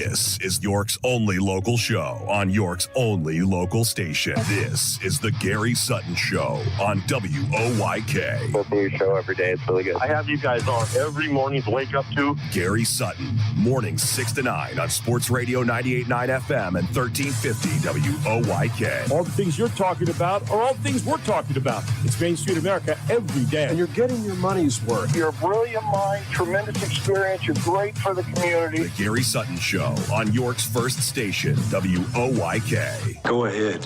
This is York's only local show on York's only local station. This is the Gary Sutton Show on WOYK. Listen to your show every day. It's really good. I have you guys on every morning to wake up to. Gary Sutton, mornings 6 to 9 on Sports Radio 98.9 FM and 1350 WOYK. All the things you're talking about are all the things we're talking about. It's Main Street America every day. And you're getting your money's worth. You're a brilliant mind, tremendous experience. You're great for the community. The Gary Sutton Show on York's first station, WOYK. Go ahead.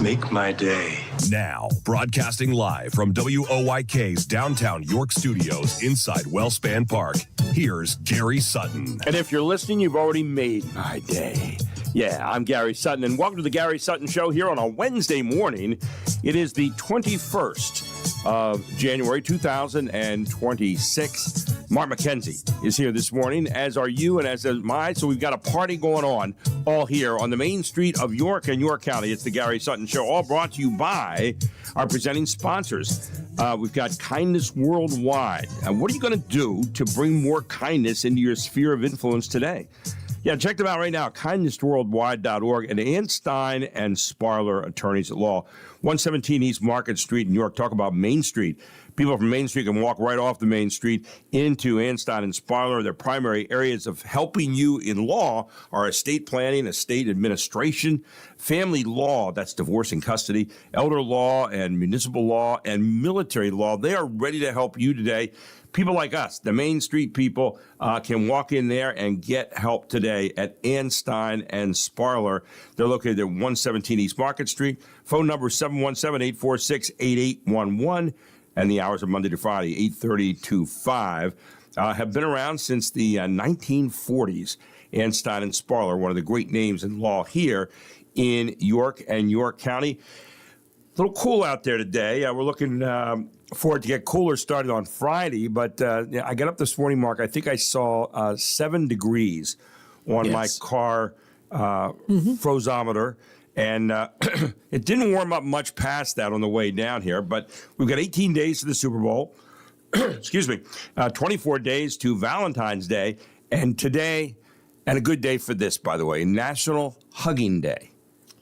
Make my day. Now, broadcasting live from WOYK's downtown York studios inside Wellspan Park, here's Gary Sutton. And if you're listening, you've already made my day. Yeah, I'm Gary Sutton, and welcome to the Gary Sutton Show here on a Wednesday morning. It is the 21st of January, 2026. Mark McKenzie is here this morning, as are you and as am I. So we've got a party going on all here on the main street of York and York County. It's the Gary Sutton Show, all brought to you by our presenting sponsors. We've got Kindness Worldwide. What are you going to do to bring more kindness into your sphere of influence today? Yeah, check them out right now, kindnessworldwide.org, and Ann Stein and Sparler Attorneys at Law, 117 East Market Street in York. Talk about Main Street. People from Main Street can walk right off the Main Street into Ann Stein and Sparler. Their primary areas of helping you in law are estate planning, estate administration, family law, that's divorce and custody, elder law and municipal law, and military law. They are ready to help you today. People like us, the Main Street people, can walk in there and get help today at Ann Stein and Sparler. They're located at 117 East Market Street. Phone number 717-846-8811. And the hours are Monday to Friday, 8:30 to 5. Have been around since the 1940s. Ann Stein and Sparler, one of the great names in law here in York and York County. A little cool out there today. We're looking for it to get cooler started on Friday, but I got up this morning, Mark. I think I saw 7 degrees on my car frozometer, and it didn't warm up much past that on the way down here, but we've got 18 days to the Super Bowl. Excuse me, 24 days to Valentine's Day, and today, and a good day for this, by the way, National Hugging Day.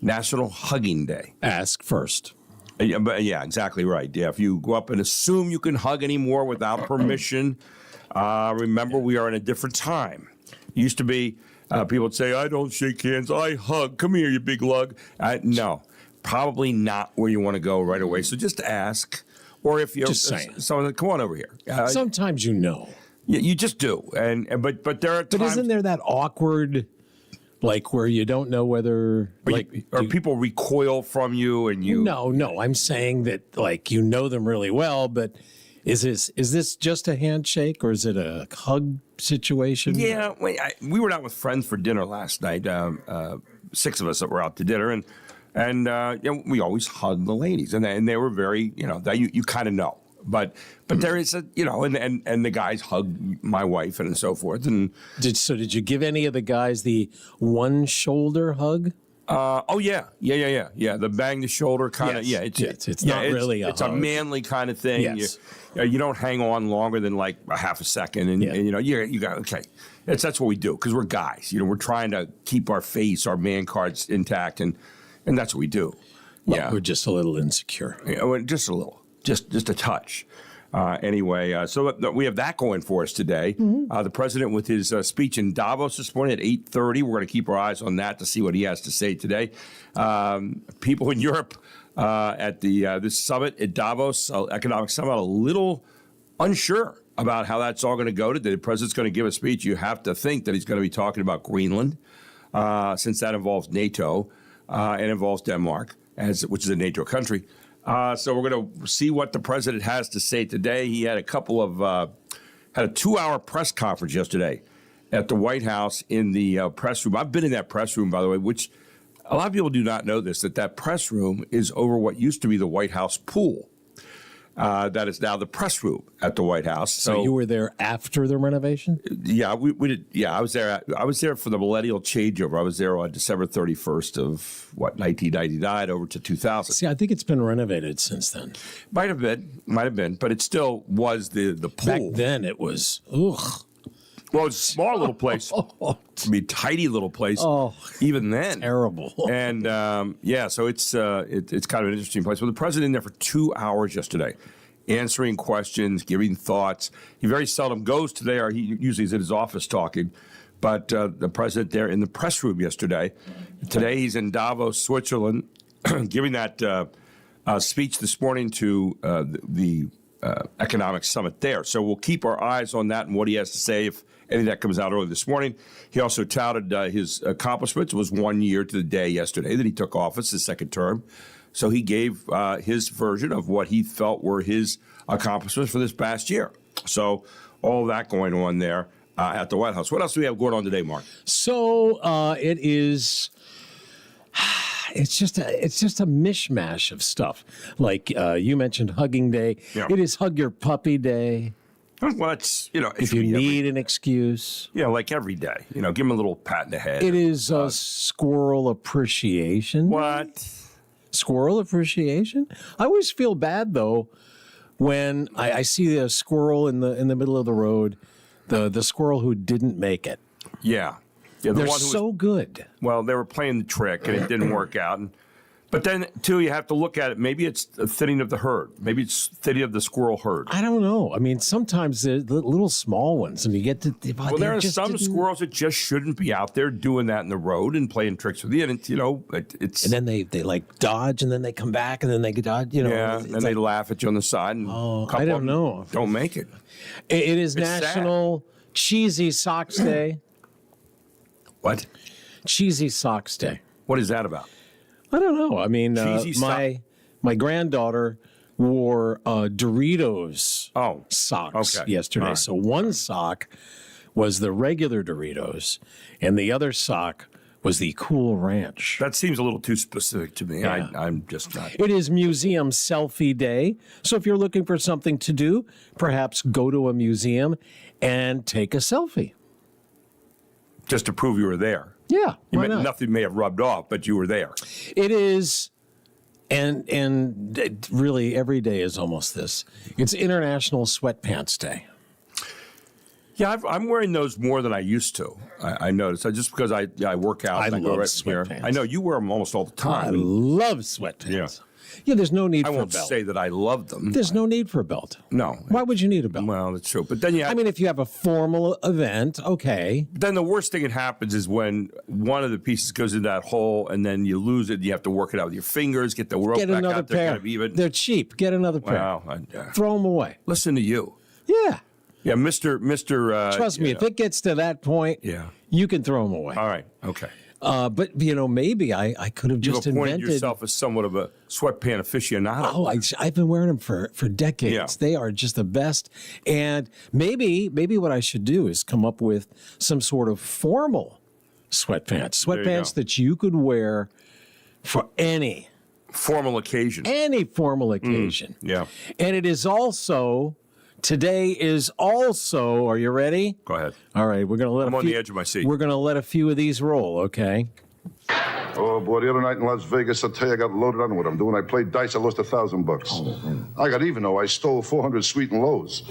National Hugging Day. Ask first. Yeah, exactly right. Yeah, if you go up and assume you can hug anymore without permission, remember we are in a different time. It used to be people would say, I don't shake hands, I hug. Come here, you big lug. No, probably not where you want to go right away. So just ask. Or if you're someone, come on over here. Sometimes you know. You just do. But there are times. But isn't there that awkward, like where you don't know whether or people recoil from you and you. No. I'm saying that like you know them really well, but is this just a handshake or is it a hug situation? Yeah, we were out with friends for dinner last night. 6 of us that were out to dinner, and we always hug the ladies, and they were very that you kind of know. But there is and the guys hug my wife and so forth. And did you give any of the guys the one shoulder hug? Yeah. The bang the shoulder kind of. Yes. It's not really a hug. It's a manly kind of thing. Yes. You don't hang on longer than like a half a second, and you got okay. That's what we do because we're guys. We're trying to keep our face, our man cards intact, and that's what we do. Well, we're just a little insecure. Just a little. Just a touch. Anyway, so we have that going for us today. Mm-hmm. The president with his speech in Davos this morning at 8:30. We're going to keep our eyes on that to see what he has to say today. People in Europe at this summit at Davos, economic summit, a little unsure about how that's all going to go today. The president's going to give a speech. You have to think that he's going to be talking about Greenland, since that involves NATO and involves Denmark, which is a NATO country. So we're going to see what the president has to say today. He had had a 2-hour press conference yesterday at the White House in the press room. I've been in that press room, by the way, which a lot of people do not know that press room is over what used to be the White House pool. That is now the press room at the White House. So you were there after the renovation? Yeah, we did. Yeah, I was there. I was there for the millennial changeover. I was there on December 31st of 1999 over to 2000. See, I think it's been renovated since then. Might have been, but it still was the pool. Back then, it was ugh. Well, it's a small little place. It's be a tidy little place. Even then. Terrible. And so it's kind of an interesting place. Well, the president in there for 2 hours yesterday, answering questions, giving thoughts. He very seldom goes today, or he usually is in his office talking. But the president there in the press room yesterday. Today he's in Davos, Switzerland, giving that speech this morning to the economic summit there. So we'll keep our eyes on that and what he has to say if any of that comes out early this morning. He also touted his accomplishments. It was 1 year to the day yesterday that he took office, his second term. So he gave his version of what he felt were his accomplishments for this past year. So all of that going on there at the White House. What else do we have going on today, Mark? So it is. It's just a mishmash of stuff. Like you mentioned, Hugging Day. Yeah. It is Hug Your Puppy Day. Well, it's, If you need an excuse. Yeah, like every day. Give him a little pat in the head. It is Squirrel Appreciation. What? Squirrel Appreciation? I always feel bad, though, when I see a squirrel in the middle of the road, the squirrel who didn't make it. Yeah. The They're one who so good. Well, they were playing the trick, and it didn't work out. But then, too, you have to look at it. Maybe it's a thinning of the herd. Maybe it's thinning of the squirrel herd. I don't know. I mean, sometimes the little small ones, and you get to. Well, there are some squirrels that just shouldn't be out there doing that in the road and playing tricks with you. And, it's. And then they like dodge, and then they come back, and then they dodge. Yeah, and they laugh at you on the side. And I don't know. Don't make it. It is National Cheesy Socks Day. What? Cheesy Socks Day. What is that about? I don't know. I mean, my granddaughter wore Doritos socks yesterday. Right. So one sock was the regular Doritos, and the other sock was the Cool Ranch. That seems a little too specific to me. Yeah. I'm just not. It is Museum Selfie Day. So if you're looking for something to do, perhaps go to a museum and take a selfie. Just to prove you were there. Yeah, why not? Nothing may have rubbed off, but you were there. It is, and really every day is almost this. It's International Sweatpants Day. Yeah, I'm wearing those more than I used to. I noticed. Just because I work out. I go love right sweatpants. here. I know you wear them almost all the I time. love sweatpants. Yeah. Yeah, there's no need I for a won't belt. say that I love them. There's no need for a belt. No. Why would you need a belt? Well, that's true. But then I mean, if you have a formal event, okay. Then the worst thing that happens is when one of the pieces goes in that hole and then you lose it. You have to work it out with your fingers, get the rope Get back another out there pair. kind of even. They're cheap. Get another pair. Wow. Throw them away. Listen to you. Yeah. Yeah, Mr. Trust me, if it gets to that point, you can throw them away. All right. Okay. But, maybe I could have just You've appointed invented. yourself as somewhat of a sweatpant aficionado. Oh, I've been wearing them for decades. Yeah. They are just the best. And maybe what I should do is come up with some sort of formal sweatpants. Sweatpants that you could wear for any formal occasion. Yeah. And it is also, today is also, are you ready? Go ahead. All right, we're going to let I'm on the edge of my seat. We're going to let a few of these roll, okay? Oh, boy, the other night in Las Vegas, I tell you, I got loaded on what I'm doing. I played dice, I lost $1,000. I got even, though. I stole 400 sweet and lows.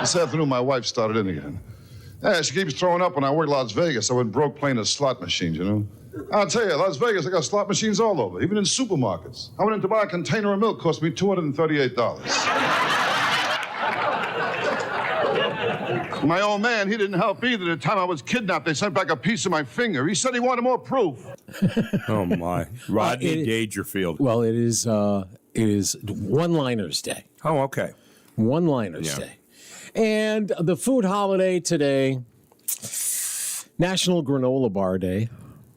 This afternoon, my wife started in again. Yeah, she keeps throwing up when I work Las Vegas. I went broke playing the slot machines, I'll tell you, Las Vegas, I got slot machines all over, even in supermarkets. I went in to buy a container of milk, cost me $238. My old man, he didn't help either. The time I was kidnapped, they sent back a piece of my finger. He said he wanted more proof. Oh, my. Rodney Dangerfield. Well, it is One-Liners Day. Oh, okay. One-Liners Day. And the food holiday today, National Granola Bar Day.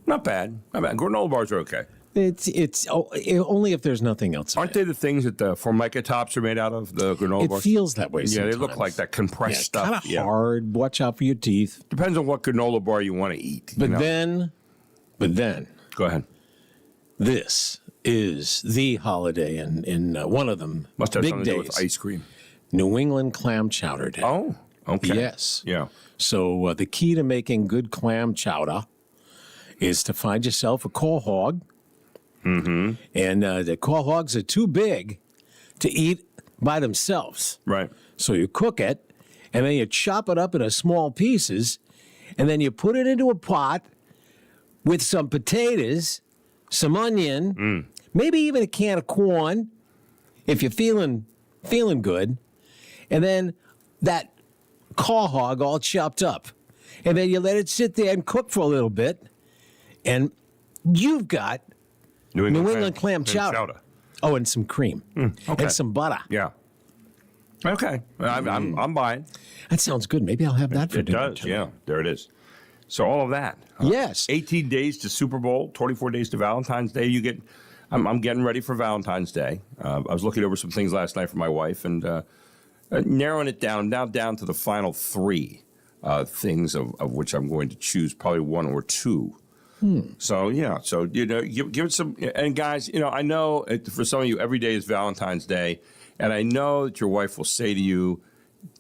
Not bad. Granola bars are okay. It's only if there's nothing else. Aren't they the things that the Formica tops are made out of, the granola bars? It feels that way Yeah, sometimes. they look like that compressed stuff. Kind of hard. Watch out for your teeth. Depends on what granola bar you want to eat. But then, go ahead. This is the holiday in one of them. Must have big something to do days. with ice cream. New England Clam Chowder Day. Oh, okay. Yes. Yeah. So the key to making good clam chowder is to find yourself a quahog. Mm-hmm. And the quahogs are too big to eat by themselves. Right. So you cook it, and then you chop it up into small pieces, and then you put it into a pot with some potatoes, some onion, maybe even a can of corn if you're feeling good, and then that caw hog all chopped up. And then you let it sit there and cook for a little bit, and you've got New England clam chowder. Oh, and some cream. Okay. And some butter. Yeah. Okay. I'm buying. That sounds good. Maybe I'll have that for It dinner does, tonight. yeah. There it is. So all of that. Yes. 18 days to Super Bowl, 24 days to Valentine's Day. I'm getting ready for Valentine's Day. I was looking over some things last night for my wife and narrowing it down, now down to the final three things of which I'm going to choose probably one or two. So, yeah. So, give it some. And, guys, I know for some of you, every day is Valentine's Day. And I know that your wife will say to you,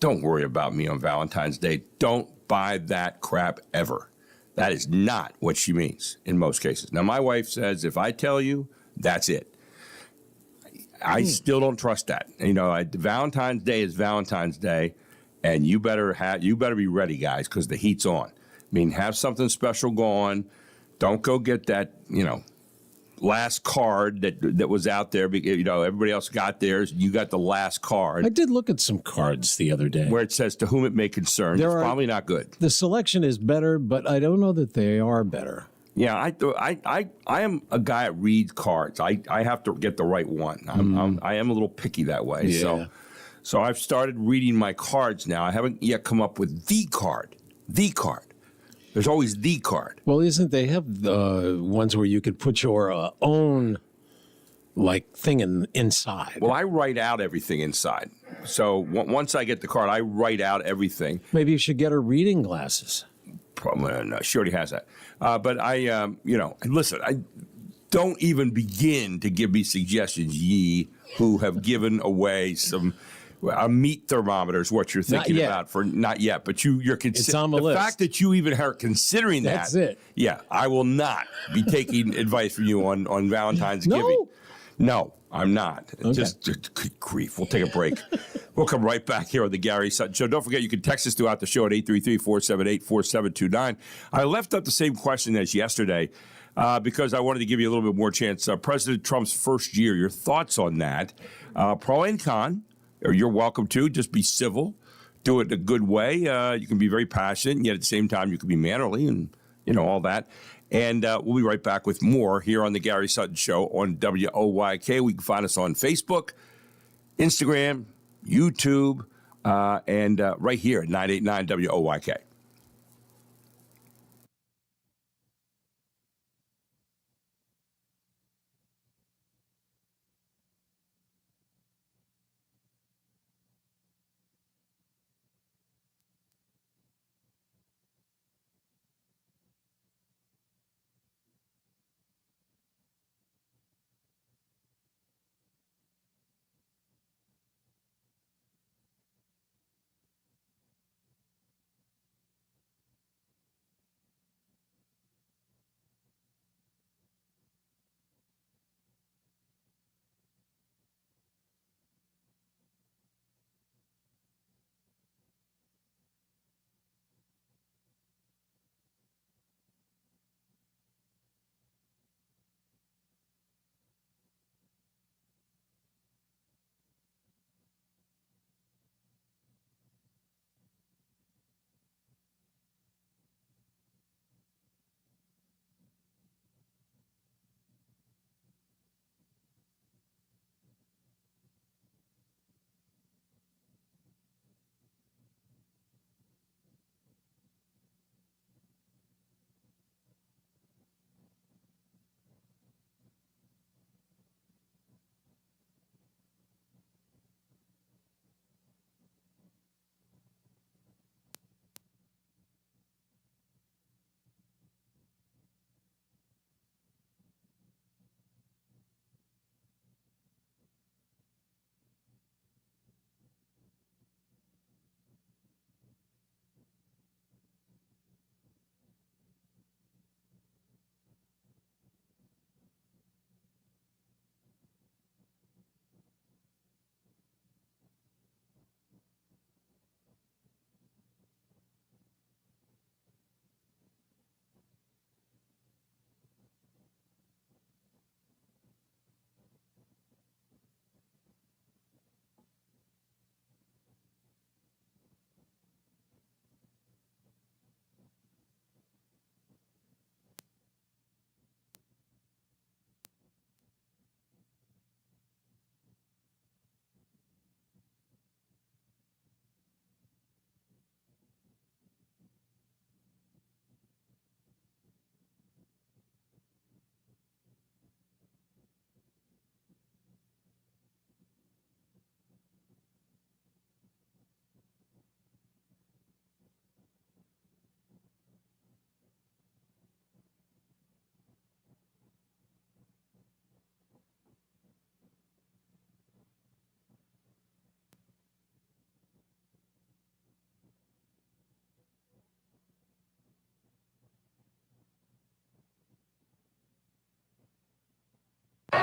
don't worry about me on Valentine's Day. Don't buy that crap ever. That is not what she means in most cases. Now, my wife says, if I tell you, that's it. I still don't trust that. Valentine's Day is Valentine's Day, and you better be ready, guys, because the heat's on. I mean, have something special going. Don't go get that, last card that was out there. Everybody else got theirs. You got the last card. I did look at some cards the other day. Where it says, to whom it may concern. It's probably not good. The selection is better, but I don't know that they are better. Yeah, I am a guy that reads cards. I have to get the right one. I am a little picky that way. Yeah. So I've started reading my cards now. I haven't yet come up with the card. The card. There's always the card. Well, they have ones where you could put your own thing inside? Well, I write out everything inside. So once I get the card, I write out everything. Maybe you should get her reading glasses. Probably no, she already has that. But I, listen, I don't even begin to give me suggestions, ye who have given away some meat thermometers, what you're thinking about for not yet, but you're considering. It's on the list. Fact that you even are considering That's that. it. Yeah, I will not be taking advice from you on Valentine's giving. No, I'm not. Okay. Just good grief. We'll take a break. We'll come right back here on the Gary Sutton Show. Don't forget, you can text us throughout the show at 833-478-4729. I left up the same question as yesterday because I wanted to give you a little bit more chance. President Trump's first year, your thoughts on that? Pro and con. You're welcome to. Just be civil. Do it in a good way. You can be very passionate, and yet at the same time, you can be mannerly and, all that. And we'll be right back with more here on the Gary Sutton Show on WOYK. We can find us on Facebook, Instagram, YouTube, and right here at 989 WOYK.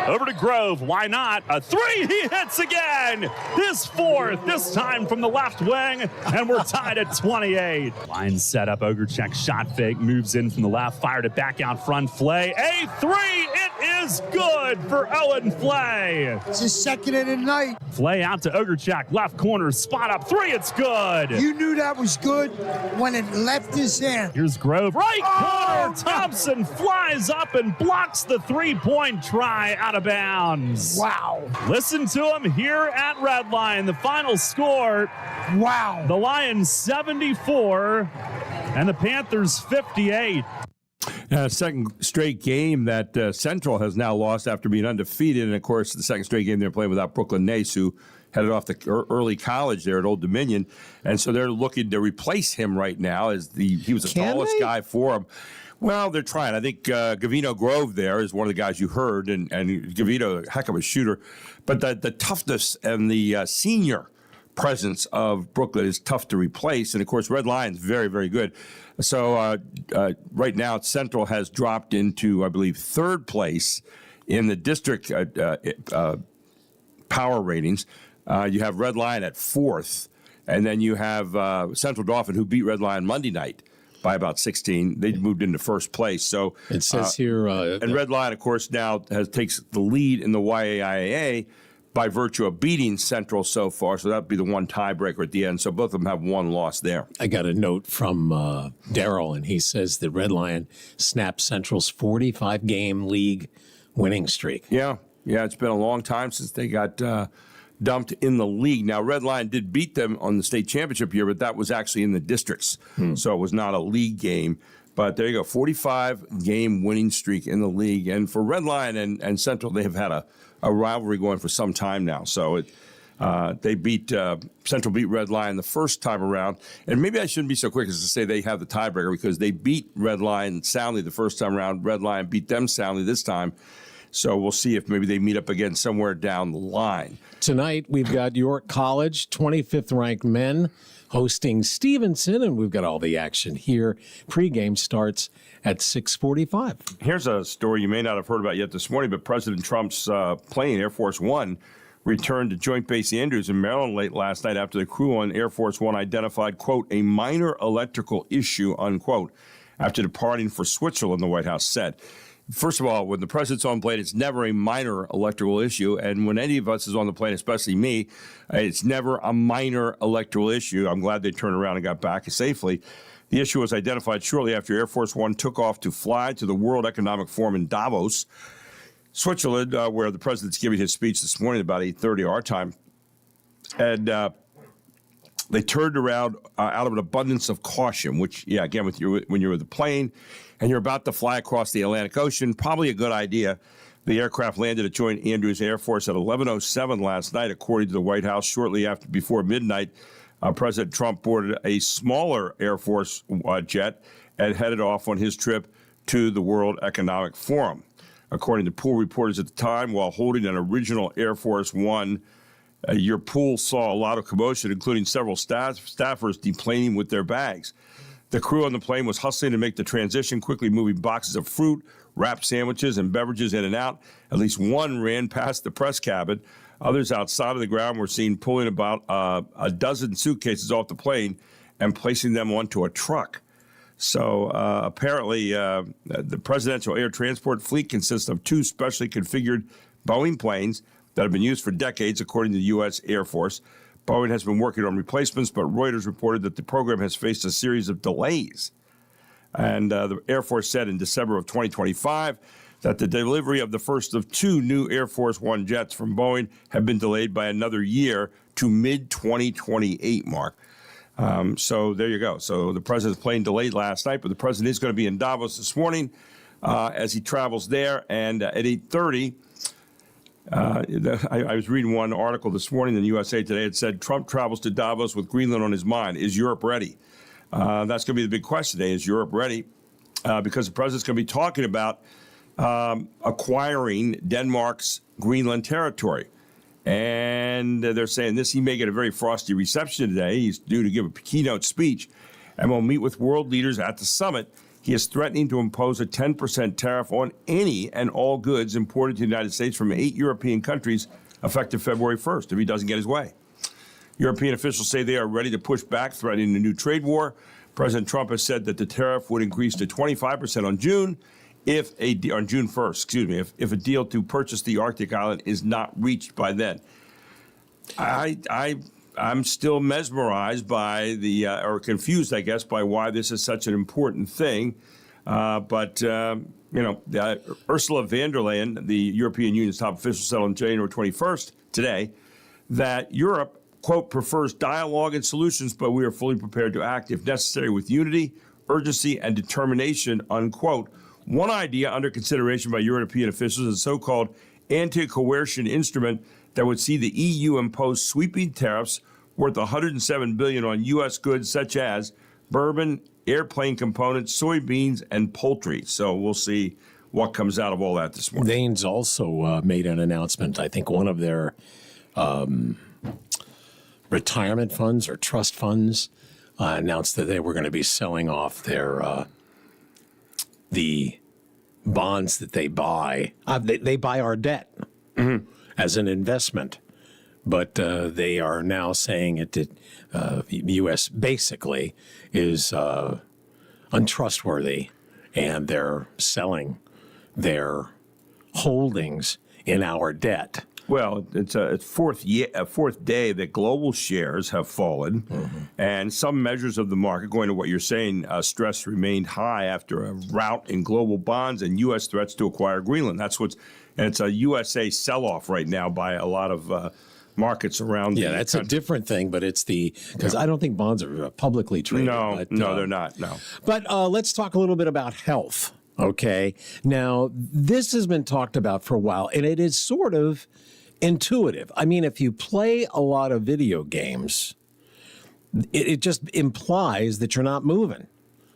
Over to Grove. Why not? A three. He hits again. His fourth. This time from the left wing. And we're tied at 28. Line set up. Ogrechek shot fake. Moves in from the left. Fired it back out front. Flay. A three. It is good for Owen Flay. It's his second of the night. Flay out to Ogrechek. Left corner. Spot up. Three. It's good. You knew that was good when it left his hand. Here's Grove. Right corner. Thompson flies up and blocks the three-point try out of bounds. Wow. Listen to him here at Red Line. The final score. Wow. The Lions 74 and the Panthers 58. Second straight game that Central has now lost after being undefeated. And, of course, the second straight game they're playing without Brooklyn Nace, who headed off to early college there at Old Dominion. And so they're looking to replace him right now as he was the tallest guy for them. Well, they're trying. I think Gavino Grove there is one of the guys you heard, and Gavino, a heck of a shooter. But the toughness and the senior presence of Brooklyn is tough to replace. And, of course, Red Lion's very, very good. So right now, Central has dropped into, I believe, third place in the district power ratings. You have Red Lion at fourth, and then you have Central Dauphin, who beat Red Lion Monday night by about 16. They moved into first place. So it says here, and Red Lion, of course, now takes the lead in the YAIA by virtue of beating Central so far. So that'd be the one tiebreaker at the end. So both of them have one loss there. I got a note from Daryl, and he says that Red Lion snapped Central's 45-game league winning streak. Yeah, it's been a long time since they got dumped in the league. Now, Red Lion did beat them on the state championship year, but that was actually in the districts. So it was not a league game. But there you go, 45-game winning streak in the league. And for Red Lion and Central, they have had a rivalry going for some time now. So they beat Central beat Red Lion the first time around. And maybe I shouldn't be so quick as to say they have the tiebreaker because they beat Red Lion soundly the first time around. Red Lion beat them soundly this time. So we'll see if maybe they meet up again somewhere down the line. Tonight, we've got York College, 25th ranked men, hosting Stevenson, and we've got all the action here. Pre-game starts at 6:45. Here's a story you may not have heard about yet this morning, but President Trump's plane, Air Force One, returned to Joint Base Andrews in Maryland late last night after the crew on Air Force One identified, quote, a minor electrical issue, unquote, after departing for Switzerland, the White House said. First of all, when the president's on plane, it's never a minor electrical issue. And when any of us is on the plane, especially me, it's never a minor electrical issue. I'm glad they turned around and got back safely. The issue was identified shortly after Air Force One took off to fly to the World Economic Forum in Davos, Switzerland, where the president's giving his speech this morning about 8:30 our time. And they turned around out of an abundance of caution, which, yeah, again, when you're with the plane and you're about to fly across the Atlantic Ocean, probably a good idea. The aircraft landed at Joint Andrews Air Force at 11:07 last night, according to the White House. Shortly before midnight, President Trump boarded a smaller Air Force jet and headed off on his trip to the World Economic Forum. According to pool reporters at the time, while holding an original Air Force One, your pool saw a lot of commotion, including several staffers deplaning with their bags. The crew on the plane was hustling to make the transition, quickly moving boxes of fruit, wrapped sandwiches, and beverages in and out. At least one ran past the press cabin. Others outside of the ground were seen pulling about a dozen suitcases off the plane and placing them onto a truck. So apparently the presidential air transport fleet consists of two specially configured Boeing planes that have been used for decades, according to the U.S. Air Force. Boeing has been working on replacements, but Reuters reported that the program has faced a series of delays. And the Air Force said in December of 2025 that the delivery of the first of two new Air Force One jets from Boeing have been delayed by another year to mid-2028, Mark. So there you go. So the president's plane delayed last night, but the president is going to be in Davos this morning as he travels there. And at 8:30, I was reading one article this morning in USA Today. It said Trump travels to Davos with Greenland on his mind. Is Europe ready? That's going to be the big question today. Is Europe ready? Because the president's going to be talking about acquiring Denmark's Greenland territory. And they're saying he may get a very frosty reception today. He's due to give a keynote speech and will meet with world leaders at the summit. He is threatening to impose a 10% tariff on any and all goods imported to the United States from 8 European countries effective February 1st if he doesn't get his way. European officials say they are ready to push back, threatening a new trade war. President Trump has said that the tariff would increase to 25% on June on June 1st, if a deal to purchase the Arctic island is not reached by then. I'm still mesmerized by or confused, I guess, by why this is such an important thing. But Ursula von der Leyen, the European Union's top official, said on January 21st, today, that Europe, quote, prefers dialogue and solutions, but we are fully prepared to act, if necessary, with unity, urgency, and determination, unquote. One idea under consideration by European officials is a so-called anti-coercion instrument that would see the EU impose sweeping tariffs worth $107 billion on U.S. goods such as bourbon, airplane components, soybeans, and poultry. So we'll see what comes out of all that this morning. Danes also made an announcement. I think one of their retirement funds or trust funds announced that they were going to be selling off their the bonds that they buy. They buy our debt as an investment. But they are now saying the U.S. basically is untrustworthy, and they're selling their holdings in our debt. Well, it's a fourth day that global shares have fallen, and some measures of the market, going to what you're saying, stress remained high after a rout in global bonds and U.S. threats to acquire Greenland. And it's a USA sell-off right now by a lot of markets around. Yeah, that's country. A different thing, but it's because I don't think bonds are publicly traded. No, they're not. No. But let's talk a little bit about health. Okay, now this has been talked about for a while, and it is sort of intuitive. I mean, if you play a lot of video games, it just implies that you're not moving,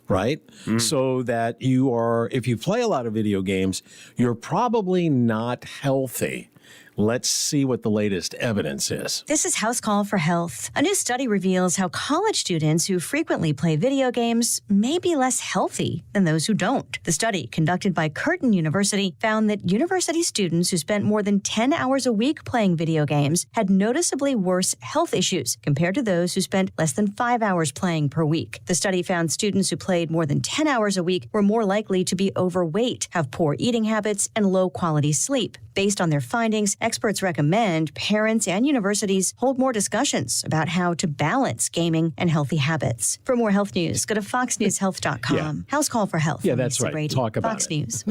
right? So that if you play a lot of video games, you're probably not healthy. Let's see what the latest evidence is. This is House Call for Health. A new study reveals how college students who frequently play video games may be less healthy than those who don't. The study, conducted by Curtin University, found that university students who spent more than 10 hours a week playing video games had noticeably worse health issues compared to those who spent less than 5 hours playing per week. The study found students who played more than 10 hours a week were more likely to be overweight, have poor eating habits, and low-quality sleep. Based on their findings, experts recommend parents and universities hold more discussions about how to balance gaming and healthy habits. For more health news, go to foxnewshealth.com. Yeah. House Call for Health. Yeah, that's right. Brady. Talk about Fox it. News.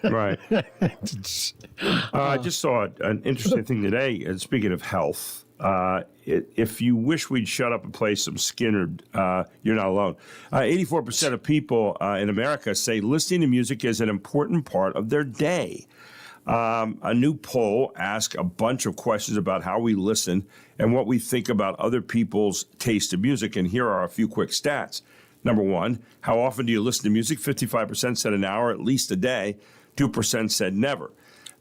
Right. I just saw an interesting thing today. And speaking of health, if you wish we'd shut up and play some Skinner, you're not alone. 84% of people in America say listening to music is an important part of their day. A new poll asked a bunch of questions about how we listen and what we think about other people's taste in music. And here are a few quick stats. Number one, how often do you listen to music? 55% said an hour, at least a day. 2% said never.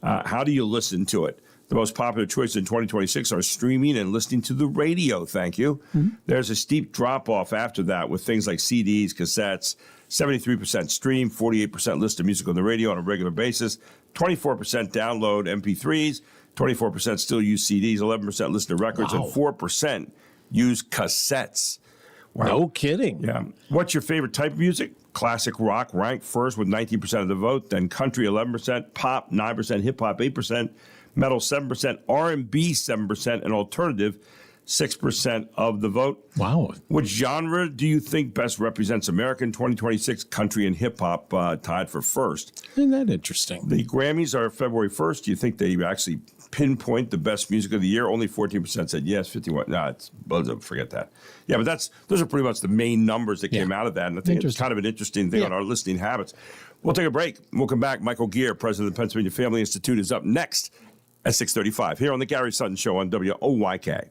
How do you listen to it? The most popular choices in 2026 are streaming and listening to the radio, thank you. There's a steep drop-off after that with things like CDs, cassettes. 73% stream, 48% listen to music on the radio on a regular basis, 24% download MP3s, 24% still use CDs, 11% listen to records, and 4% use cassettes. Wow. No kidding. Yeah. What's your favorite type of music? Classic rock ranked first with 19% of the vote, then country 11%, pop 9%, hip-hop 8%, metal 7%, R&B 7%, and alternative 6% of the vote. Wow. Which genre do you think best represents American 2026? Country and hip-hop tied for first. Isn't that interesting? The Grammys are February 1st. Do you think they actually pinpoint the best music of the year? Only 14% said yes, 51%. No, forget that. Yeah, but those are pretty much the main numbers that came out of that. And I think it's kind of an interesting thing on our listening habits. We'll take a break. We'll come back. Michael Gear, president of the Pennsylvania Family Institute, is up next at 6:35 here on the Gary Sutton Show on WOYK.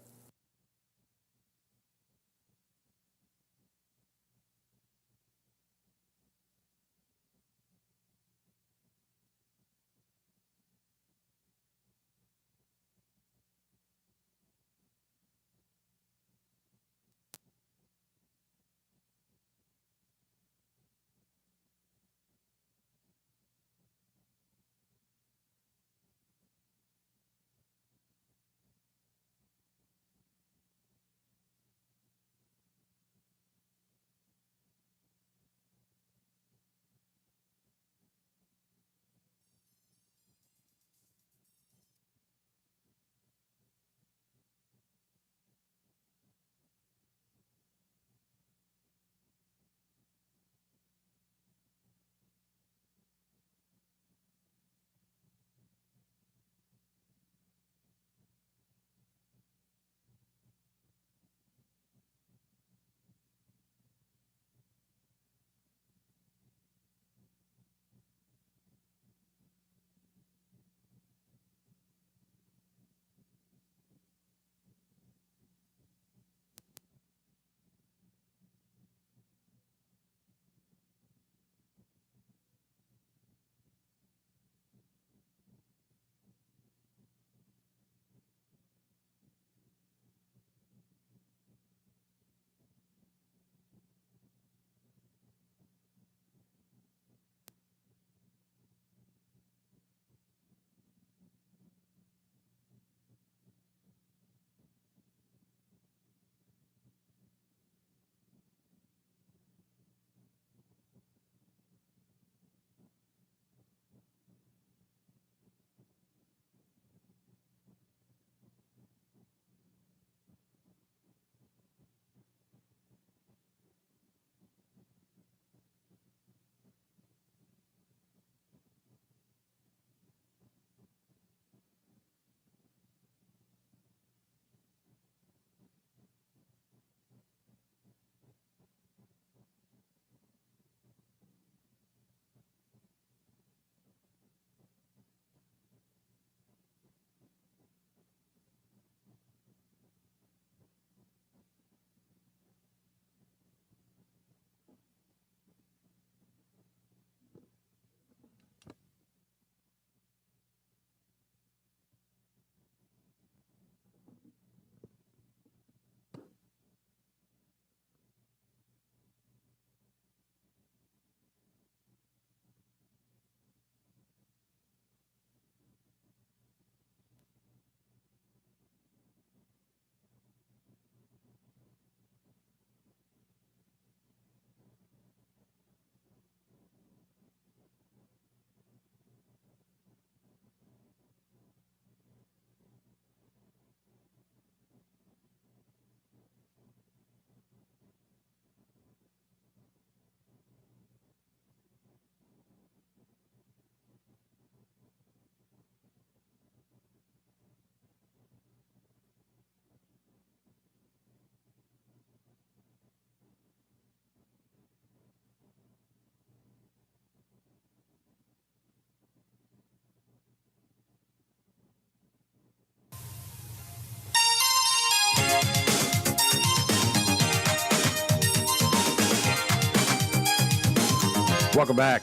Welcome back.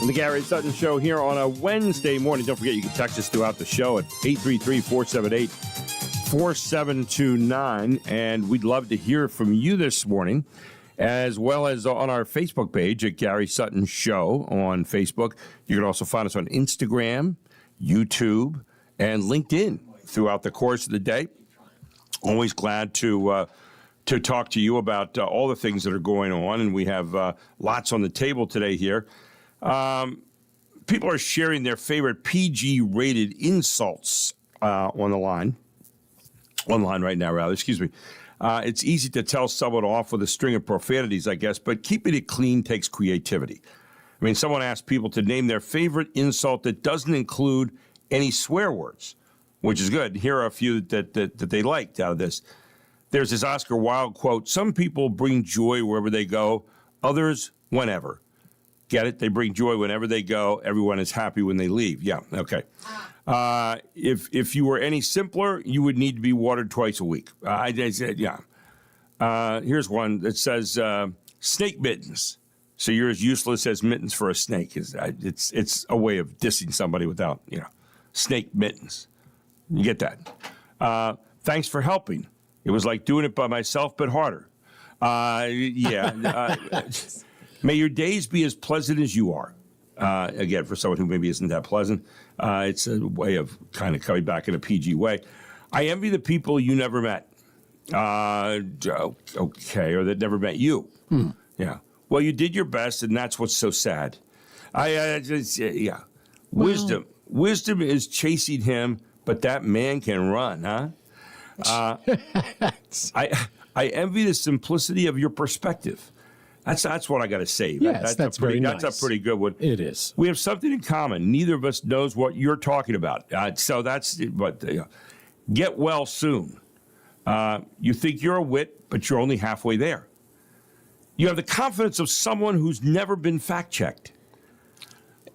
The Gary Sutton Show here on a Wednesday morning. Don't forget you can text us throughout the show at 833-478-4729. And we'd love to hear from you this morning, as well as on our Facebook page at Gary Sutton Show on Facebook. You can also find us on Instagram, YouTube, and LinkedIn throughout the course of the day. Always glad to talk to you about all the things that are going on, and we have lots on the table today here. People are sharing their favorite PG-rated insults online right now, rather. Excuse me. It's easy to tell someone off with a string of profanities, I guess, but keeping it clean takes creativity. I mean, someone asked people to name their favorite insult that doesn't include any swear words, which is good. Here are a few that they liked out of this. There's this Oscar Wilde quote, "Some people bring joy wherever they go, others whenever." Get it? They bring joy whenever they go. Everyone is happy when they leave. Yeah, okay. If you were any simpler, you would need to be watered twice a week. I said, yeah. Here's one that says, snake mittens. So you're as useless as mittens for a snake. It's a way of dissing somebody without, snake mittens. You get that? Thanks for helping. It was like doing it by myself, but harder. May your days be as pleasant as you are. Again, for someone who maybe isn't that pleasant, it's a way of kind of coming back in a PG way. I envy the people you never met. Okay, or that never met you. Yeah. Well, you did your best, and that's what's so sad. Wisdom. Wisdom is chasing him, but that man can run, huh? I envy the simplicity of your perspective. That's what I got to say. Yes, that's very nice. That's a pretty good one. It is. We have something in common. Neither of us knows what you're talking about. So that's what. Get well soon. You think you're a wit, but you're only halfway there. You have the confidence of someone who's never been fact-checked.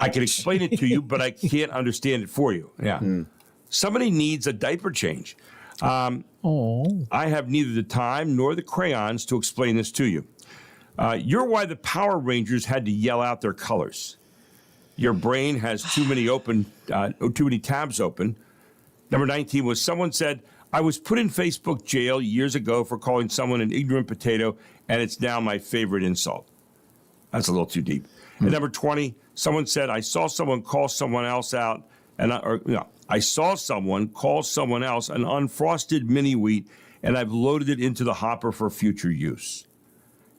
I can explain it to you, but I can't understand it for you. Yeah. Somebody needs a diaper change. I have neither the time nor the crayons to explain this to you. You're why the Power Rangers had to yell out their colors. Your brain has too many tabs open. Number 19 was someone said, I was put in Facebook jail years ago for calling someone an ignorant potato, and it's now my favorite insult. That's a little too deep. And number 20, someone said, I saw someone call someone else out, I saw someone call someone else an unfrosted mini wheat, and I've loaded it into the hopper for future use.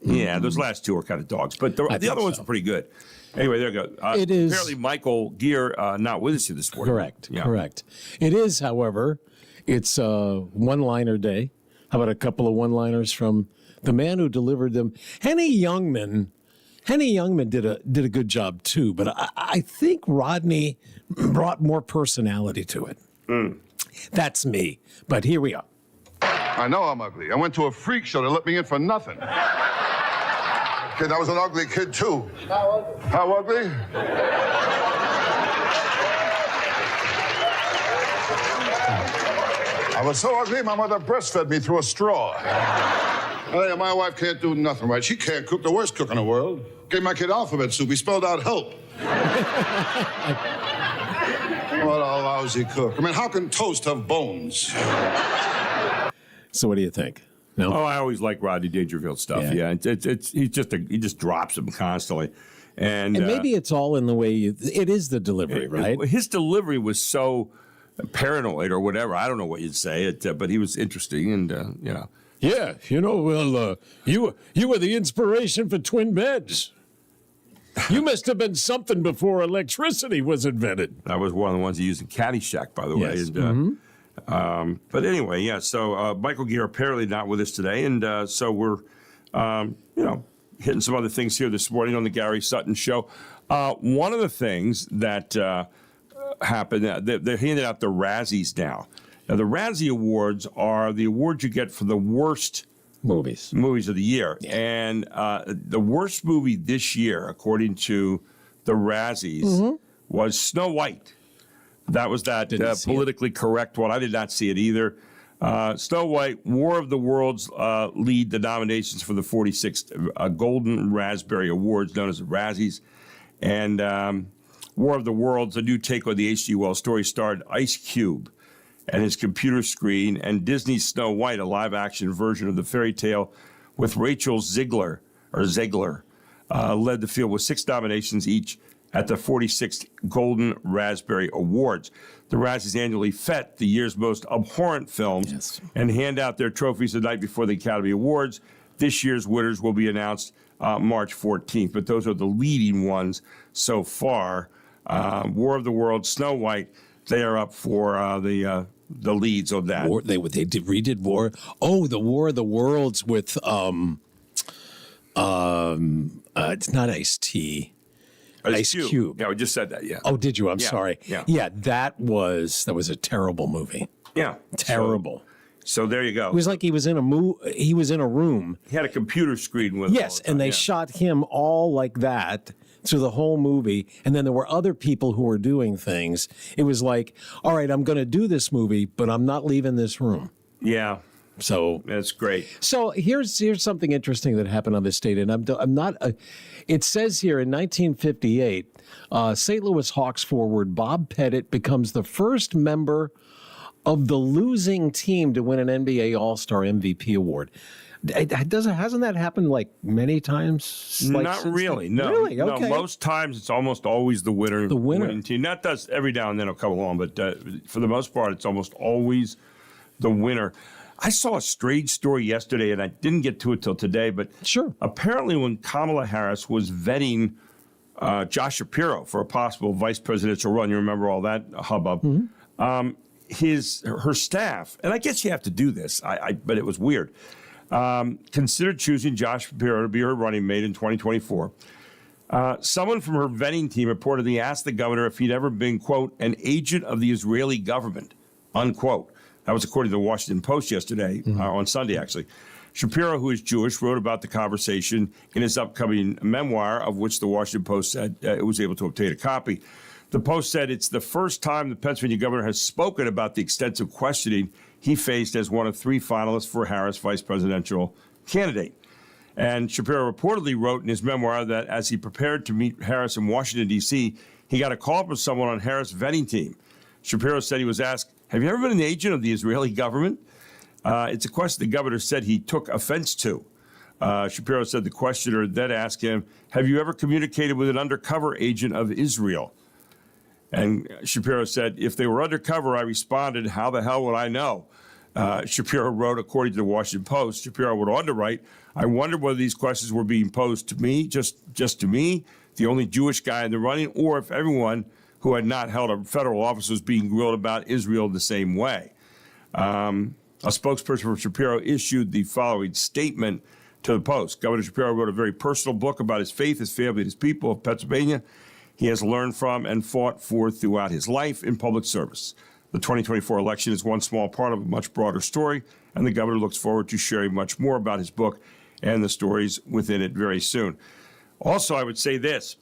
Yeah, those last two are kind of dogs, but the other ones are pretty good. Anyway, there you go. It is apparently Michael Gear not with us here this morning. Correct. Yeah. Correct. It is, however, it's a one-liner day. How about a couple of one-liners from the man who delivered them? Henny Youngman did a good job too, but I think Rodney brought more personality to it. That's me. But here we are. I know I'm ugly. I went to a freak show. They let me in for nothing. Kid, I was an ugly kid, too. How ugly? I was so ugly, my mother breastfed me through a straw. My wife can't do nothing right. She can't cook, the worst cook in the world. Gave my kid alphabet soup. He spelled out help. What a lousy cook. I mean, how can toast have bones? So what do you think? No? Oh, I always like Rodney Dangerfield stuff. Yeah, he just drops them constantly, and maybe it's all in the way it is the delivery, right? His delivery was so paranoid or whatever. I don't know what you'd say, but he was interesting, and Yeah, you were the inspiration for twin beds. You must have been something before electricity was invented. That was one of the ones he used in Caddyshack, by the way. Yes. And, but anyway, yeah, so Michael Gear apparently not with us today, and so we're, hitting some other things here this morning on the Gary Sutton Show. One of the things that happened, they're handing out the Razzies now. Now, the Razzie Awards are the awards you get for the worst movies of the year. Yeah. And the worst movie this year, according to the Razzies, was Snow White. That was that politically correct one. I did not see it either. Snow White, War of the Worlds lead the nominations for the 46th Golden Raspberry Awards, known as the Razzies. And War of the Worlds, a new take on the H.G. Wells story, starred Ice Cube and his computer screen, and Disney's Snow White, a live-action version of the fairy tale with Rachel Zegler, led the field with 6 nominations each at the 46th Golden Raspberry Awards. The Razzies annually fet the year's most abhorrent films and hand out their trophies the night before the Academy Awards. This year's winners will be announced March 14th, but those are the leading ones so far. War of the Worlds, Snow White, they are up for the leads of that. Redid War. Oh, the War of the Worlds with it's not Ice-T. Ice Cube. Yeah, we just said that. Yeah. Oh, did you? I'm sorry. Yeah. That was a terrible movie. Yeah. Terrible. So there you go. It was like he was in a He was in a room. He had a computer screen with him. Yes, and they shot him all like that through the whole movie. And then there were other people who were doing things. It was like, all right, I'm going to do this movie, but I'm not leaving this room. Yeah. So that's great. So here's something interesting that happened on this date, and I'm not. It says here in 1958, St. Louis Hawks forward Bob Pettit becomes the first member of the losing team to win an NBA All-Star MVP award. Hasn't that happened like many times? Not really. No. Really? Okay. No, most times it's almost always the winner. The winner. Winning team. That does every now and then it'll come along, but for the most part, it's almost always the winner. I saw a strange story yesterday, and I didn't get to it till today, but sure. Apparently when Kamala Harris was vetting Josh Shapiro for a possible vice presidential run, you remember all that hubbub, her staff, and I guess you have to do this, but it was weird, considered choosing Josh Shapiro to be her running mate in 2024. Someone from her vetting team reportedly asked the governor if he'd ever been, quote, an agent of the Israeli government, unquote. That was according to the Washington Post yesterday, on Sunday, actually. Shapiro, who is Jewish, wrote about the conversation in his upcoming memoir, of which the Washington Post said it was able to obtain a copy. The Post said it's the first time the Pennsylvania governor has spoken about the extensive questioning he faced as one of 3 finalists for Harris vice presidential candidate. And Shapiro reportedly wrote in his memoir that as he prepared to meet Harris in Washington, D.C., he got a call from someone on Harris' vetting team. Shapiro said he was asked, have you ever been an agent of the Israeli government? It's a question the governor said he took offense to. Shapiro said the questioner then asked him, have you ever communicated with an undercover agent of Israel? And Shapiro said, if they were undercover, I responded, how the hell would I know? Shapiro wrote, according to the Washington Post, Shapiro went on to write, I wondered whether these questions were being posed to me, just to me, the only Jewish guy in the running, or if everyone who had not held a federal office was being grilled about Israel the same way. A spokesperson for Shapiro issued the following statement to the Post. Governor Shapiro wrote a very personal book about his faith, his family, and his people of Pennsylvania. He has learned from and fought for throughout his life in public service. The 2024 election is one small part of a much broader story, and the governor looks forward to sharing much more about his book and the stories within it very soon. Also, I would say this.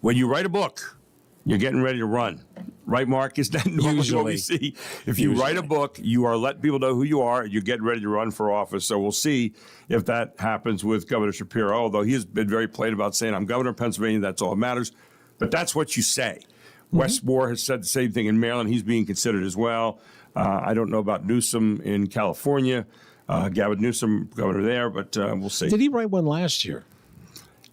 When you write a book, you're getting ready to run. Right, Mark? Is that normally what we see? If you write a book, you are letting people know who you are, and you're getting ready to run for office. So we'll see if that happens with Governor Shapiro, although he has been very plain about saying, I'm governor of Pennsylvania, that's all that matters. But that's what you say. Wes Moore has said the same thing in Maryland. He's being considered as well. I don't know about Newsom in California. Gavin Newsom, governor there, but we'll see. Did he write one last year?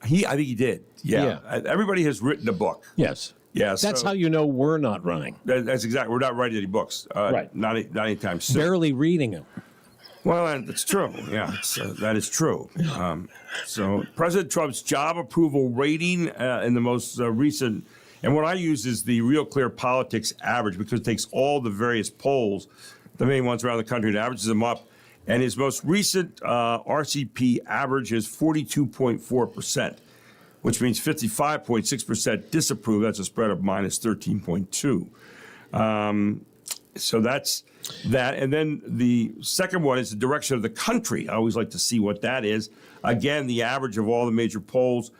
I think he did. Yeah. Everybody has written a book. Yes. Yeah. That's how you know we're not running. That's exactly. We're not writing any books. Right. Not anytime soon. Barely reading them. Well, that's true. Yeah, that is true. So President Trump's job approval rating in the most recent, and what I use is the Real Clear Politics average because it takes all the various polls, the main ones around the country, and averages them up. And his most recent RCP average is 42.4%, which means 55.6% disapprove. That's a spread of minus 13.2. So that's that. And then the second one is the direction of the country. I always like to see what that is. Again, the average of all the major polls.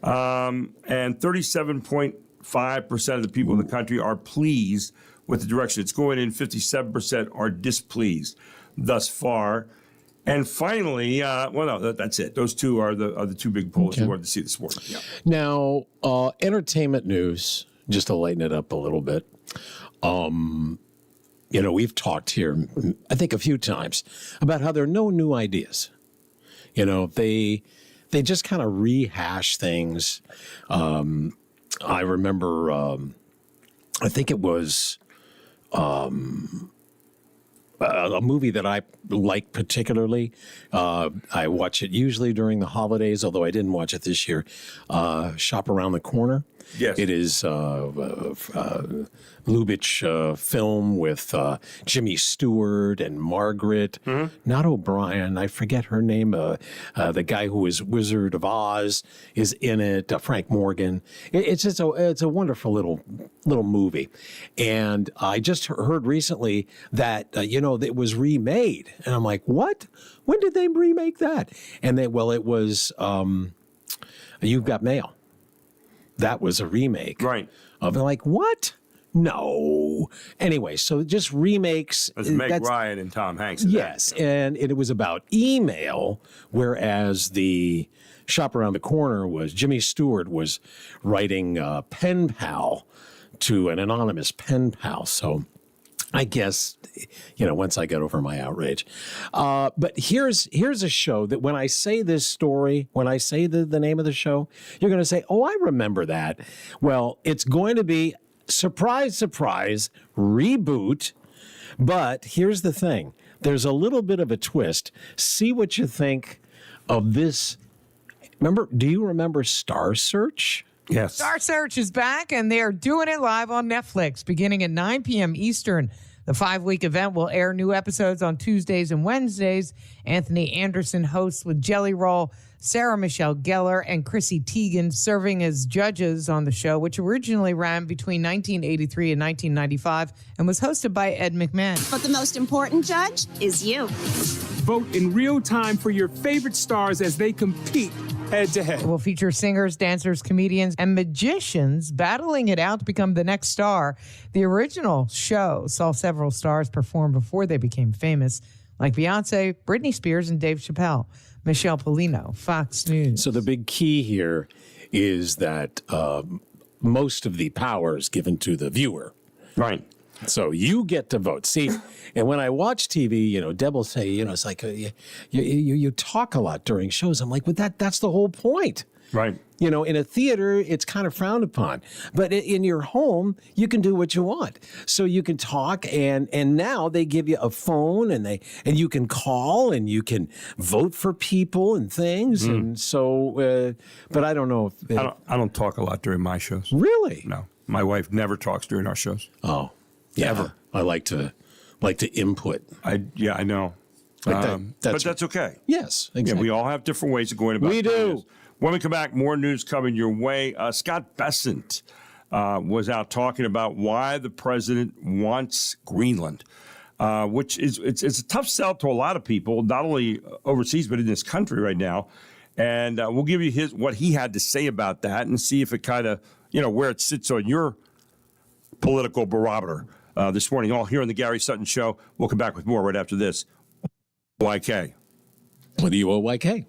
And 37.5% of the people in the country are pleased with the direction it's going in. 57% are displeased thus far. And finally, that's it. Those two are the two big polls you wanted to see this morning. Yeah. Now, entertainment news, just to lighten it up a little bit. We've talked here, I think, a few times about how there are no new ideas. They just kind of rehash things. I remember, I think it was a movie that I like particularly. I watch it usually during the holidays, although I didn't watch it this year. Shop Around the Corner. Yes. It is Lubitsch film with Jimmy Stewart and Margaret, not O'Brien. I forget her name. The guy who is Wizard of Oz is in it. Frank Morgan. It's a wonderful little movie, and I just heard recently that it was remade, and I'm like, what? When did they remake that? And it was You've Got Mail. That was a remake. Right. Of like, what? No. Anyway, so just remakes. That's Meg Ryan and Tom Hanks. Yes, and it was about email, whereas the Shop Around the Corner was Jimmy Stewart was writing pen pal to an anonymous pen pal. So I guess, once I get over my outrage. But here's a show that when I say this story, when I say the name of the show, you're going to say, oh, I remember that. Well, it's going to be, surprise, surprise, reboot. But here's the thing. There's a little bit of a twist. See what you think of this. Do you remember Star Search? Yes. Star Search is back, and they're doing it live on Netflix beginning at 9 p.m. Eastern. The 5-week event will air new episodes on Tuesdays and Wednesdays. Anthony Anderson hosts with Jelly Roll, Sarah Michelle Gellar, and Chrissy Teigen serving as judges on the show, which originally ran between 1983 and 1995 and was hosted by Ed McMahon. But the most important judge is you. Vote in real time for your favorite stars as they compete head-to-head. It will feature singers, dancers, comedians, and magicians battling it out to become the next star. The original show saw several stars perform before they became famous, like Beyonce, Britney Spears, and Dave Chappelle. Michelle Polino, Fox News. So the big key here is that most of the power is given to the viewer. Right. So you get to vote. See, and when I watch TV, Deb will say, it's like you talk a lot during shows. I'm like, but that's the whole point. Right. In a theater, it's kind of frowned upon. But in your home, you can do what you want. So you can talk, and now they give you a phone, and you can call, and you can vote for people and things. And so, but I don't know if I don't talk a lot during my shows. Really? No, my wife never talks during our shows. Oh, yeah. Ever. I like to input. I know. But that's okay. Yes, exactly. Yeah, we all have different ways of going about it. We do. When we come back, more news coming your way. Scott Bessent was out talking about why the president wants Greenland, which is it's a tough sell to a lot of people, not only overseas but in this country right now. And we'll give you what he had to say about that and see if it kind of where it sits on your political barometer this morning. All here on the Gary Sutton Show. We'll come back with more right after this. YK. What do you owe YK?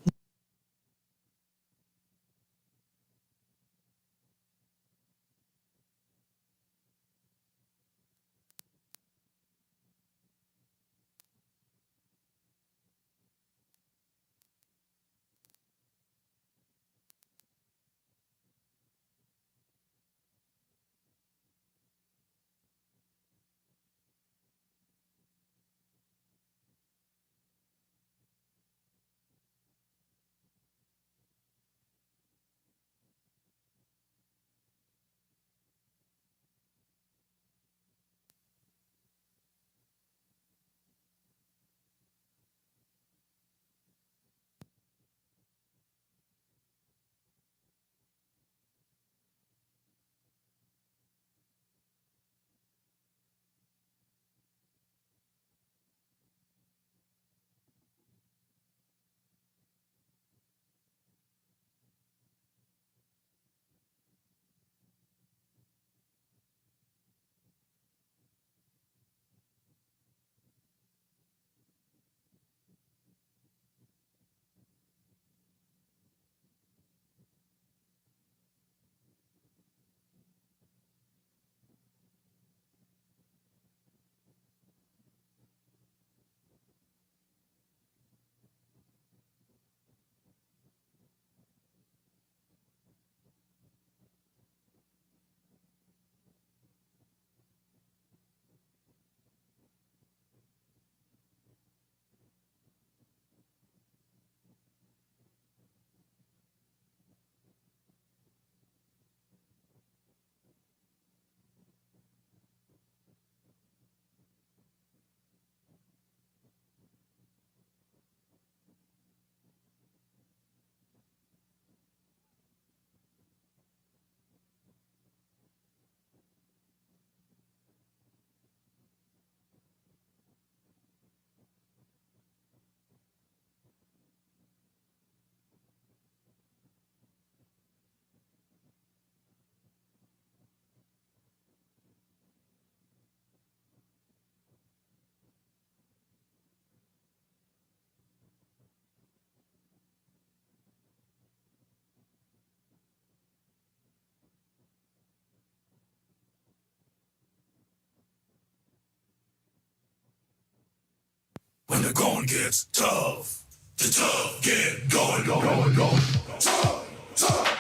When the going gets tough, the tough get going, going, going. Tough, tough.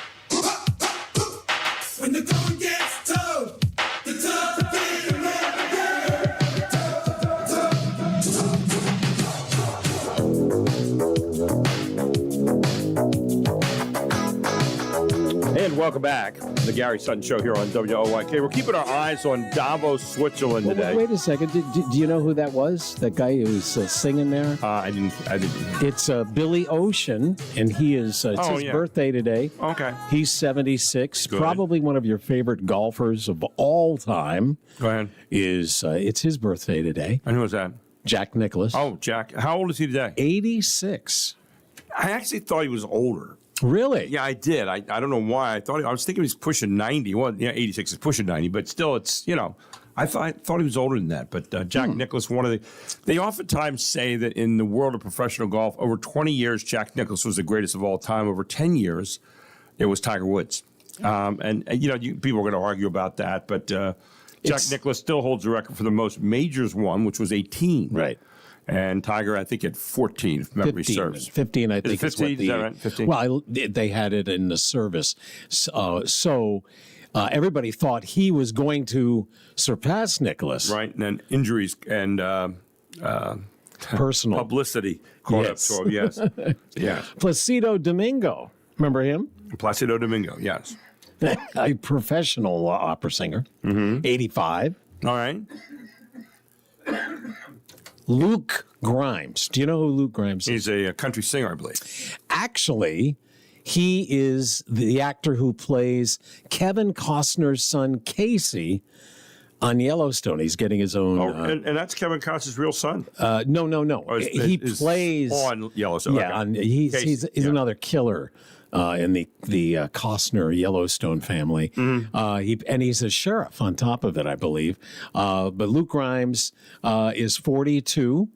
When the going gets tough, the tough get going. And welcome back to the Gary Sutton Show here on WOYK. We're keeping our eyes on Davos, Switzerland today. Wait a second. Do you know who that was? That guy who was singing there? I didn't. It's Billy Ocean, and he is. It's his birthday today. Okay. He's 76. Good. Probably one of your favorite golfers of all time. Go ahead. It's his birthday today. And who was that? Jack Nicklaus. Oh, Jack. How old is he today? 86. I actually thought he was older. Really? Yeah, I did. I don't know why. I was thinking he was pushing 90. Well, yeah, 86 is pushing 90, but still, it's, I thought he was older than that. But Jack Nicklaus, they oftentimes say that in the world of professional golf, over 20 years, Jack Nicklaus was the greatest of all time. Over 10 years, it was Tiger Woods. People are going to argue about that, but Jack Nicklaus still holds the record for the most majors won, which was 18. Right. And Tiger, I think, at 14, if memory serves. 15, I think. Is 15? Is that right? 15? Well, they had it in the service. So everybody thought he was going to surpass Nicklaus. Right, and then injuries and personal publicity caught up to him, yes. Yeah. Placido Domingo. Remember him? Placido Domingo, yes. A professional opera singer. 85. All right. Luke Grimes. Do you know who Luke Grimes is? He's a country singer, I believe. Actually, he is the actor who plays Kevin Costner's son, Casey, on Yellowstone. He's getting his own... and that's Kevin Costner's real son? No. He plays... On Yellowstone. Yeah, okay. He's another killer in the Costner Yellowstone family. And he's a sheriff on top of it, I believe. But Luke Grimes is 42.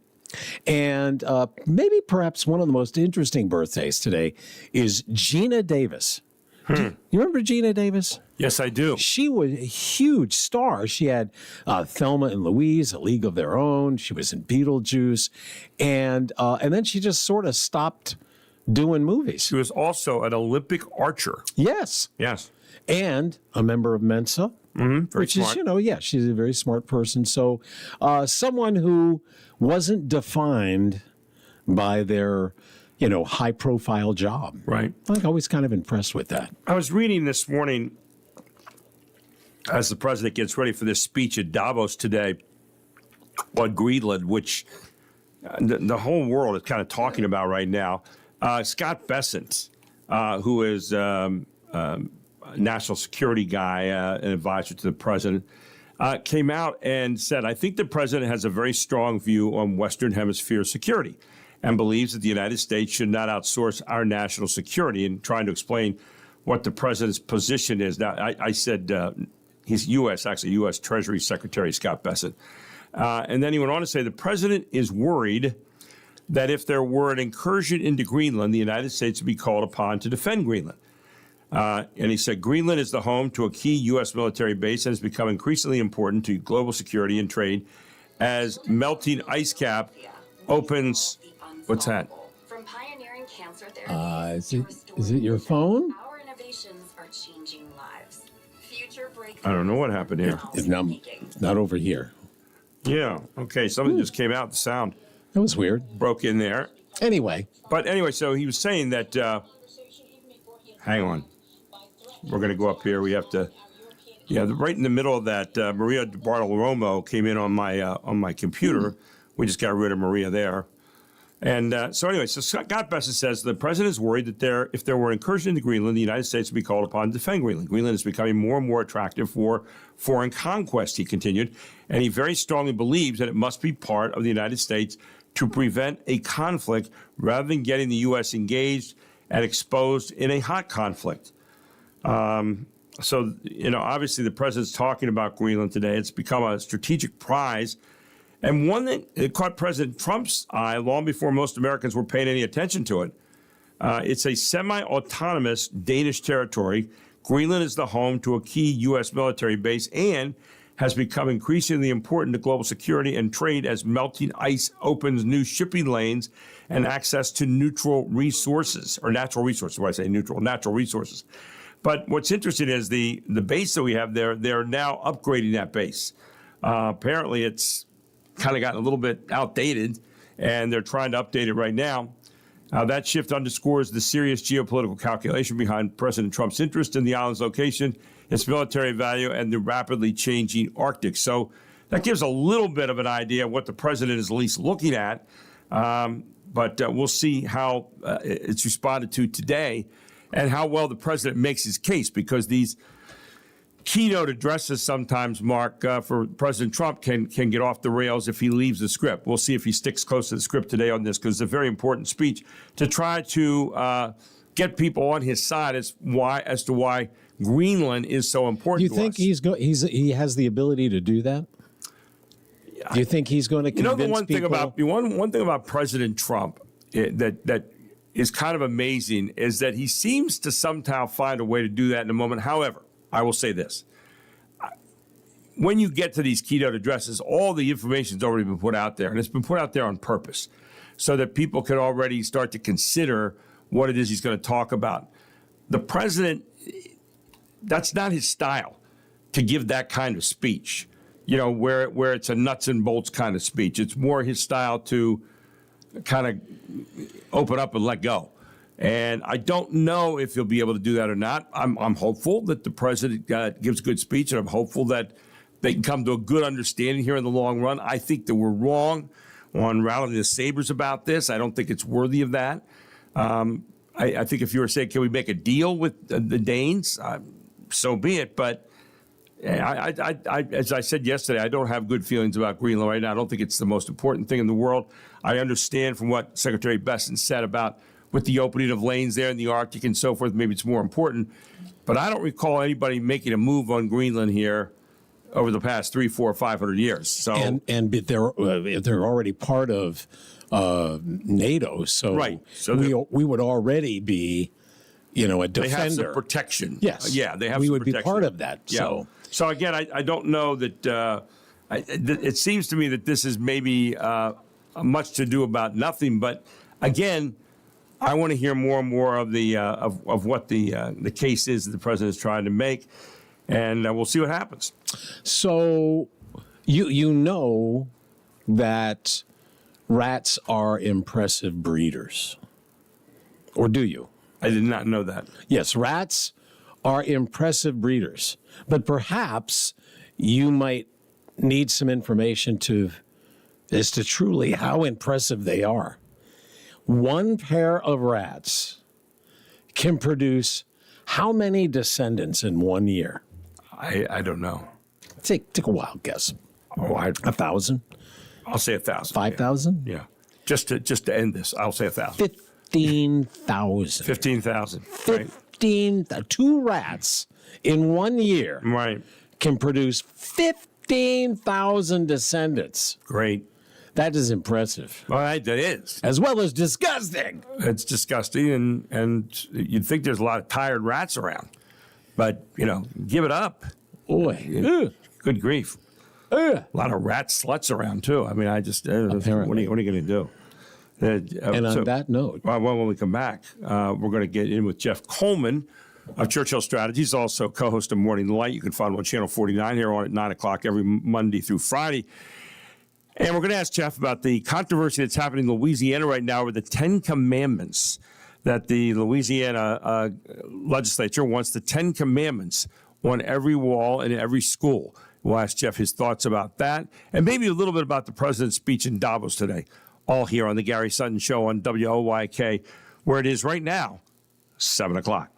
And maybe perhaps one of the most interesting birthdays today is Gina Davis. You remember Gina Davis? Yes, I do. She was a huge star. She had Thelma and Louise, A League of Their Own. She was in Beetlejuice. And then she just sort of stopped doing movies. She was also an Olympic archer. Yes. Yes. And a member of Mensa. Very smart. Is, she's a very smart person. So someone who wasn't defined by their, high-profile job. Right. I'm always kind of impressed with that. I was reading this morning as the president gets ready for this speech at Davos today on Greenland, which the whole world is kind of talking about right now. Scott Bessent, who is a national security guy, an advisor to the president, came out and said, I think the president has a very strong view on Western Hemisphere security and believes that the United States should not outsource our national security, and trying to explain what the president's position is. Now, I said he's U.S. Treasury Secretary Scott Bessent. And then he went on to say the president is worried that if there were an incursion into Greenland, the United States would be called upon to defend Greenland. And he said Greenland is the home to a key U.S. military base and has become increasingly important to global security and trade as melting ice cap opens. What's that? From pioneering cancer therapy Is it your phone? our innovations are changing lives. Future breakthroughs. I don't know what happened here. It's not over here. Yeah. Okay. Something just came out. The sound. That was weird. Broke in there. Anyway. So he was saying that. Hang on. We're going to go up here. We have to. Yeah, right in the middle of that, Maria Bartolomo came in on my computer. We just got rid of Maria there. And so Scott Bessent says the president is worried that if there were an incursion into Greenland, the United States would be called upon to defend Greenland. Greenland is becoming more and more attractive for foreign conquest, he continued. And he very strongly believes that it must be part of the United States to prevent a conflict rather than getting the U.S. engaged and exposed in a hot conflict. Obviously the president's talking about Greenland today. It's become a strategic prize, and one that caught President Trump's eye long before most Americans were paying any attention to it. It's a semi-autonomous Danish territory. Greenland is the home to a key U.S. military base and has become increasingly important to global security and trade as melting ice opens new shipping lanes and access to natural resources. Why I say neutral? Natural resources. But what's interesting is the base that we have there, they're now upgrading that base. Apparently, it's kind of gotten a little bit outdated, and they're trying to update it right now. That shift underscores the serious geopolitical calculation behind President Trump's interest in the island's location, its military value, and the rapidly changing Arctic. So that gives a little bit of an idea of what the president is at least looking at. But we'll see how it's responded to today and how well the president makes his case, because these keynote addresses sometimes, Mark, for President Trump can get off the rails if he leaves the script. We'll see if he sticks close to the script today on this, because it's a very important speech to try to get people on his side as to why Greenland is so important to us. Do you think he has the ability to do that? Do you think he's going to convince one thing about President Trump that is kind of amazing is that he seems to somehow find a way to do that in a moment. However, I will say this. When you get to these keynote addresses, all the information's already been put out there, and it's been put out there on purpose so that people can already start to consider what it is he's going to talk about. The president, that's not his style to give that kind of speech, where it's a nuts and bolts kind of speech. It's more his style to kind of open up and let go. And I don't know if he'll be able to do that or not. I'm hopeful that the president gives a good speech, and I'm hopeful that they can come to a good understanding here in the long run. I think that we're wrong on rallying the sabers about this. I don't think it's worthy of that. I think if you were saying, can we make a deal with the Danes, so be it. But as I said yesterday, I don't have good feelings about Greenland right now. I don't think it's the most important thing in the world. I understand from what Secretary Besson said about with the opening of lanes there in the Arctic and so forth, maybe it's more important. But I don't recall anybody making a move on Greenland here over the past 300, 400, 500 years. So and they're already part of NATO, so right. So we would already be, a defender. They have some protection. Yes, yeah, they have. We some would protection. be part of that. Yeah. So again, I don't know that. It seems to me that this is maybe much to do about nothing. But again, I want to hear more and more of the of what the case is that the president is trying to make, and we'll see what happens. So, you know that rats are impressive breeders, or do you? I did not know that. Yes, rats are impressive breeders, but perhaps you might need some information as to truly how impressive they are. One pair of rats can produce how many descendants in 1 year? I don't know. Take a wild guess. 1,000? I'll say 1,000. 5,000? Yeah. Just to end this, I'll say 1,000. 15,000. 15,000. 15. Two rats in 1 year. Right. Can produce 15,000 descendants. Great. That is impressive. Well, that is. As well as disgusting. It's disgusting, and you'd think there's a lot of tired rats around. But, give it up. Boy. Good grief. A lot of rat sluts around, too. I mean, what are you going to do? And on that note. Well, when we come back, we're going to get in with Jeff Coleman of Churchill Strategies, also co-host of Morning Light. You can find him on Channel 49 here on at 9 o'clock every Monday through Friday. And we're going to ask Jeff about the controversy that's happening in Louisiana right now with the 10 Commandments, that the Louisiana legislature wants the 10 Commandments on every wall and in every school. We'll ask Jeff his thoughts about that and maybe a little bit about the president's speech in Davos today, all here on the Gary Sutton Show on WOYK, where it is right now, 7 o'clock.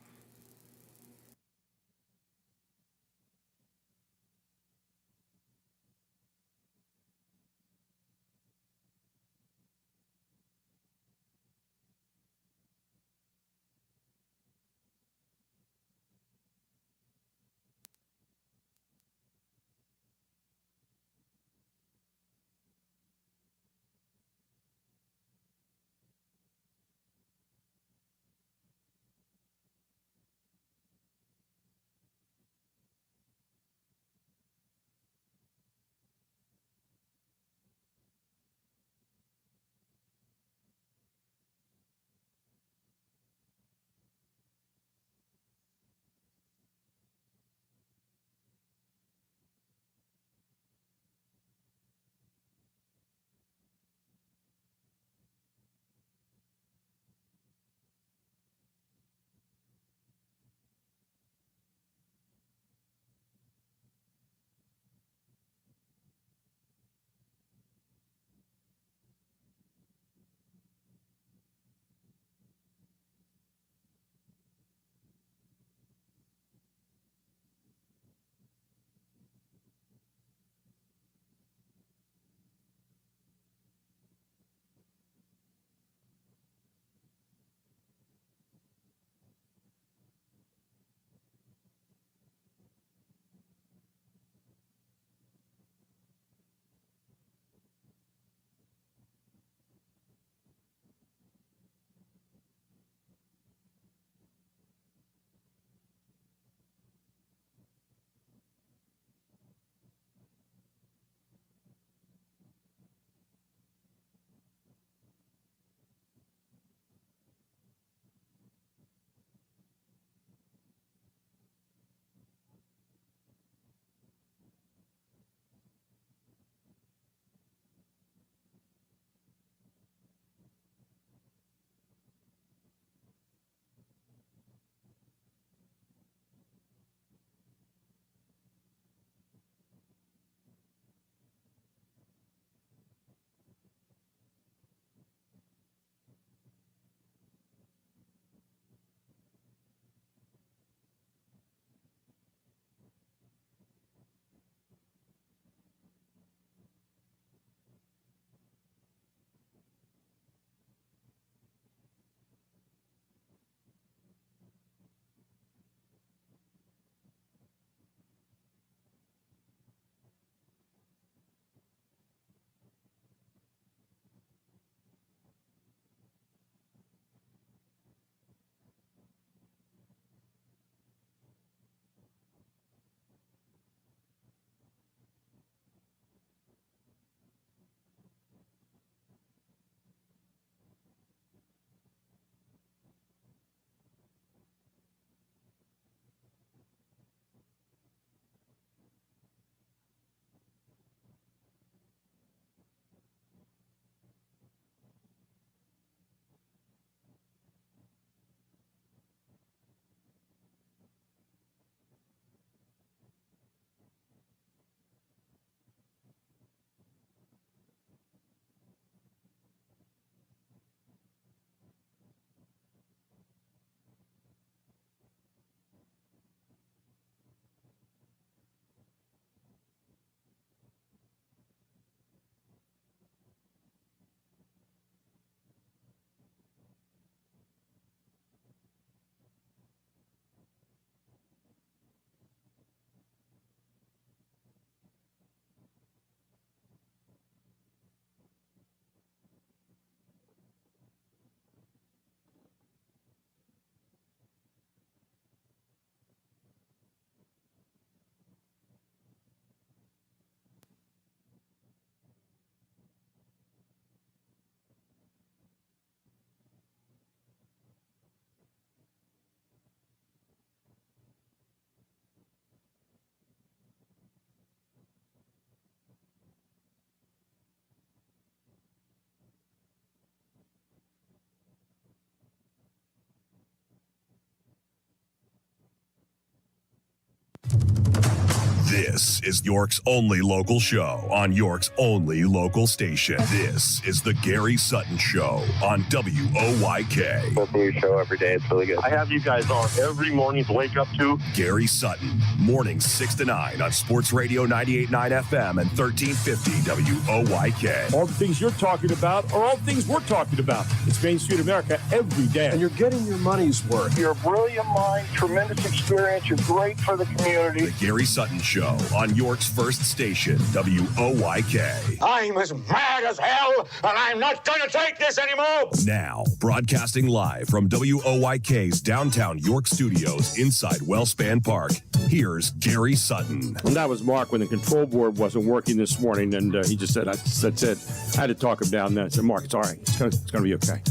This is York's only local show on York's only local station. This is the Gary Sutton Show on WOYK. Listen to your show every day. It's really good. I have you guys on every morning to wake up to. Gary Sutton, mornings 6 to 9 on Sports Radio 98.9 FM and 1350 WOYK. All the things you're talking about are all things we're talking about. It's Main Street America every day. And you're getting your money's worth. You're a brilliant mind, tremendous experience. You're great for the community. The Gary Sutton Show on York's first station, WOYK. I'm as mad as hell, and I'm not going to take this anymore. Now, broadcasting live from WOYK's downtown York studios inside Wellspan Park, here's Gary Sutton. And that was Mark when the control board wasn't working this morning, and he just said, that's it. I had to talk him down then. I said, Mark, it's all right. It's going to be okay.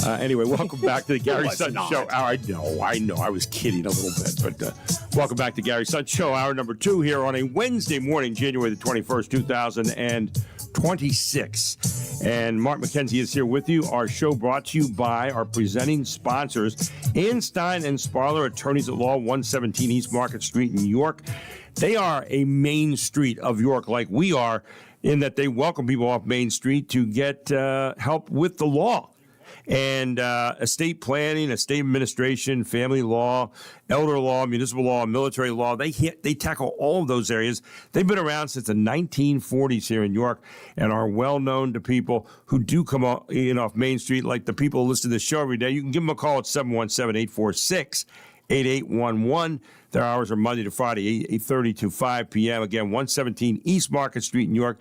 Anyway, welcome back to the Gary Sutton Show. I know. I was kidding a little bit, but welcome back to Gary Sutton Show, hour number 2 here on a Wednesday morning, January the 21st, 2026. And Mark McKenzie is here with you. Our show brought to you by our presenting sponsors, Stein and Sparler, attorneys at law, 117 East Market Street in New York. They are a main street of York like we are, in that they welcome people off Main Street to get help with the law. And estate planning, estate administration, family law, elder law, municipal law, military law, they tackle all of those areas. They've been around since the 1940s here in York and are well known to people who do come off Main Street, like the people who listen to this show every day. You can give them a call at 717-846-8811. Their hours are Monday to Friday, 8:30 to 5 p.m. Again, 117 East Market Street in New York.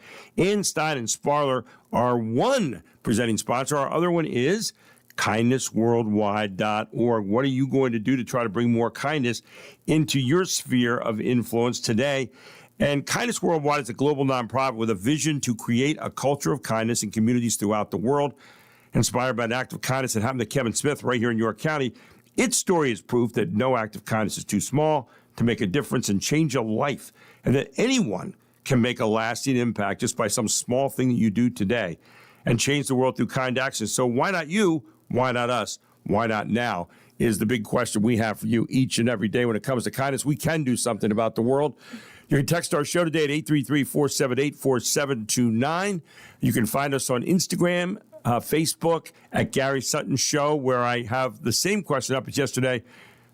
Stein and Sparler are one presenting sponsor. Our other one is kindnessworldwide.org. What are you going to do to try to bring more kindness into your sphere of influence today? And Kindness Worldwide is a global nonprofit with a vision to create a culture of kindness in communities throughout the world. Inspired by an act of kindness that happened to Kevin Smith right here in York County, its story is proof that no act of kindness is too small to make a difference and change a life, and that anyone can make a lasting impact just by some small thing that you do today and change the world through kind actions. So why not you? Why not us? Why not now is the big question we have for you each and every day when it comes to kindness. We can do something about the world. You can text our show today at 833-478-4729. You can find us on Instagram, Facebook at Gary Sutton Show, where I have the same question up as yesterday.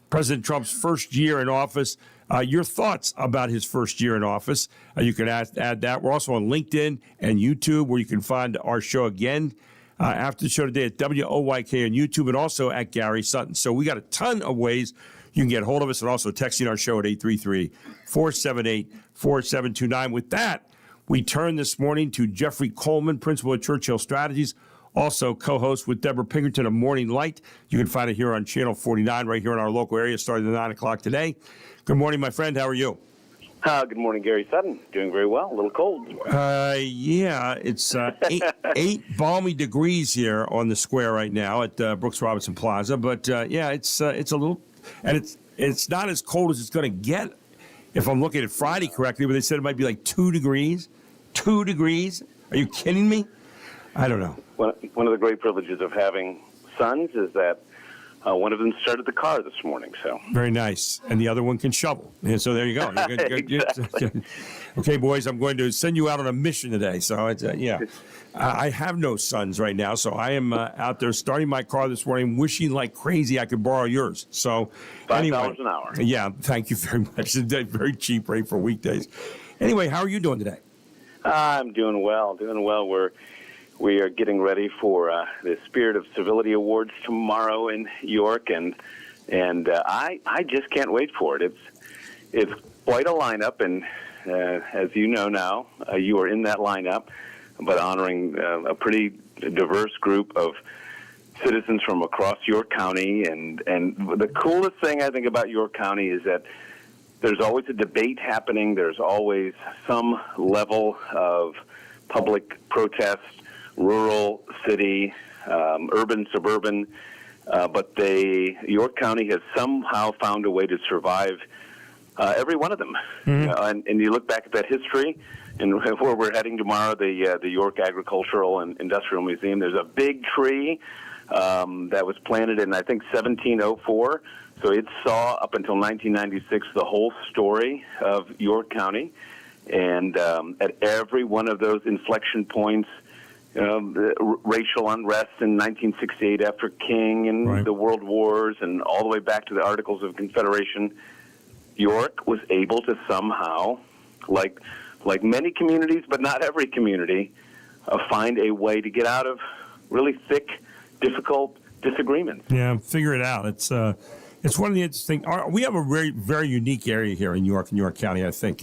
President Trump's first year in office. Your thoughts about his first year in office. You can add that. We're also on LinkedIn and YouTube, where you can find our show again after the show today at WOYK on YouTube and also at Gary Sutton. So we got a ton of ways you can get hold of us, and also texting our show at 833-478-4729. With that, we turn this morning to Jeffrey Coleman, principal at Churchill Strategies, also co-host with Deborah Pinkerton of Morning Light. You can find it here on Channel 49 right here in our local area starting at 9 o'clock today. Good morning, my friend. How are you? Good morning, Gary Sutton. Doing very well. A little cold. Yeah, it's 8 balmy degrees here on the square right now at Brooks Robinson Plaza. But, yeah, it's a little, and it's not as cold as it's going to get, if I'm looking at Friday correctly, but they said it might be like 2 degrees. 2 degrees? Are you kidding me? I don't know. One of the great privileges of having sons is that one of them started the car this morning. So very nice, and the other one can shovel. And so there you go. Exactly. Okay, boys, I'm going to send you out on a mission today. So it's, I have no sons right now, so I am out there starting my car this morning, wishing like crazy I could borrow yours. So $5 an hour. Yeah, thank you very much. It's a very cheap rate for weekdays. Anyway, how are you doing today? I'm doing well. We are getting ready for the Spirit of Civility Awards tomorrow in York, and I just can't wait for it. It's quite a lineup, and as you know now, you are in that lineup, but honoring a pretty diverse group of citizens from across York County. And the coolest thing I think about York County is that there's always a debate happening. There's always some level of public protest, rural, city, urban, suburban, but York County has somehow found a way to survive every one of them. Mm-hmm. And you look back at that history, and where we're heading tomorrow, the York Agricultural and Industrial Museum, there's a big tree that was planted in, I think, 1704. So it saw, up until 1996, the whole story of York County. And at every one of those inflection points, racial unrest in 1968 after King and the World Wars and all the way back to the Articles of Confederation, York was able to somehow, like many communities, but not every community, find a way to get out of really thick, difficult disagreements. Yeah, figure it out. It's one of the interesting. We have a very, very unique area here in York County. I think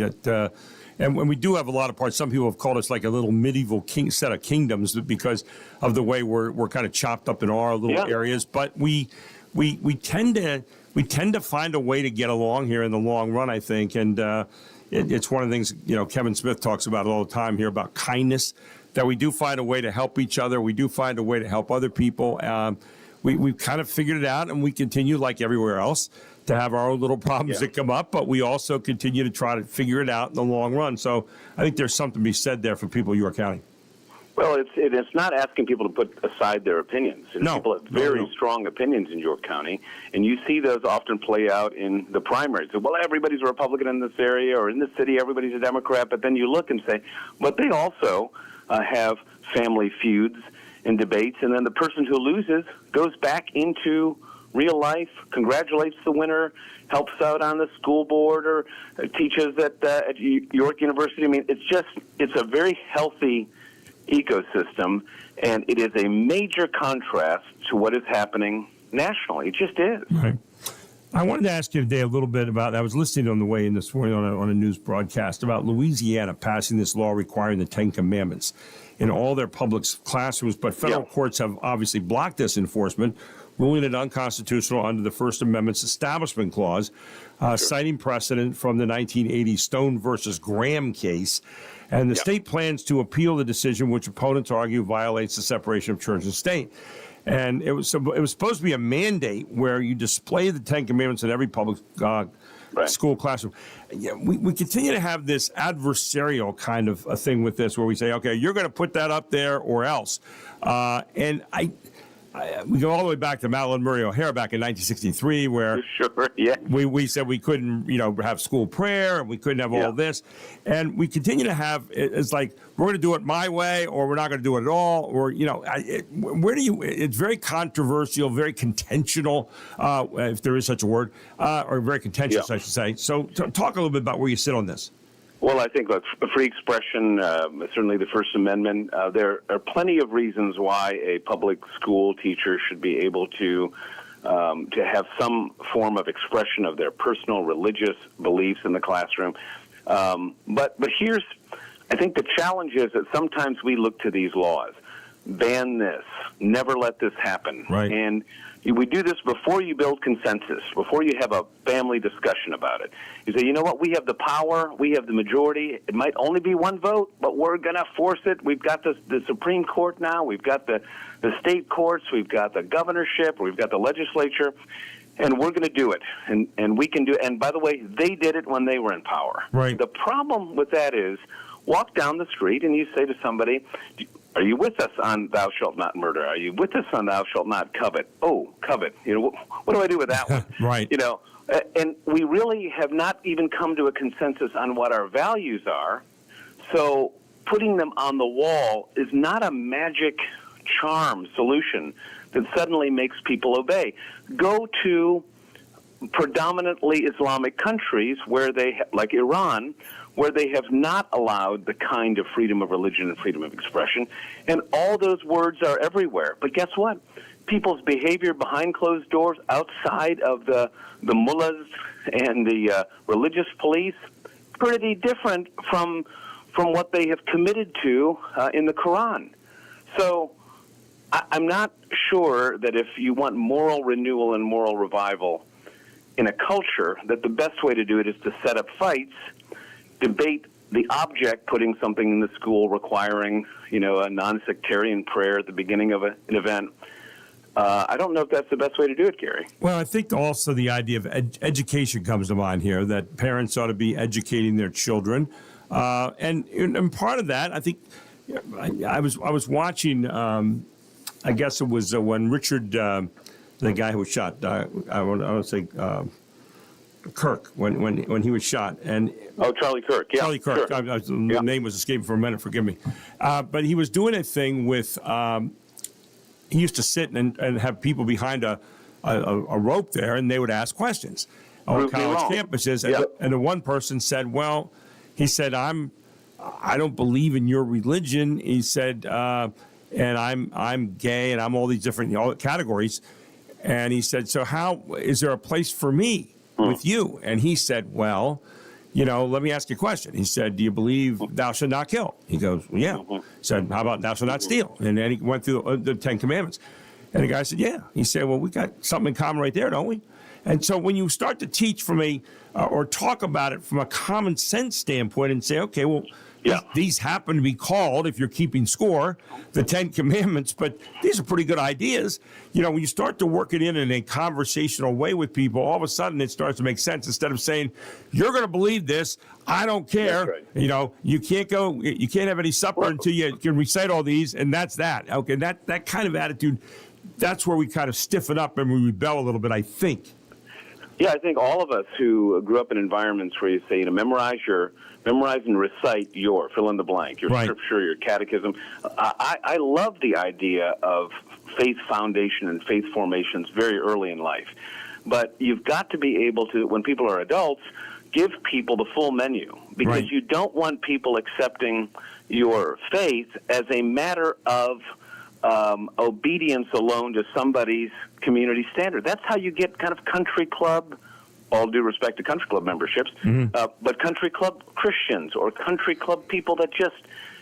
and when we do have a lot of parts, some people have called us like a little medieval set of kingdoms because of the way we're kind of chopped up in our little areas. But we tend to find a way to get along here in the long run, I think. And it's one of the things, Kevin Smith talks about all the time here about kindness, that we do find a way to help each other. We do find a way to help other people. We've kind of figured it out, and we continue, like everywhere else, to have our own little problems that come up, but we also continue to try to figure it out in the long run. So I think there's something to be said there for people in York County. Well, it's not asking people to put aside their opinions. People have very strong opinions in York County, and you see those often play out in the primaries. Well, everybody's a Republican in this area, or in the city, everybody's a Democrat, but then you look and say, but they also have family feuds and debates, and then the person who loses goes back into real life, congratulates the winner, helps out on the school board, or teaches at York University. I mean, it's a very healthy ecosystem, and it is a major contrast to what is happening nationally. It just is. Right. I wanted to ask you today a little bit about, I was listening on the way in this morning on a news broadcast about Louisiana passing this law requiring the Ten Commandments in all their public classrooms, but federal courts have obviously blocked this enforcement, ruling it unconstitutional under the First Amendment's Establishment Clause, citing precedent from the 1980 Stone versus Graham case. And the state plans to appeal the decision, which opponents argue violates the separation of church and state. And it was supposed to be a mandate where you display the Ten Commandments in every public school classroom. Yeah, we continue to have this adversarial kind of a thing with this, where we say, okay, you're going to put that up there or else. And we go all the way back to Madeline Murray O'Hara back in 1963, where we said we couldn't, have school prayer, and we couldn't have all this, and we continue to have it's like we're going to do it my way, or we're not going to do it at all, or where do you? It's very controversial, very contentional, if there is such a word, or very contentious, I should say. So, talk a little bit about where you sit on this. Well, I think free expression, certainly the First Amendment, there are plenty of reasons why a public school teacher should be able to have some form of expression of their personal religious beliefs in the classroom. But here's, I think the challenge is that sometimes we look to these laws, ban this, never let this happen. Right. And we do this before you build consensus, before you have a family discussion about it. You say, you know what, we have the power, we have the majority. It might only be one vote, but we're going to force it. We've got the Supreme Court now. We've got the state courts. We've got the governorship. We've got the legislature. And we're going to do it. And we can do it. And by the way, they did it when they were in power. Right. The problem with that is, walk down the street and you say to somebody, are you with us on thou shalt not murder? Are you with us on thou shalt not covet? Oh, covet. What do I do with that one? Right. And we really have not even come to a consensus on what our values are. So putting them on the wall is not a magic charm solution that suddenly makes people obey. Go to predominantly Islamic countries where like Iran, where they have not allowed the kind of freedom of religion and freedom of expression, and all those words are everywhere. But guess what? People's behavior behind closed doors, outside of the mullahs and the religious police, pretty different from what they have committed to in the Quran. So I'm not sure that if you want moral renewal and moral revival in a culture, that the best way to do it is to set up fights, debate the object, putting something in the school requiring, a non-sectarian prayer at the beginning of an event. I don't know if that's the best way to do it, Gary. Well, I think also the idea of education comes to mind here, that parents ought to be educating their children. And part of that, I think, I was watching I guess it was when Richard, the guy who was shot, I want to say Kirk, when he was shot, and Charlie Kirk, yeah, Charlie Kirk. Sure. The name was escaping for a minute. Forgive me, but he was doing a thing with. He used to sit and have people behind a rope there, and they would ask questions on college campuses. And the one person said, "Well," he said, I don't believe in your religion." He said, "And I'm gay, and I'm all these different categories." And he said, "So how is there a place for me with you?" And he said, "Well, let me ask you a question." He said, "Do you believe thou shalt not kill?" He goes, "Well, yeah." He said, "How about thou shalt not steal?" And then he went through the 10 Commandments. And the guy said, "Yeah." He said, "Well, we got something in common right there, don't we?" And so when you start to teach from or talk about it from a common sense standpoint and say, okay, well, these happen to be called, if you're keeping score, the 10 Commandments, but these are pretty good ideas. When you start to work it in a conversational way with people, all of a sudden it starts to make sense. Instead of saying, "You're going to believe this, I don't care." Right. You can't have any supper until you can recite all these, and that's that. Okay, that kind of attitude, that's where we kind of stiffen up and we rebel a little bit, I think. Yeah, I think all of us who grew up in environments where you say, memorize and recite your fill in the blank, your scripture, your catechism. I love the idea of faith foundation and faith formations very early in life. But you've got to be able to, when people are adults, give people the full menu, because you don't want people accepting your faith as a matter of obedience alone to somebody's community standard. That's how you get kind of country club, all due respect to country club memberships, but country club Christians or country club people that just,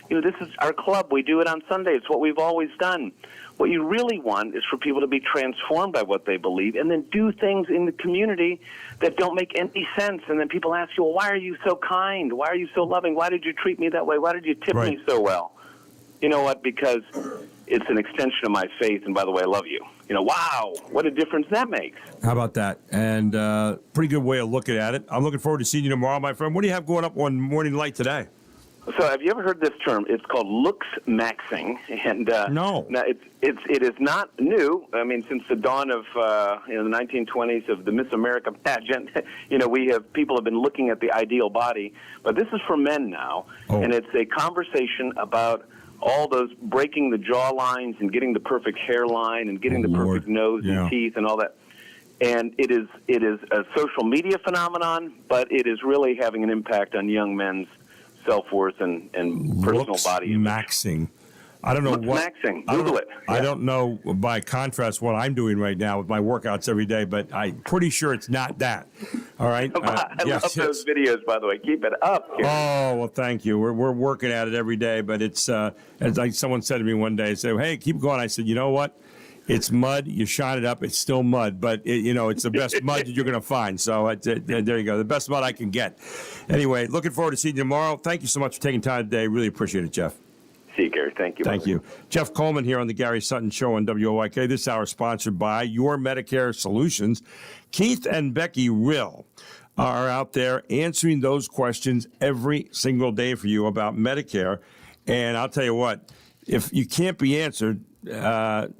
this is our club. We do it on Sunday. It's what we've always done. What you really want is for people to be transformed by what they believe and then do things in the community that don't make any sense. And then people ask you, well, why are you so kind? Why are you so loving? Why did you treat me that way? Why did you tip me so well? You know what? Because it's an extension of my faith, and by the way, I love you. Wow, what a difference that makes. How about that? And pretty good way of looking at it. I'm looking forward to seeing you tomorrow, my friend. What do you have going up on Morning Light today? So, have you ever heard this term? It's called looks maxing, and no, now it is not new. I mean, since the dawn of the 1920s of the Miss America pageant, people have been looking at the ideal body, but this is for men now, and it's a conversation about all those breaking the jaw lines and getting the perfect hairline and getting the perfect nose and teeth and all that. And it is a social media phenomenon, but it is really having an impact on young men's self-worth and personal body image. Maxing. I don't know what. Maxing. Google it. I don't know, by contrast, what I'm doing right now with my workouts every day, but I'm pretty sure it's not that. All right? I love those videos, by the way. Keep it up. Oh, well, thank you. We're working at it every day, but it's, as like someone said to me one day, they said, "Hey, keep going." I said, "You know what? It's mud. You shine it up. It's still mud, but it's the best mud that you're going to find." So there you go. The best mud I can get. Anyway, looking forward to seeing you tomorrow. Thank you so much for taking time today. Really appreciate it, Jeff. See you, Gary. Thank you. Thank you. Jeff Coleman here on the Gary Sutton Show on WOYK. This hour sponsored by Your Medicare Solutions. Keith and Becky Rill are out there answering those questions every single day for you about Medicare. And I'll tell you what, if you can't be answered, if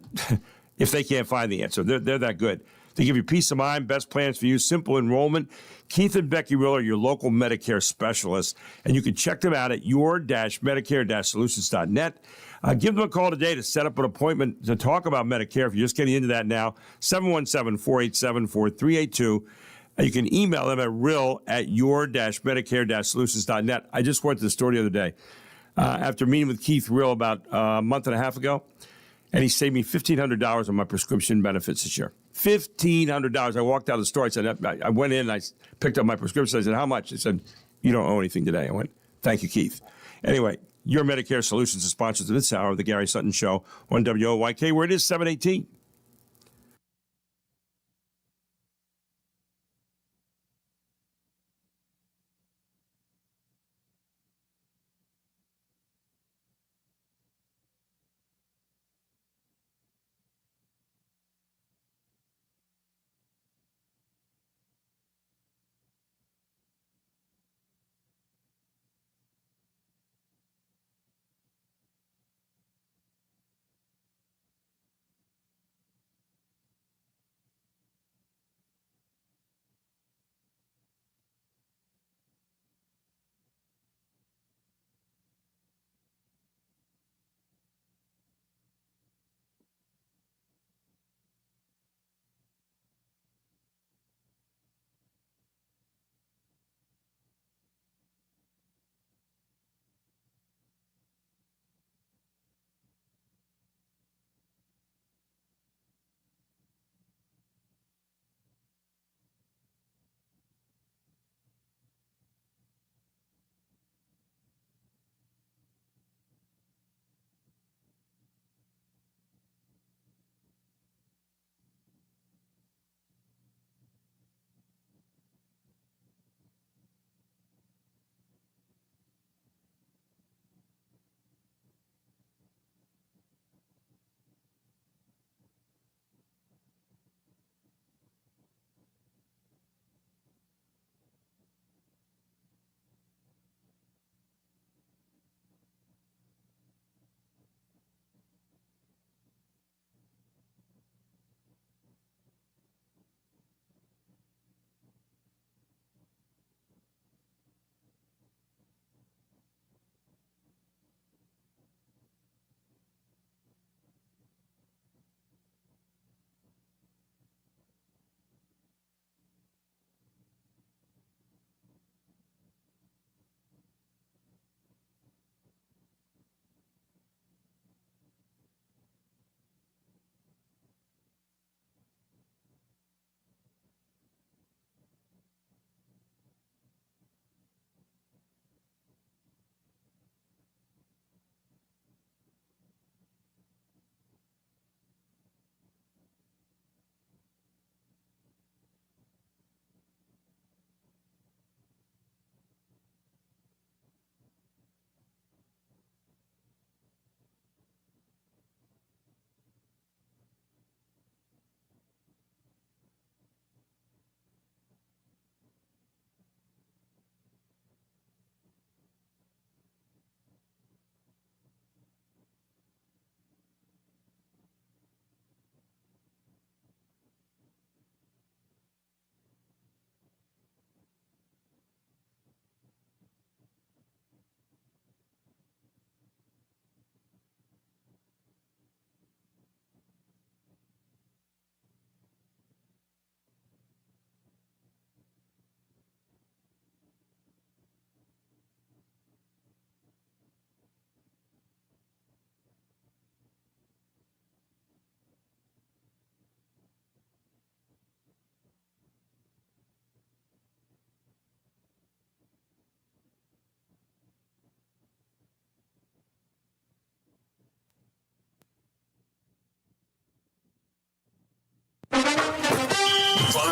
they can't find the answer, they're that good. They give you peace of mind, best plans for you, simple enrollment. Keith and Becky Rill are your local Medicare specialists, and you can check them out at your-medicare-solutions.net. Give them a call today to set up an appointment to talk about Medicare. If you're just getting into that now, 717-487-4382. You can email them at rill@your-medicare-solutions.net. I just went to the store the other day after meeting with Keith Rill about a month and a half ago, and he saved me $1,500 on my prescription benefits this year. $1,500. I walked out of the store. I said, I went in, I picked up my prescription. I said, "How much?" He said, "You don't owe anything today." I went, "Thank you, Keith." Anyway, Your Medicare Solutions is sponsors of this hour of the Gary Sutton Show on WOYK, where it is 718.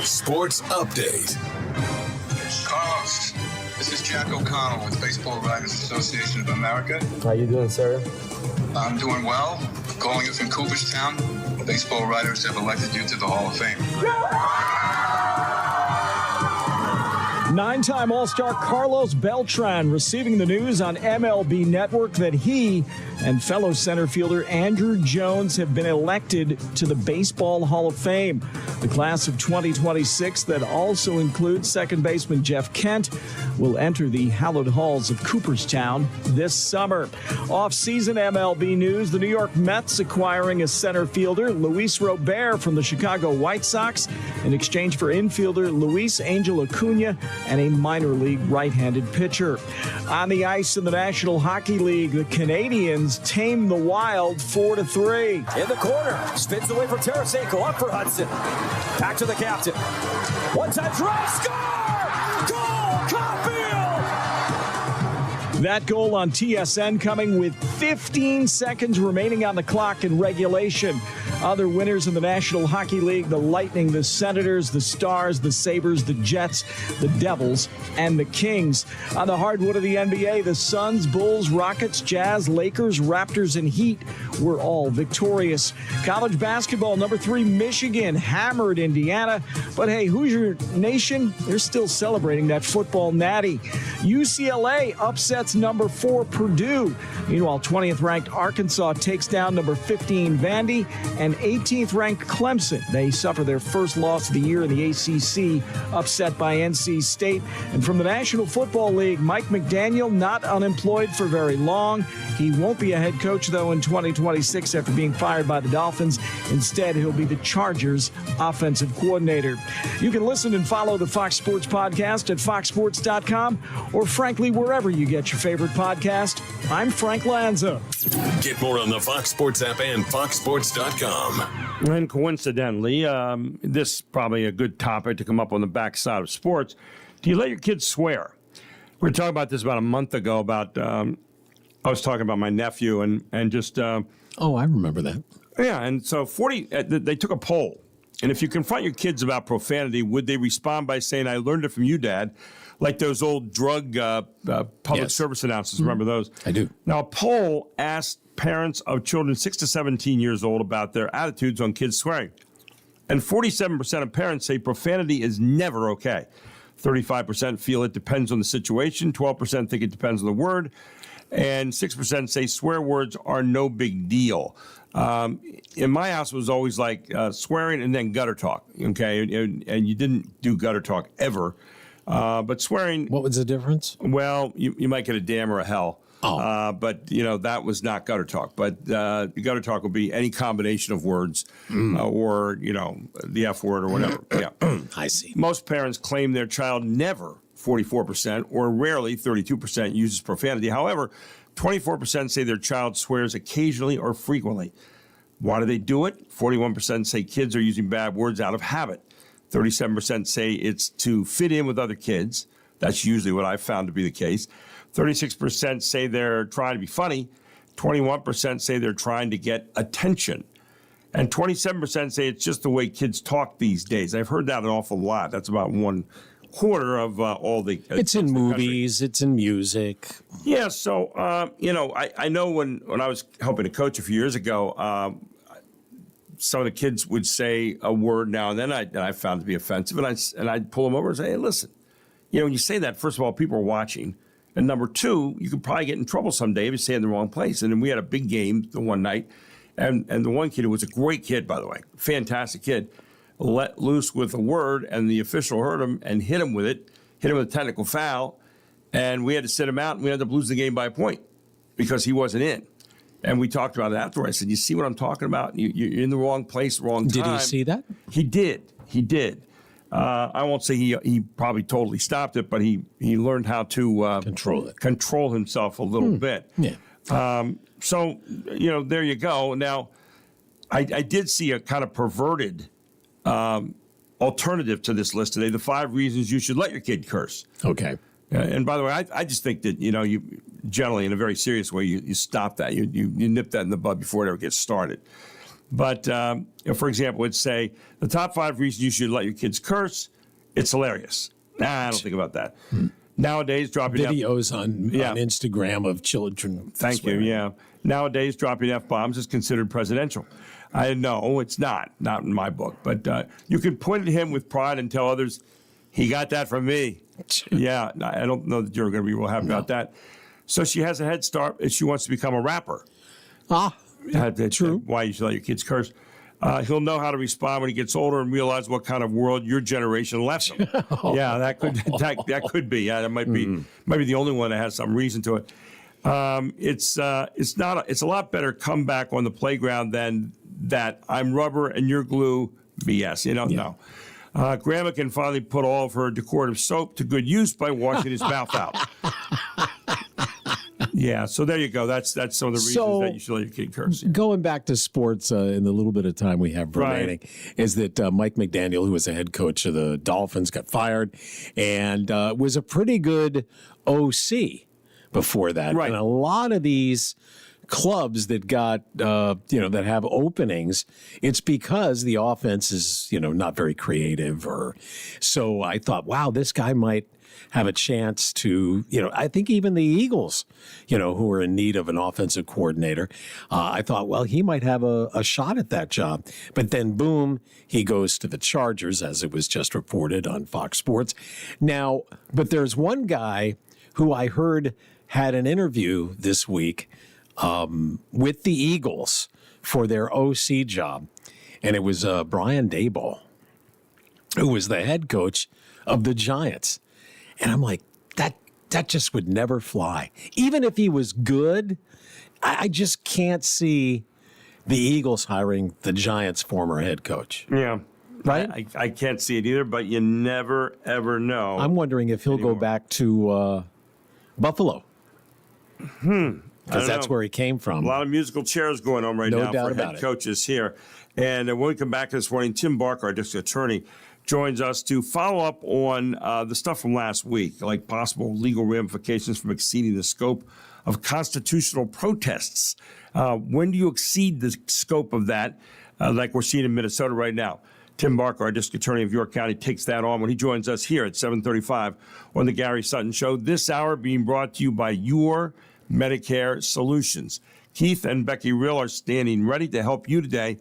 Fox Sports Update. Carlos, this is Jack O'Connell with Baseball Writers Association of America. How you doing, sir? I'm doing well. Calling you from Cooperstown. Baseball writers have elected you to the Hall of Fame. 9-time All-Star Carlos Beltran receiving the news on MLB Network that he and fellow center fielder Andrew Jones have been elected to the Baseball Hall of Fame. The class of 2026 that also includes second baseman Jeff Kent will enter the hallowed halls of Cooperstown this summer. Off-season MLB news, the New York Mets acquiring a center fielder, Luis Robert from the Chicago White Sox, in exchange for infielder Luis Angel Acuna and a minor league right-handed pitcher. On the ice in the National Hockey League, the Canadians tame the Wild 4-3. In the corner, spins away from Tarasenko, up for Hudson. Back to the captain. One-time drive, score! Goal, Caulfield! That goal on TSN coming with 15 seconds remaining on the clock in regulation. Other winners in the National Hockey League, the Lightning, the Senators, the Stars, the Sabres, the Jets, the Devils, and the Kings. On the hardwood of the NBA, the Suns, Bulls, Rockets, Jazz, Lakers, Raptors, and Heat were all victorious. College basketball, number 3, Michigan hammered Indiana. But hey, Hoosier Nation, they're still celebrating that football natty. UCLA upsets number 4 Purdue. Meanwhile, 20th ranked Arkansas takes down number 15 Vandy, and 18th ranked Clemson. They suffer their first loss of the year in the ACC, upset by NC State. And from the National Football League, Mike McDaniel not unemployed for very long. He won't be a head coach, though, in 2026 after being fired by the Dolphins. Instead, he'll be the Chargers' offensive coordinator. You can listen and follow the Fox Sports Podcast at foxsports.com or, frankly, wherever you get your favorite podcast. I'm Frank Lanza. Get more on the Fox Sports app and foxsports.com. And coincidentally, this is probably a good topic to come up on the backside of sports. Do you let your kids swear? We were talking about this about a month ago about, I was talking about my nephew and just. Oh, I remember that. Yeah, and so they took a poll. And if you confront your kids about profanity, would they respond by saying, I learned it from you, Dad? Like those old drug public service announcers. Remember those? I do. Now, a poll asked parents of children 6 to 17 years old about their attitudes on kids swearing. And 47% of parents say profanity is never okay. 35% feel it depends on the situation. 12% think it depends on the word. And 6% say swear words are no big deal. In my house, it was always like swearing and then gutter talk, okay? And you didn't do gutter talk ever. But swearing... What was the difference? Well, you might get a damn or a hell. Oh. But, that was not gutter talk. But gutter talk would be any combination of words or, the F word or whatever. Yeah. I see. Most parents claim their child never, 44%, or rarely, 32%, uses profanity. However, 24% say their child swears occasionally or frequently. Why do they do it? 41% say kids are using bad words out of habit. 37% say it's to fit in with other kids. That's usually what I've found to be the case. 36% say they're trying to be funny. 21% say they're trying to get attention. And 27% say it's just the way kids talk these days. I've heard that an awful lot. That's about 1/4 of all the... It's in movies. It's in music. Yeah, so, I know when I was helping to coach a few years ago, some of the kids would say a word now and then I found to be offensive, and I'd pull them over and say, hey, listen, when you say that, first of all, people are watching. And number 2, you could probably get in trouble someday if you say it in the wrong place. And then we had a big game the one night, and the one kid, who was a great kid, by the way, fantastic kid, let loose with a word, and the official heard him and hit him with a technical foul, and we had to sit him out, and we ended up losing the game by a point because he wasn't in. And we talked about it after. I said, you see what I'm talking about? You're in the wrong place, wrong time. Did he see that? He did. I won't say he probably totally stopped it, but he learned how to control himself a little bit. Yeah. So, there you go. Now, I did see a kind of perverted alternative to this list today, the 5 reasons you should let your kid curse. Okay. And by the way, I just think that, you generally, in a very serious way, you stop that. You nip that in the bud before it ever gets started. But for example, it'd say the top 5 reasons you should let your kids curse. It's hilarious. Nah, I don't think about that. Nowadays, dropping videos on Instagram of children. Thank you. Yeah. Nowadays, dropping F-bombs is considered presidential. I know it's not in my book, but you can point at him with pride and tell others, he got that from me. Yeah, I don't know that you're going to be real happy about that. So she has a head start if she wants to become a rapper. True. Why you should let your kids curse. He'll know how to respond when he gets older and realize what kind of world your generation left him. Yeah, that could be. Yeah, that might be the only one that has some reason to it. It's a lot better comeback on the playground than that I'm rubber and you're glue BS. No. Grandma can finally put all of her decorative soap to good use by washing his mouth out. Yeah, so there you go. That's some of the reasons that you should let your kid curse. Going back to sports in the little bit of time we have remaining, is that Mike McDaniel, who was the head coach of the Dolphins, got fired and was a pretty good OC before that. Right. And a lot of these clubs that got, that have openings, it's because the offense is, not very creative. So I thought, wow, this guy might have a chance to, I think even the Eagles, who are in need of an offensive coordinator, I thought, well, he might have a shot at that job. But then, boom, he goes to the Chargers, as it was just reported on Fox Sports. Now, but there's one guy who I heard had an interview this week with the Eagles for their OC job, and it was Brian Daboll, who was the head coach of the Giants. And I'm like, that just would never fly. Even if he was good, I just can't see the Eagles hiring the Giants' former head coach. Yeah. Right? I can't see it either, but you never, ever know. I'm wondering if he'll go back to Buffalo. Because that's where he came from. A lot of musical chairs going on right now for head coaches here. And when we come back this morning, Tim Barker, our district attorney, joins us to follow up on the stuff from last week, like possible legal ramifications from exceeding the scope of constitutional protests. When do you exceed the scope of that, like we're seeing in Minnesota right now? Tim Barker, our district attorney of York County, takes that on when he joins us here at 7:35 on the Gary Sutton Show. This hour being brought to you by Your Medicare Solutions. Keith and Becky Rill are standing ready to help you today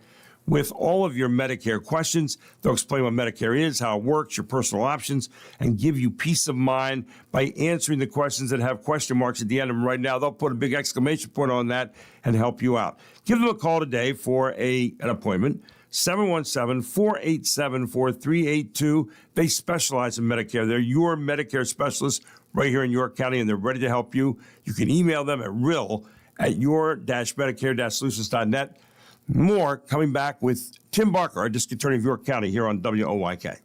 with all of your Medicare questions. They'll explain what Medicare is, how it works, your personal options, and give you peace of mind by answering the questions that have question marks at the end of them right now. They'll put a big exclamation point on that and help you out. Give them a call today for an appointment, 717-487-4382. They specialize in Medicare. They're your Medicare specialists right here in York County, and they're ready to help you. You can email them at rill@your-medicare-solutions.net. More coming back with Tim Barker, our district attorney of York County, here on WOYK.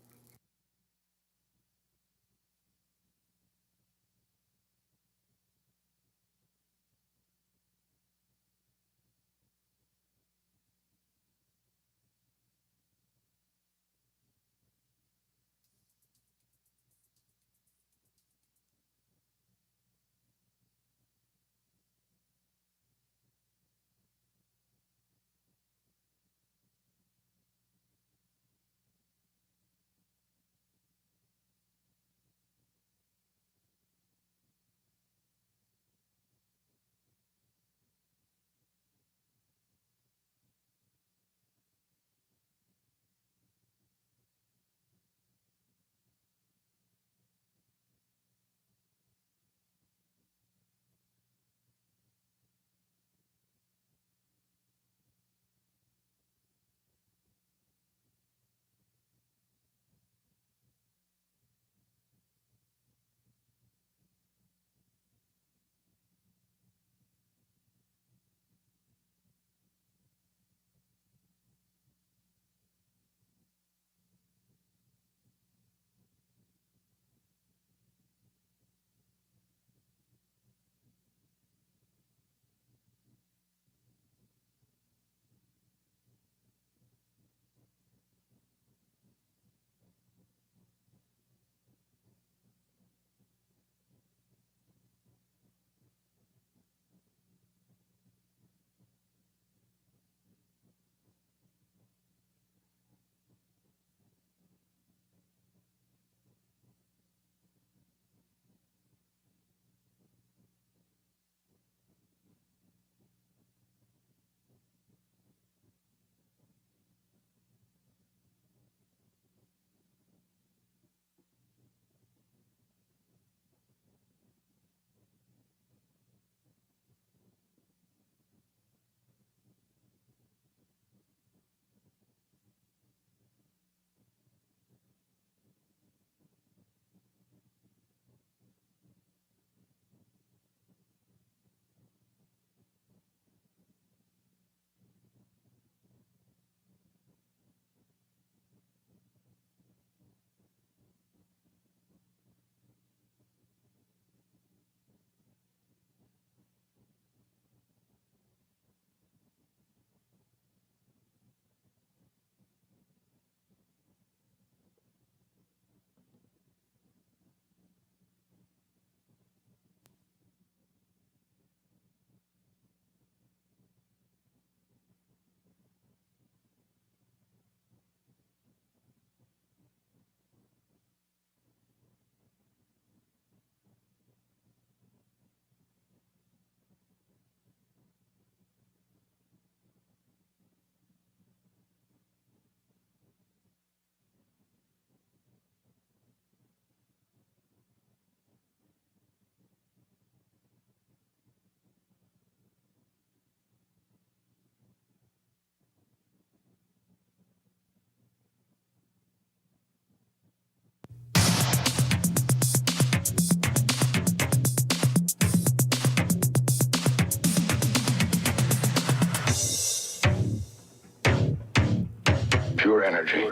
pure energy.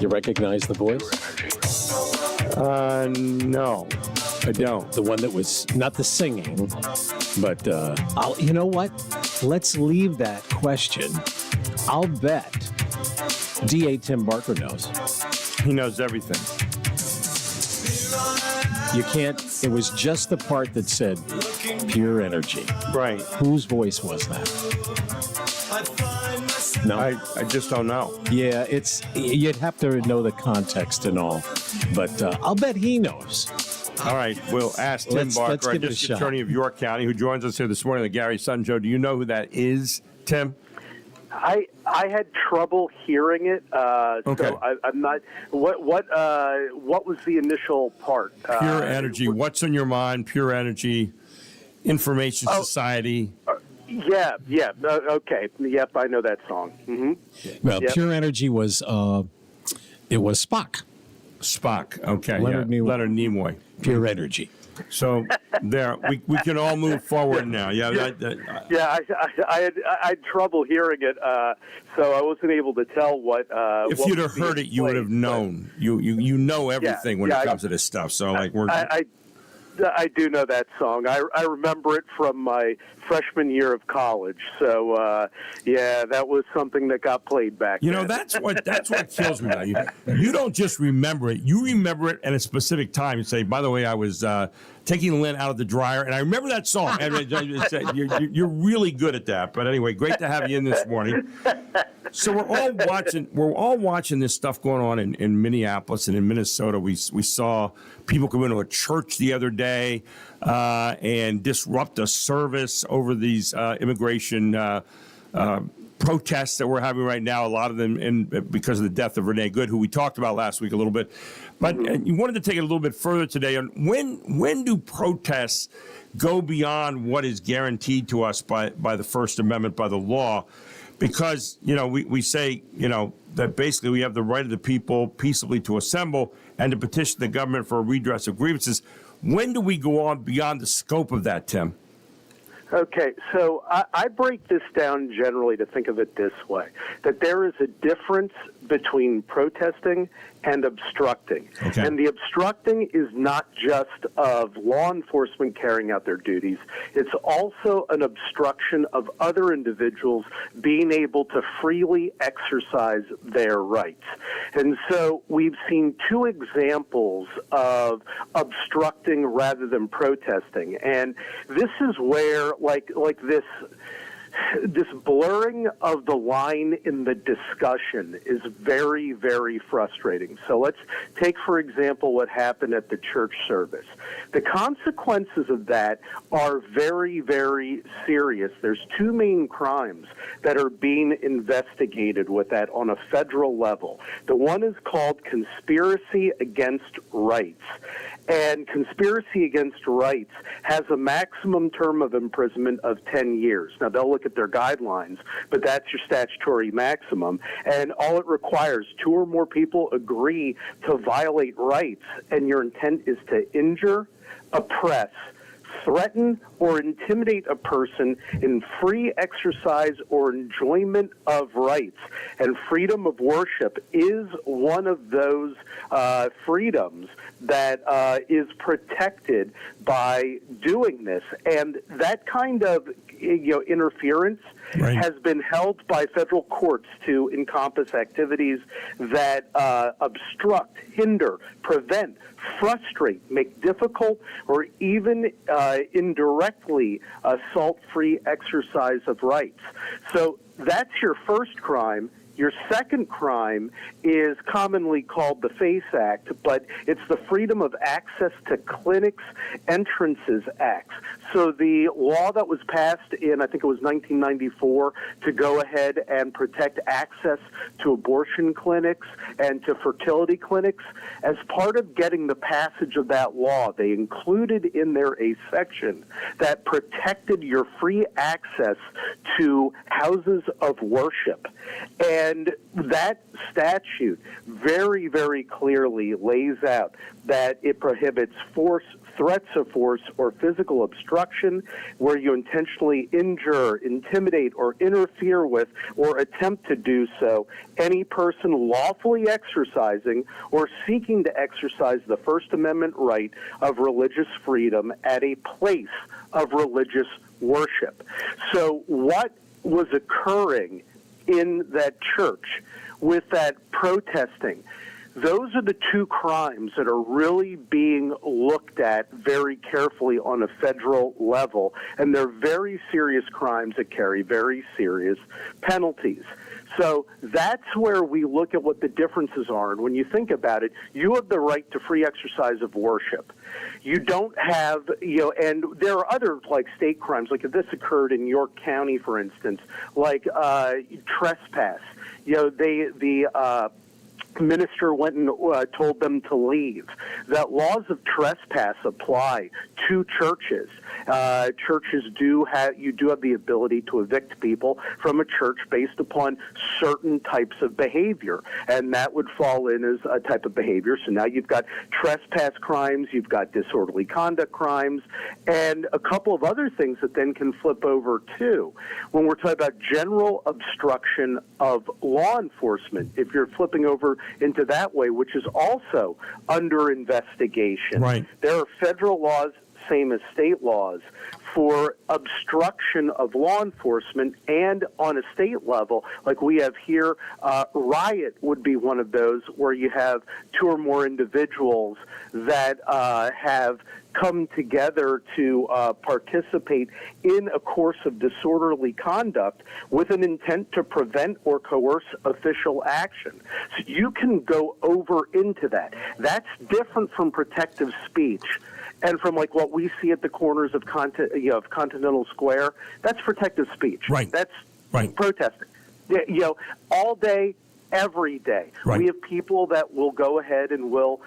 You recognize the voice? No, I don't. The one that was not the singing, but you know what? Let's leave that question. I'll bet DA Tim Barker knows. He knows everything. You can't, it was just the part that said pure energy. Right. Whose voice was that? No. I just don't know. Yeah, you'd have to know the context and all, but I'll bet he knows. All right, we'll ask Tim Barker, District Attorney of York County, who joins us here this morning on the Gary Sutton Show. Do you know who that is, Tim? I had trouble hearing it, okay. So I'm not. What was the initial part? Pure energy. What's on your mind? Pure energy. Information Society. Yeah. Okay. Yep, I know that song. Mm-hmm. Well, yep. Pure energy was it was Spock. Spock. Okay. Leonard Nimoy. Pure energy. So there, we can all move forward now. Yeah. I had trouble hearing it, so I wasn't able to tell what. If you'd have heard it, you would have known. You know everything when it comes to this stuff. So I do know that song. I remember it from my freshman year of college. So that was something that got played back then. That's what kills me now. You don't just remember it. You remember it at a specific time. You say, by the way, I was taking Lynn out of the dryer, and I remember that song. And you're really good at that. But anyway, great to have you in this morning. So we're all watching this stuff going on in Minneapolis and in Minnesota. We saw people come into a church the other day and disrupt a service over these immigration protests that we're having right now. A lot of them because of the death of Renee Good, who we talked about last week a little bit. But you wanted to take it a little bit further today on when do protests go beyond what is guaranteed to us by the First Amendment, by the law? Because, we say, that basically we have the right of the people peaceably to assemble and to petition the government for a redress of grievances. When do we go on beyond the scope of that, Tim? Okay, so I break this down generally to think of it this way, that there is a difference between protesting and obstructing. Okay. And the obstructing is not just of law enforcement carrying out their duties. It's also an obstruction of other individuals being able to freely exercise their rights. And so we've seen two examples of obstructing rather than protesting. And this is where, like this blurring of the line in the discussion is very, very frustrating. So let's take, for example, what happened at the church service. The consequences of that are very, very serious. There's two main crimes that are being investigated with that on a federal level. The one is called conspiracy against rights. And conspiracy against rights has a maximum term of imprisonment of 10 years. Now, they'll look at their guidelines, but that's your statutory maximum. And all it requires, 2 or more people agree to violate rights, and your intent is to injure, oppress, threaten, or intimidate a person in free exercise or enjoyment of rights. And freedom of worship is one of those freedoms that is protected by doing this. And that kind of interference has been held by federal courts to encompass activities that obstruct, hinder, prevent, frustrate, make difficult, or even indirectly assault free exercise of rights. So that's your first crime. Your second crime is commonly called the FACE Act, but it's the Freedom of Access to Clinics Entrances Act. So the law that was passed in, I think it was 1994, to go ahead and protect access to abortion clinics and to fertility clinics, as part of getting the passage of that law, they included in there a section that protected your free access to houses of worship. And that statute very, very clearly lays out that it prohibits force, threats of force or physical obstruction, where you intentionally injure, intimidate, or interfere with, or attempt to do so, any person lawfully exercising or seeking to exercise the First Amendment right of religious freedom at a place of religious worship. So what was occurring in that church with that protesting? Those are the two crimes that are really being looked at very carefully on a federal level, and they're very serious crimes that carry very serious penalties. So that's where we look at what the differences are. And when you think about it, you have the right to free exercise of worship. You don't have, and there are other, like, state crimes, like if this occurred in York County, for instance, like trespass. The minister went and told them to leave. That laws of trespass apply to churches. Churches do have the ability to evict people from a church based upon certain types of behavior, and that would fall in as a type of behavior. So now you've got trespass crimes, you've got disorderly conduct crimes, and a couple of other things that then can flip over too. When we're talking about general obstruction of law enforcement, if you're flipping over into that way, which is also under investigation. Right. There are federal laws, same as state laws, for obstruction of law enforcement, and on a state level, like we have here, riot would be one of those where you have two or more individuals that have come together to participate in a course of disorderly conduct with an intent to prevent or coerce official action. So you can go over into that. That's different from protective speech. And from like what we see at the corners of Continental Square, that's protective speech. Right. That's right. Protesting. All day, every day. Right. We have people that will go ahead and will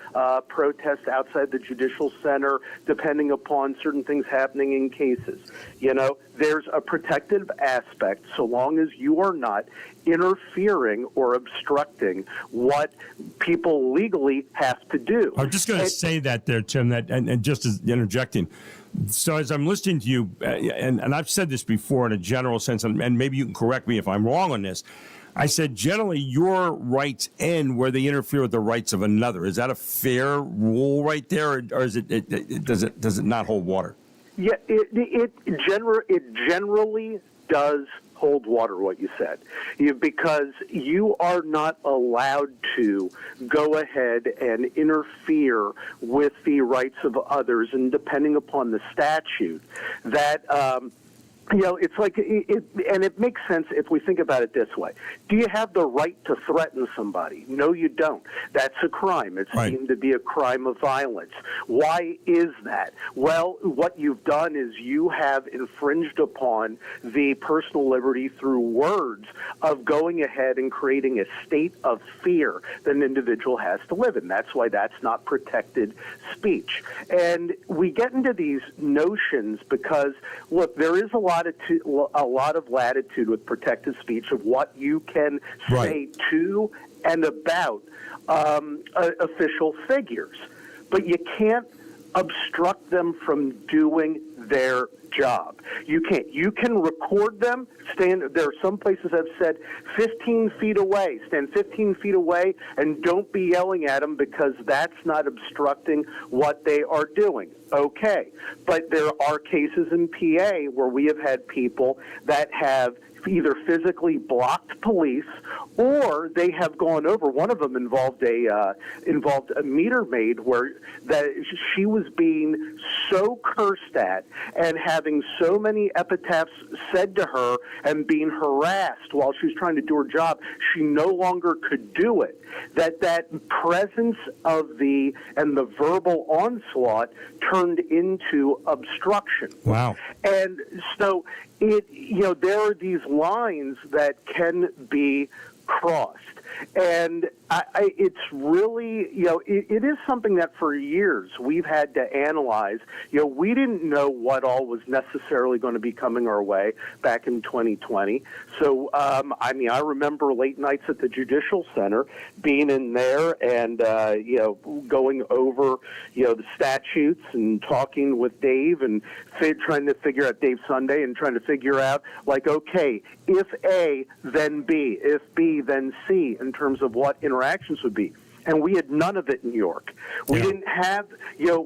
protest outside the Judicial Center, depending upon certain things happening in cases. There's a protective aspect so long as you are not interfering or obstructing what people legally have to do. I'm just going to say that there, Tim, that and just as interjecting. So as I'm listening to you, and I've said this before in a general sense, and maybe you can correct me if I'm wrong on this, I said generally your rights end where they interfere with the rights of another. Is that a fair rule right there, or is does it not hold water? Yeah, it generally does hold water, what you said, because you are not allowed to go ahead and interfere with the rights of others, and depending upon the statute, that it's like, and it makes sense if we think about it this way. Do you have the right to threaten somebody? No, you don't. That's a crime. It's deemed to be a crime of violence. Why is that? Well, what you've done is you have infringed upon the personal liberty through words of going ahead and creating a state of fear that an individual has to live in. That's why that's not protected speech. And we get into these notions because, look, there is a lot of latitude with protected speech of what you can say to and about official figures, but you can't obstruct them from doing their job. You can't. You can record them. There are some places that have said 15 feet away. Stand 15 feet away and don't be yelling at them because that's not obstructing what they are doing. Okay. But there are cases in PA where we have had people that have either physically blocked police or they have gone over. One of them involved a meter maid where that she was being so cursed at and having so many epitaphs said to her and being harassed while she was trying to do her job, she no longer could do it. That presence of the verbal onslaught turned into obstruction. Wow. And so there are these lines that can be crossed. And it's really, it is something that for years we've had to analyze. We didn't know what all was necessarily going to be coming our way back in 2020. So, I remember late nights at the Judicial Center, being in there and, going over, the statutes and talking with Dave and trying to figure out Dave Sunday and trying to figure out, like, okay, if A, then B, if B, then C, in terms of what interactions would be. And we had none of it in New York. We didn't have,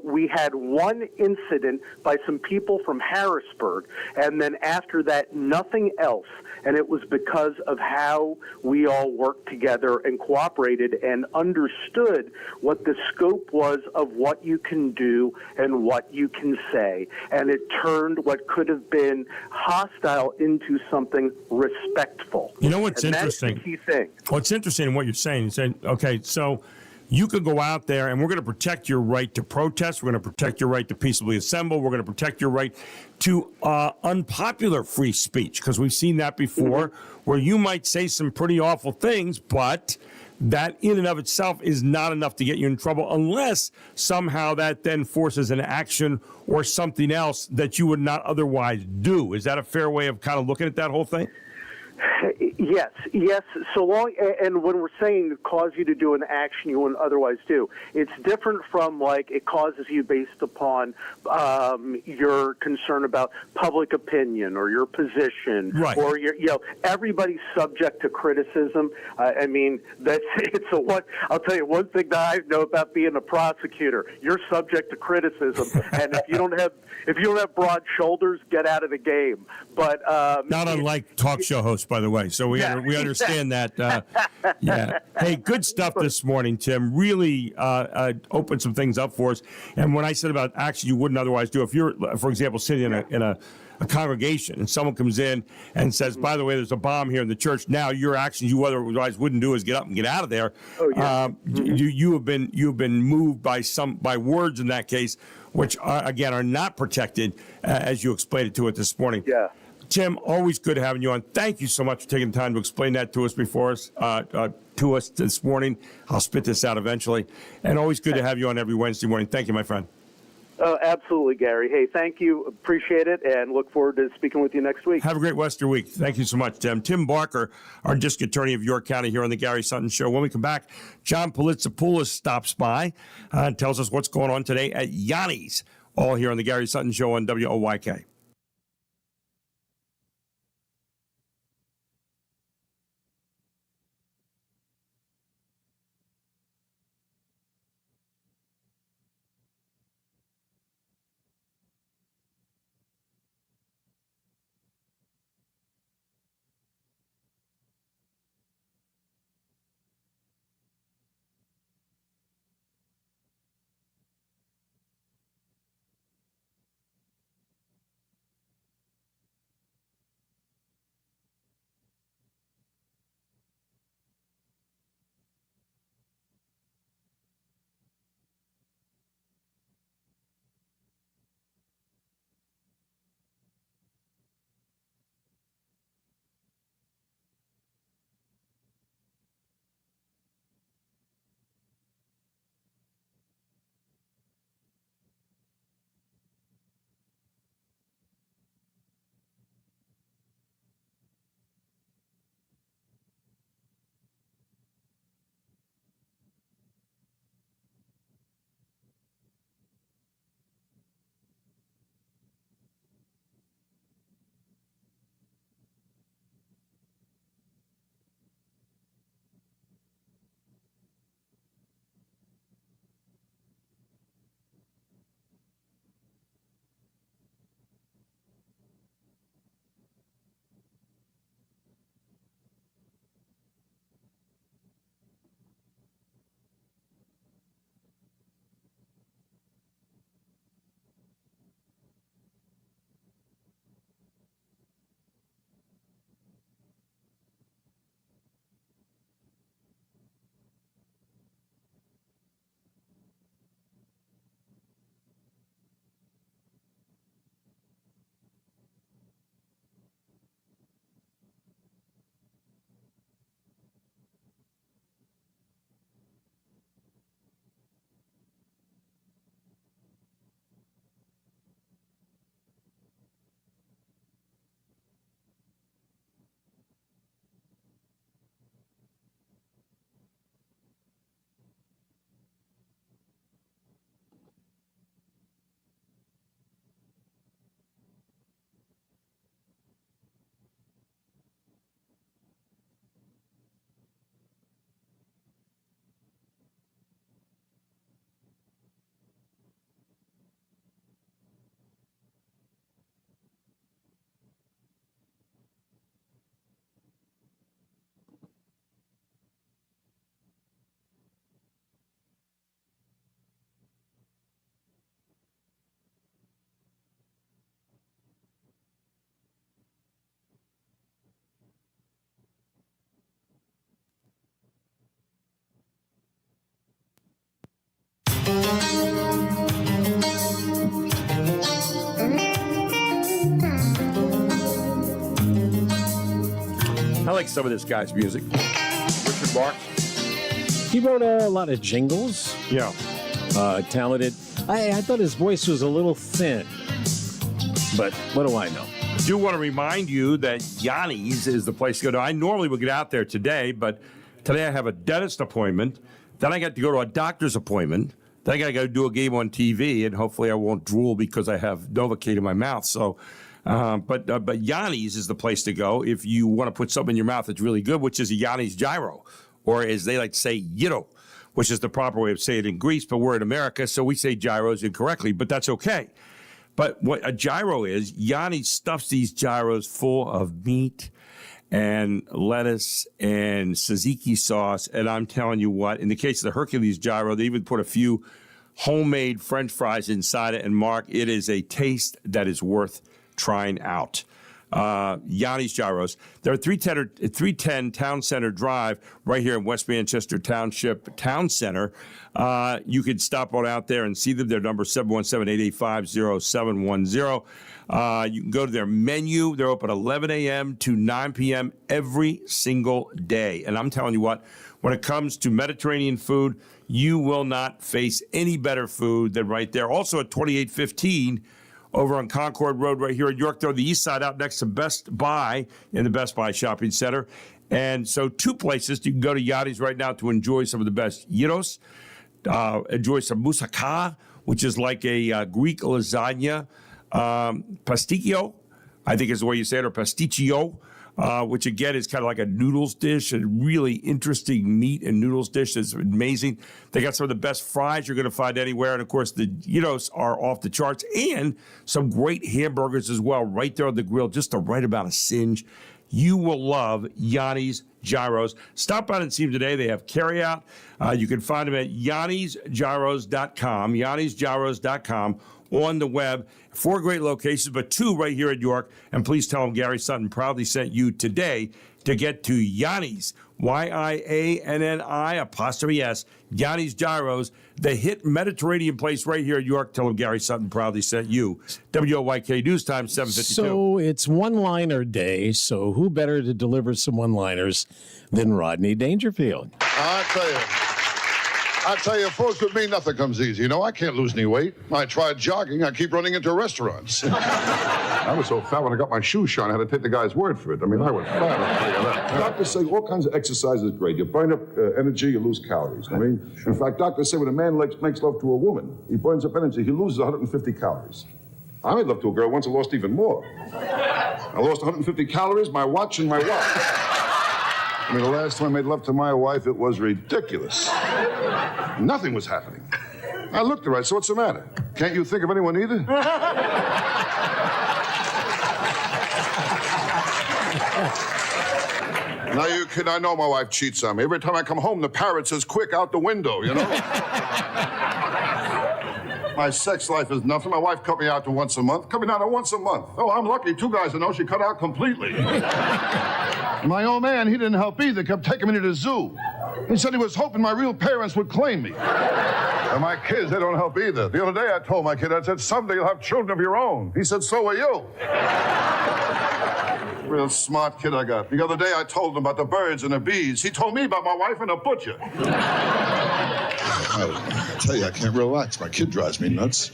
we had one incident by some people from Harrisburg, and then after that, nothing else. And it was because of how we all worked together and cooperated and understood what the scope was of what you can do and what you can say. And it turned what could have been hostile into something respectful. You know what's and interesting? That's the key thing. What's interesting in what you're saying, you said, okay, so you could go out there and we're going to protect your right to protest. We're going to protect your right to peaceably assemble. We're going to protect your right to unpopular free speech, because we've seen that before, where you might say some pretty awful things, but that in and of itself is not enough to get you in trouble unless somehow that then forces an action or something else that you would not otherwise do. Is that a fair way of kind of looking at that whole thing? Yes. So long, and when we're saying cause you to do an action you wouldn't otherwise do, it's different from like it causes you based upon your concern about public opinion or your position, right? Or your, everybody's subject to criticism. It's a what I'll tell you one thing that I know about being a prosecutor: you're subject to criticism, and if you don't have broad shoulders, get out of the game. But not unlike talk show hosts, by the way. So we understand that. Yeah. Hey, good stuff this morning, Tim. Really opened some things up for us. And when I said about action you wouldn't otherwise do, if you're, for example, sitting in a congregation and someone comes in and says, by the way, there's a bomb here in the church. Now your actions you otherwise wouldn't do is get up and get out of there. Oh, yeah. You have been moved by words in that case, which again are not protected, as you explained it to us this morning. Yeah. Tim, always good having you on. Thank you so much for taking the time to explain that to us to us this morning. I'll spit this out eventually. And always good to have you on every Wednesday morning. Thank you, my friend. Oh, absolutely, Gary. Hey, thank you. Appreciate it, and look forward to speaking with you next week. Have a great Western week. Thank you so much, Tim. Tim Barker, our district attorney of York County here on the Gary Sutton Show. When we come back, John Politzopoulos stops by and tells us what's going on today at Yanni's, all here on the Gary Sutton Show on WOYK. I like some of this guy's music. Richard Marx. He wrote a lot of jingles. Yeah. Talented. I thought his voice was a little thin, but what do I know? I do want to remind you that Yanni's is the place to go to. I normally would get out there today, but today I have a dentist appointment. Then I got to go to a doctor's appointment. Then I got to go do a game on TV, and hopefully I won't drool because I have Novocaine in my mouth. So, but Yanni's is the place to go if you want to put something in your mouth that's really good, which is a Yanni's gyro, or as they like to say, gyro, which is the proper way of saying it in Greece, but we're in America, so we say gyros incorrectly, but that's okay. But what a gyro is, Yanni stuffs these gyros full of meat and lettuce and tzatziki sauce. And I'm telling you what, in the case of the Hercules gyro, they even put a few homemade French fries inside it. And Mark, it is a taste that is worth trying out. Yanni's Gyros. They're at 310 Town Center Drive right here in West Manchester Township Town Center. You can stop on out there and see them. Their number 717-885-0710. You can go to their menu. They're open 11 a.m. to 9 p.m. every single day. And I'm telling you what, when it comes to Mediterranean food, you will not face any better food than right there. Also at 2815 over on Concord Road right here in York. They're on the east side out next to Best Buy in the Best Buy Shopping Center. And so two places. You can go to Yanni's right now to enjoy some of the best gyros. Enjoy some moussaka, which is like a Greek lasagna. Pasticcio, I think is the way you say it, or pasticcio, which again is kind of like a noodles dish, a really interesting meat and noodles dish that's amazing. They got some of the best fries you're going to find anywhere. And of course, the gyros are off the charts, and some great hamburgers as well, right there on the grill, just the right amount of singe. You will love Yanni's Gyros. Stop by and see them today. They have carryout. You can find them at yannisgyros.com, yannisgyros.com on the web. 4 great locations, but 2 right here at York. And please tell them Gary Sutton proudly sent you today to get to Yanni's, YIANNI''S, Yanni's Gyros, the hit Mediterranean place right here at York. Tell them Gary Sutton proudly sent you. WOYK News Time, 7:52. So it's one-liner day, so who better to deliver some one-liners than Rodney Dangerfield? I tell you, folks, with me, nothing comes easy. You know, I can't lose any weight. I tried jogging. I keep running into restaurants. I was so fat when I got my shoes shone, I had to take the guy's word for it. I mean, I was fat. I'll tell you that. Doctors say all kinds of exercise is great. You burn up energy, you lose calories. I mean, in fact, doctors say when a man makes love to a woman, he burns up energy, he loses 150 calories. I made love to a girl once and lost even more. I lost 150 calories, my watch, and my wallet. I mean, the last time I made love to my wife, it was ridiculous. Nothing was happening. I looked at her. I said, what's the matter? Can't you think of anyone either? Now, you kid, I know my wife cheats on me. Every time I come home, the parrot says, quick, out the window, you know? My sex life is nothing. My wife cut me out to once a month. Cut me down to once a month. Oh, I'm lucky. 2 guys I know she cut out completely. My old man, he didn't help either. Kept taking me to the zoo. He said he was hoping my real parents would claim me. And my kids, they don't help either. The other day I told my kid, I said, someday you'll have children of your own. He said, so will you. Real smart kid I got. The other day I told him about the birds and the bees. He told me about my wife and a butcher. I tell you, I can't relax. My kid drives me nuts.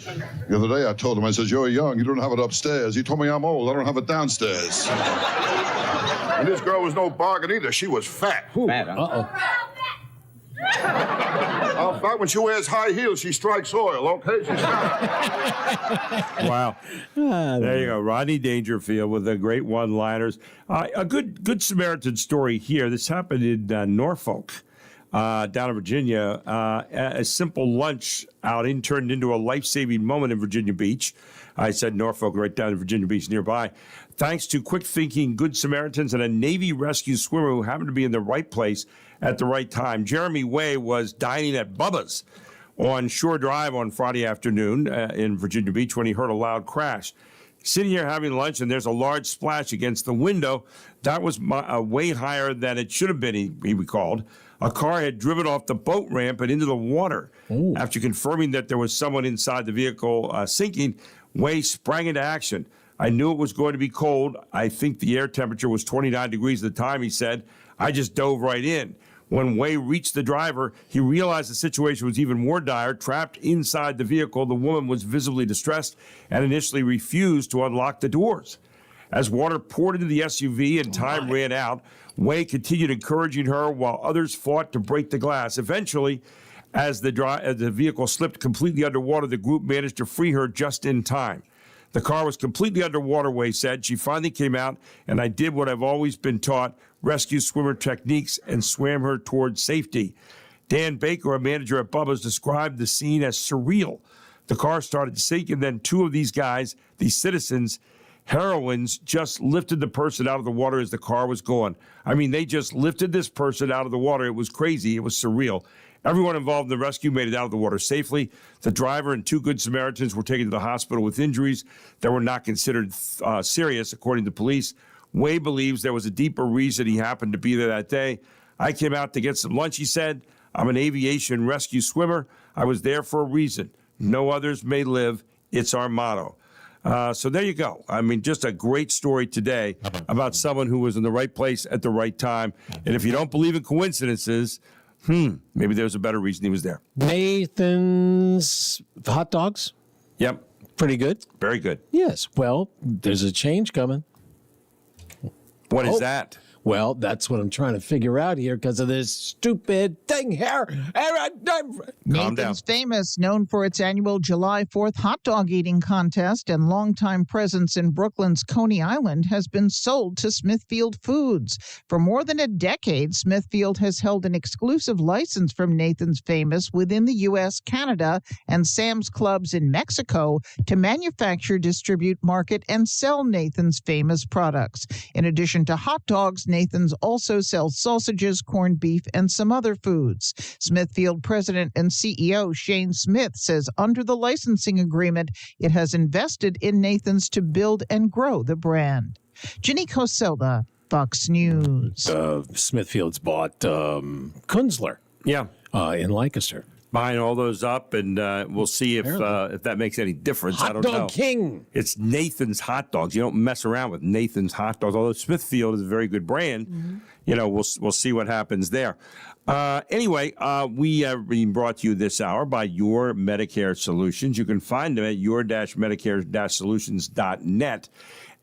The other day I told him, I said, you're young, you don't have it upstairs. He told me I'm old, I don't have it downstairs. And this girl was no bargain either. She was fat. Fat, huh? Uh-oh. In fact, when she wears high heels, she strikes oil, okay? She's fat. Wow. There you go. Rodney Dangerfield with the great one-liners. A good Samaritan story here. This happened in Norfolk, down in Virginia. A simple lunch outing turned into a life-saving moment in Virginia Beach. I said Norfolk, right down in Virginia Beach nearby. Thanks to quick-thinking Good Samaritans and a Navy rescue swimmer who happened to be in the right place at the right time. Jeremy Way was dining at Bubba's on Shore Drive on Friday afternoon in Virginia Beach when he heard a loud crash. Sitting here having lunch, and there's a large splash against the window. That was way higher than it should have been, he recalled. A car had driven off the boat ramp and into the water. Ooh. After confirming that there was someone inside the vehicle sinking, Way sprang into action. I knew it was going to be cold. I think the air temperature was 29 degrees at the time, he said. I just dove right in. When Way reached the driver, he realized the situation was even more dire. Trapped inside the vehicle, the woman was visibly distressed and initially refused to unlock the doors. As water poured into the SUV and time ran out, Way continued encouraging her while others fought to break the glass. Eventually, as the vehicle slipped completely underwater, the group managed to free her just in time. The car was completely underwater, Way said. She finally came out, and I did what I've always been taught, rescue swimmer techniques, and swam her towards safety. Dan Baker, a manager at Bubba's, described the scene as surreal. The car started to sink, and then two of these guys, these citizens, heroines, just lifted the person out of the water as the car was gone. I mean, they just lifted this person out of the water. It was crazy. It was surreal. Everyone involved in the rescue made it out of the water safely. The driver and two Good Samaritans were taken to the hospital with injuries that were not considered serious, according to police. Way believes there was a deeper reason he happened to be there that day. I came out to get some lunch, he said. I'm an aviation rescue swimmer. I was there for a reason. No others may live. It's our motto. So there you go. I mean, just a great story today about someone who was in the right place at the right time. And if you don't believe in coincidences, maybe there's a better reason he was there. Nathan's hot dogs? Yep. Pretty good? Very good. Yes. Well, there's a change coming. What is that? Well, that's what I'm trying to figure out here because of this stupid thing here. Nathan's Famous, known for its annual July 4th hot dog eating contest and longtime presence in Brooklyn's Coney Island, has been sold to Smithfield Foods. For more than a decade, Smithfield has held an exclusive license from Nathan's Famous within the U.S., Canada, and Sam's Clubs in Mexico to manufacture, distribute, market, and sell Nathan's Famous products. In addition to hot dogs, Nathan's also sells sausages, corned beef, and some other foods. Smithfield President and CEO Shane Smith says under the licensing agreement, it has invested in Nathan's to build and grow the brand. Ginny Coselda, Fox News. Smithfield's bought Kunzler. Yeah. In Lancaster. Buying all those up, and we'll see if that makes any difference. I don't know. Hot Dog King. It's Nathan's Hot Dogs. You don't mess around with Nathan's Hot Dogs. Although Smithfield is a very good brand, we'll see what happens there. Anyway, we have been brought to you this hour by Your Medicare Solutions. You can find them at your-medicare-solutions.net.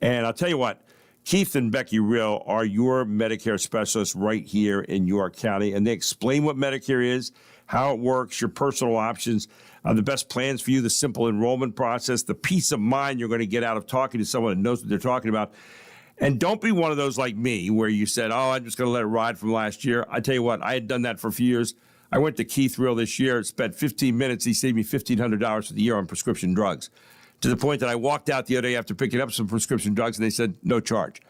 And I'll tell you what, Keith and Becky Rill are your Medicare specialists right here in York County, and they explain what Medicare is, how it works, your personal options, the best plans for you, the simple enrollment process, the peace of mind you're going to get out of talking to someone that knows what they're talking about. And don't be one of those like me where you said, I'm just going to let it ride from last year. I tell you what, I had done that for a few years. I went to Keith Rill this year, spent 15 minutes. He saved me $1,500 for the year on prescription drugs, to the point that I walked out the other day after picking up some prescription drugs, and they said, no charge.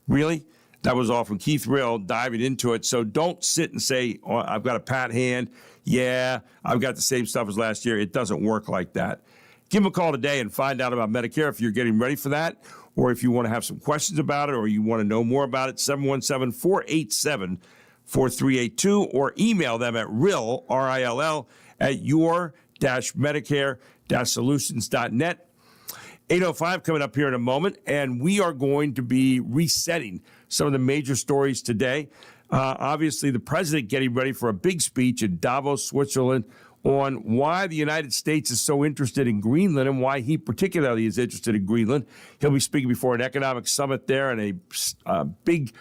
Really? That was all from Keith Rill diving into it. So don't sit and say, I've got a pat hand. Yeah, I've got the same stuff as last year. It doesn't work like that. Give them a call today and find out about Medicare if you're getting ready for that, or if you want to have some questions about it, or you want to know more about it, 717-487-4382, or email them at rill, R-I-L-L, at your-medicare-solutions.net. 8:05 coming up here in a moment, and we are going to be resetting some of the major stories today. Obviously, the president getting ready for a big speech in Davos, Switzerland, on why the United States is so interested in Greenland and why he particularly is interested in Greenland. He'll be speaking before an economic summit there and a big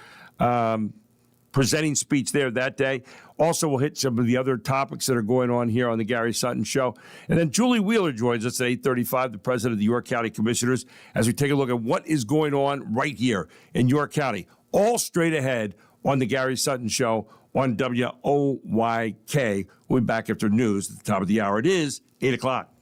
presenting speech there that day. Also, we'll hit some of the other topics that are going on here on the Gary Sutton Show. And then Julie Wheeler joins us at 8:35, the president of the York County Commissioners, as we take a look at what is going on right here in York County. All straight ahead on the Gary Sutton Show on WOYK. We'll be back after news at the top of the hour. It is 8 o'clock.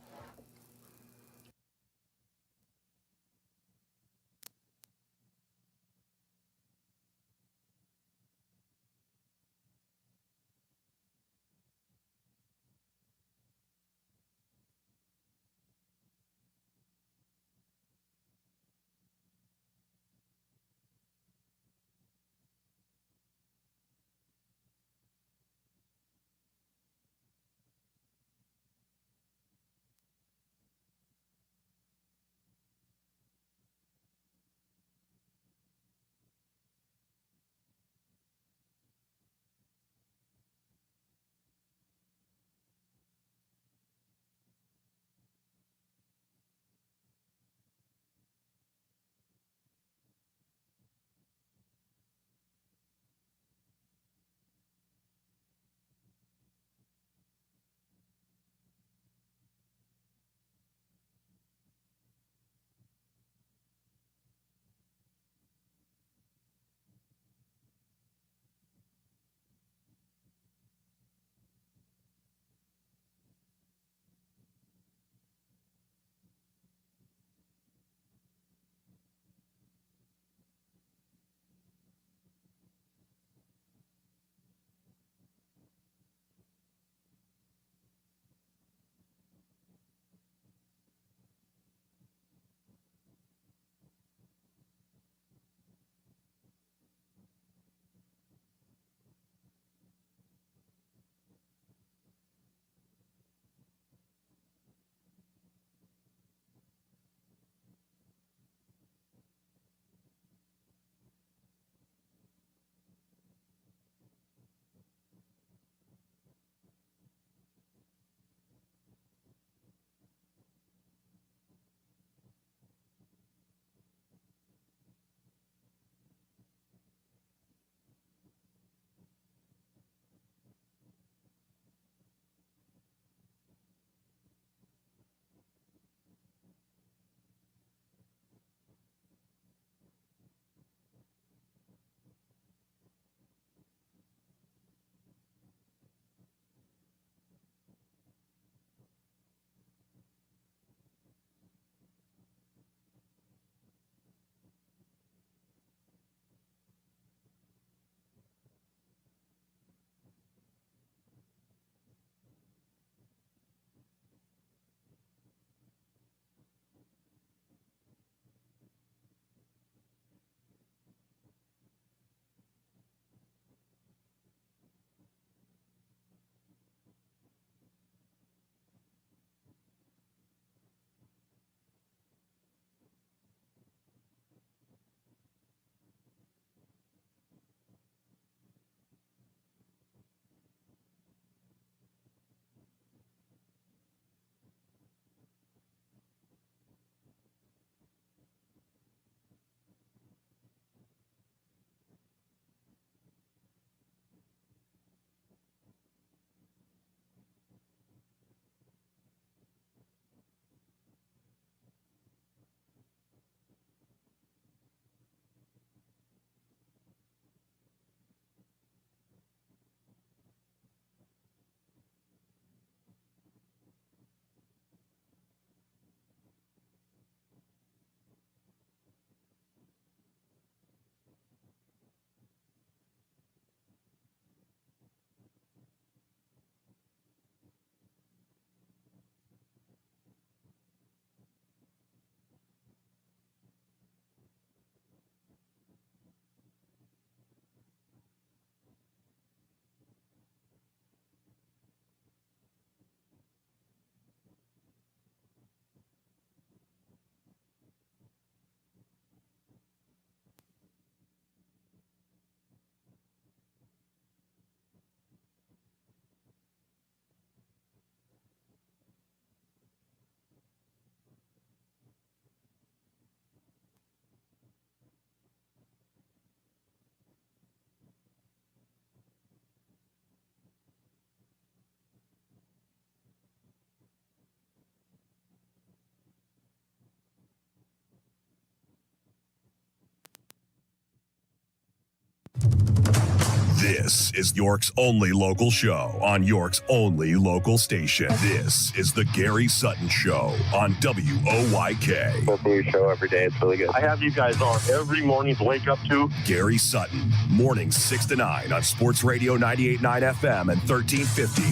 This is York's only local show on York's only local station. This is the Gary Sutton Show on WOYK. Listen to your show every day. It's really good. I have you guys on every morning to wake up to. Gary Sutton, mornings 6 to 9 on Sports Radio 98.9 FM and 1350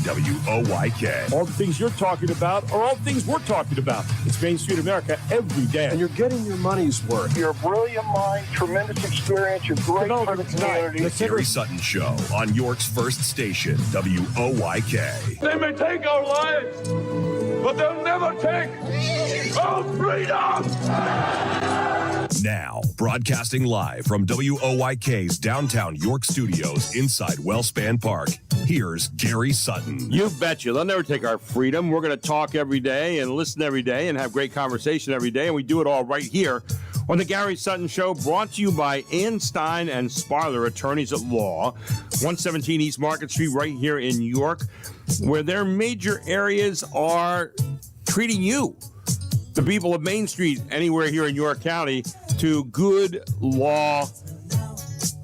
WOYK. All the things you're talking about are all the things we're talking about. It's Main Street America every day. And you're getting your money's worth. You're a brilliant mind, tremendous experience. You're great for the community. The Gary Sutton Show on York's first station, WOYK. They may take our lives, but they'll never take our freedom! Now, broadcasting live from WOYK's downtown York studios inside Wellspan Park, here's Gary Sutton. You betcha. They'll never take our freedom. We're going to talk every day and listen every day and have great conversation every day, and we do it all right here on the Gary Sutton Show, brought to you by Ann Stein and Sparler, attorneys at law, 117 East Market Street, right here in York, where their major areas are treating you, the people of Main Street, anywhere here in York County, to good law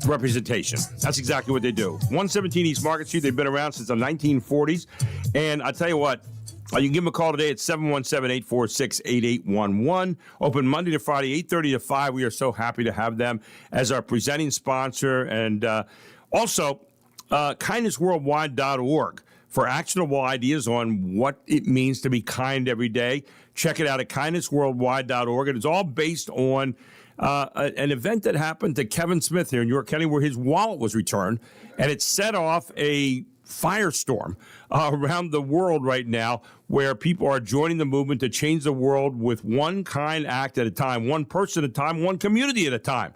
representation. That's exactly what they do. 117 East Market Street, they've been around since the 1940s, and I tell you what, you can give them a call today at 717-846-8811. Open Monday to Friday, 8:30 to 5. We are so happy to have them as our presenting sponsor. And also, kindnessworldwide.org for actionable ideas on what it means to be kind every day. Check it out at kindnessworldwide.org. And it's all based on an event that happened to Kevin Smith here in York County where his wallet was returned. And it set off a firestorm around the world right now where people are joining the movement to change the world with one kind act at a time, one person at a time, one community at a time.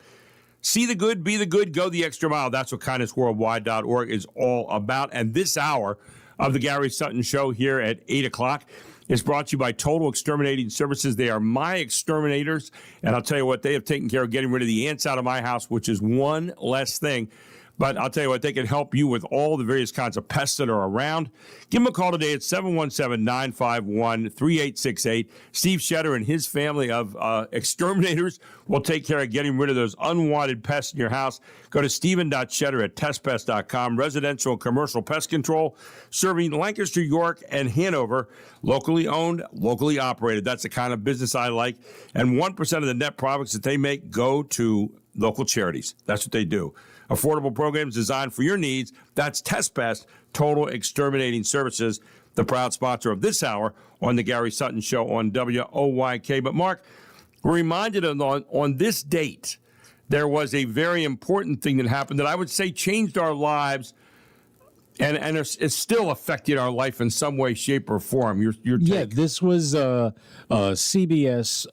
See the good, be the good, go the extra mile. That's what kindnessworldwide.org is all about. And this hour of the Gary Sutton Show here at 8 o'clock is brought to you by Total Exterminating Services. They are my exterminators. And I'll tell you what, they have taken care of getting rid of the ants out of my house, which is one less thing. But I'll tell you what, they can help you with all the various kinds of pests that are around. Give them a call today at 717-951-3868. Steve Shetter and his family of exterminators will take care of getting rid of those unwanted pests in your house. Go to steven.shetter@testpest.com. Residential and commercial pest control, serving Lancaster, York, and Hanover. Locally owned, locally operated. That's the kind of business I like. And 1% of the net profits that they make go to local charities. That's what they do. Affordable programs designed for your needs. That's Test Pest, Total Exterminating Services, the proud sponsor of this hour on the Gary Sutton Show on WOYK. But, Mark, we're reminded on this date, there was a very important thing that happened that I would say changed our lives and it's still affecting our life in some way, shape, or form. Your take. Yeah, this was CBS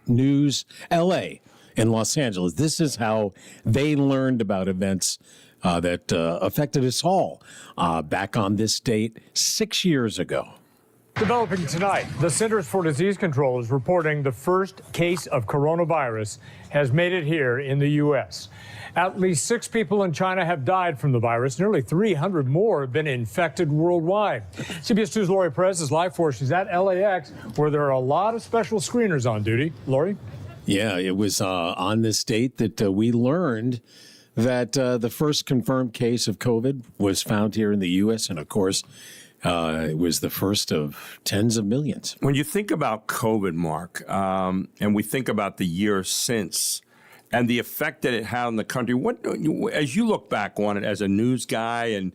News L.A., in Los Angeles. This is how they learned about events that affected us all back on this date 6 years ago. Developing tonight, the Centers for Disease Control is reporting the first case of coronavirus has made it here in the U.S. At least 6 people in China have died from the virus. Nearly 300 more have been infected worldwide. CBS 2's Lori Perez is live for us. She's at LAX, where there are a lot of special screeners on duty. Lori? Yeah, it was on this date that we learned that the first confirmed case of COVID was found here in the U.S., and of course, it was the first of tens of millions. When you think about COVID, Mark, and we think about the year since and the effect that it had on the country, as you look back on it as a news guy and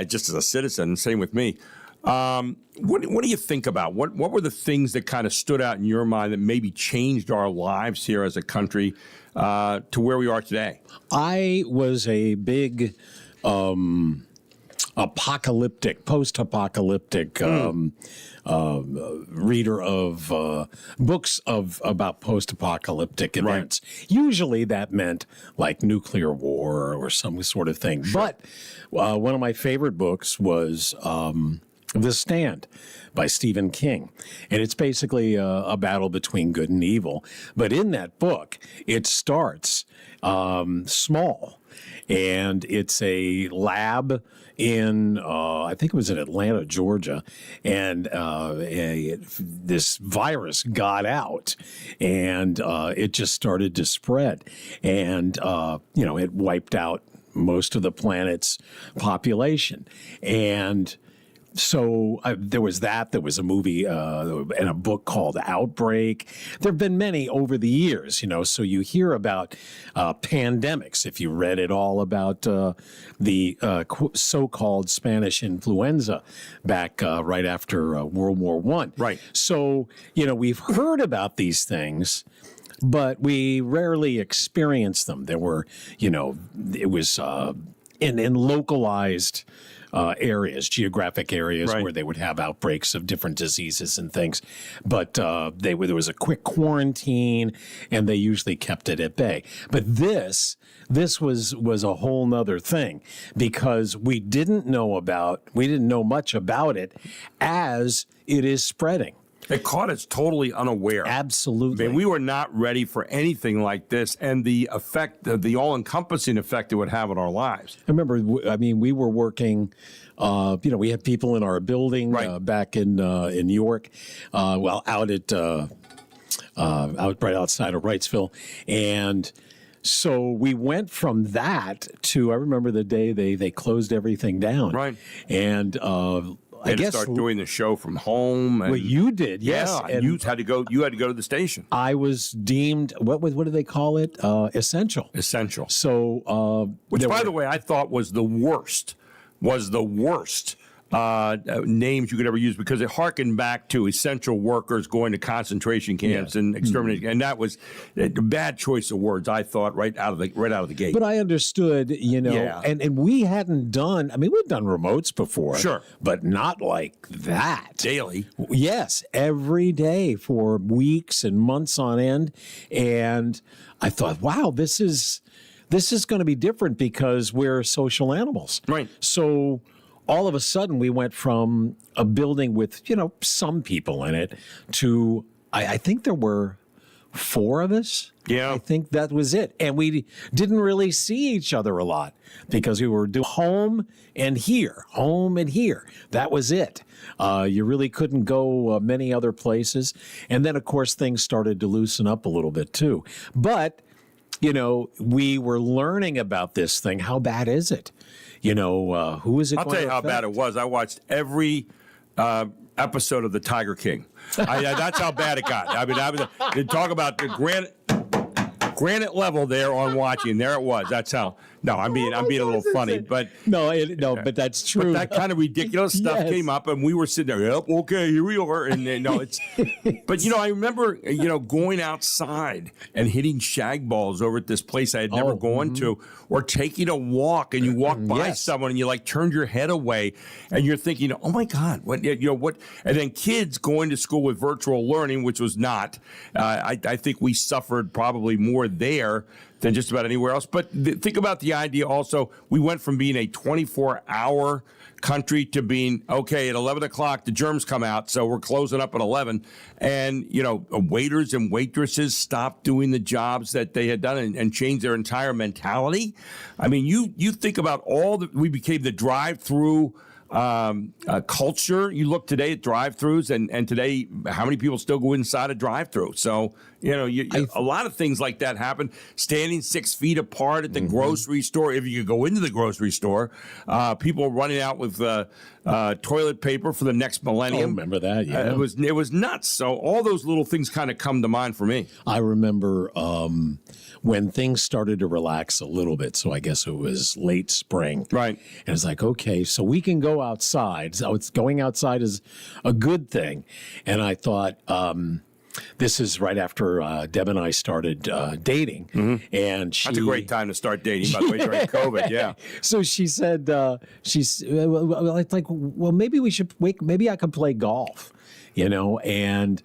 just as a citizen, same with me, what do you think about? What were the things that kind of stood out in your mind that maybe changed our lives here as a country to where we are today? I was a big post-apocalyptic reader of books about post-apocalyptic events. Right. Usually that meant like nuclear war or some sort of thing. Sure. But one of my favorite books was The Stand by Stephen King. And it's basically a battle between good and evil. But in that book, it starts small. And it's a lab in, I think it was in Atlanta, Georgia. And this virus got out and it just started to spread. And, it wiped out most of the planet's population. And so there was that. There was a movie and a book called Outbreak. There have been many over the years, so you hear about pandemics. If you read it all about the so-called Spanish influenza back right after World War I. Right. So, we've heard about these things, but we rarely experienced them. There were, it was in localized areas, geographic areas where they would have outbreaks of different diseases and things. But there was a quick quarantine, and they usually kept it at bay. But this was a whole nother thing, because we didn't know much about it as it is spreading. It caught us totally unaware. Absolutely. I mean, we were not ready for anything like this, and the effect, the all-encompassing effect it would have on our lives. I remember, we were working, we had people in our building back in New York, out at out right outside of Wrightsville, and so we went from that to, I remember the day they closed everything down. Right. And I guess start doing the show from home. And, well, you did, yes. Yeah, and you had to go to the station. I was deemed, what do they call it? Essential. Essential. So, which, by the way, I thought was the worst names you could ever use, because it harkened back to essential workers going to concentration camps and extermination, and that was a bad choice of words, I thought, right out of the gate. But I understood, and we hadn't done. We've done remotes before, sure, but not like that daily. Yes, every day for weeks and months on end, and I thought, wow, this is going to be different because we're social animals, right? So all of a sudden, we went from a building with, some people in it to, I think there were 4 of us. Yeah. I think that was it. And we didn't really see each other a lot because we were doing home and here. That was it. You really couldn't go many other places. And then, of course, things started to loosen up a little bit, too. But, we were learning about this thing. How bad is it? Who is it? I'll tell you how bad it was. I watched every episode of The Tiger King. That's how bad it got. They talk about the granite level there on watching. There it was. That's how. No, I'm being a little funny, but but that's true. But that kind of ridiculous stuff came up, and we were sitting there. Yep, okay, here we are. And it's. But I remember going outside and hitting shag balls over at this place I had never gone to, or taking a walk, and you walk by someone and you turned your head away, and you're thinking, oh my God, what what? And then kids going to school with virtual learning, which was not. I think we suffered probably more there than just about anywhere else. But think about the idea also. We went from being a 24-hour country to being, okay, at 11 o'clock, the germs come out, so we're closing up at 11. And, waiters and waitresses stopped doing the jobs that they had done and changed their entire mentality. You think about we became the drive-through culture. You look today at drive-thrus, and today, how many people still go inside a drive-thru? So, a lot of things like that happen. Standing 6 feet apart at the grocery store, if you could go into the grocery store, people running out with toilet paper for the next millennium. I remember that, yeah. It was nuts. So all those little things kind of come to mind for me. I remember when things started to relax a little bit, so I guess it was late spring. Right. And it's like, okay, so we can go outside. So going outside is a good thing. And I thought, this is right after Deb and I started dating. Mm-hmm. And that's a great time to start dating, by the way, during COVID, yeah. So she said, maybe we should maybe I could play golf, and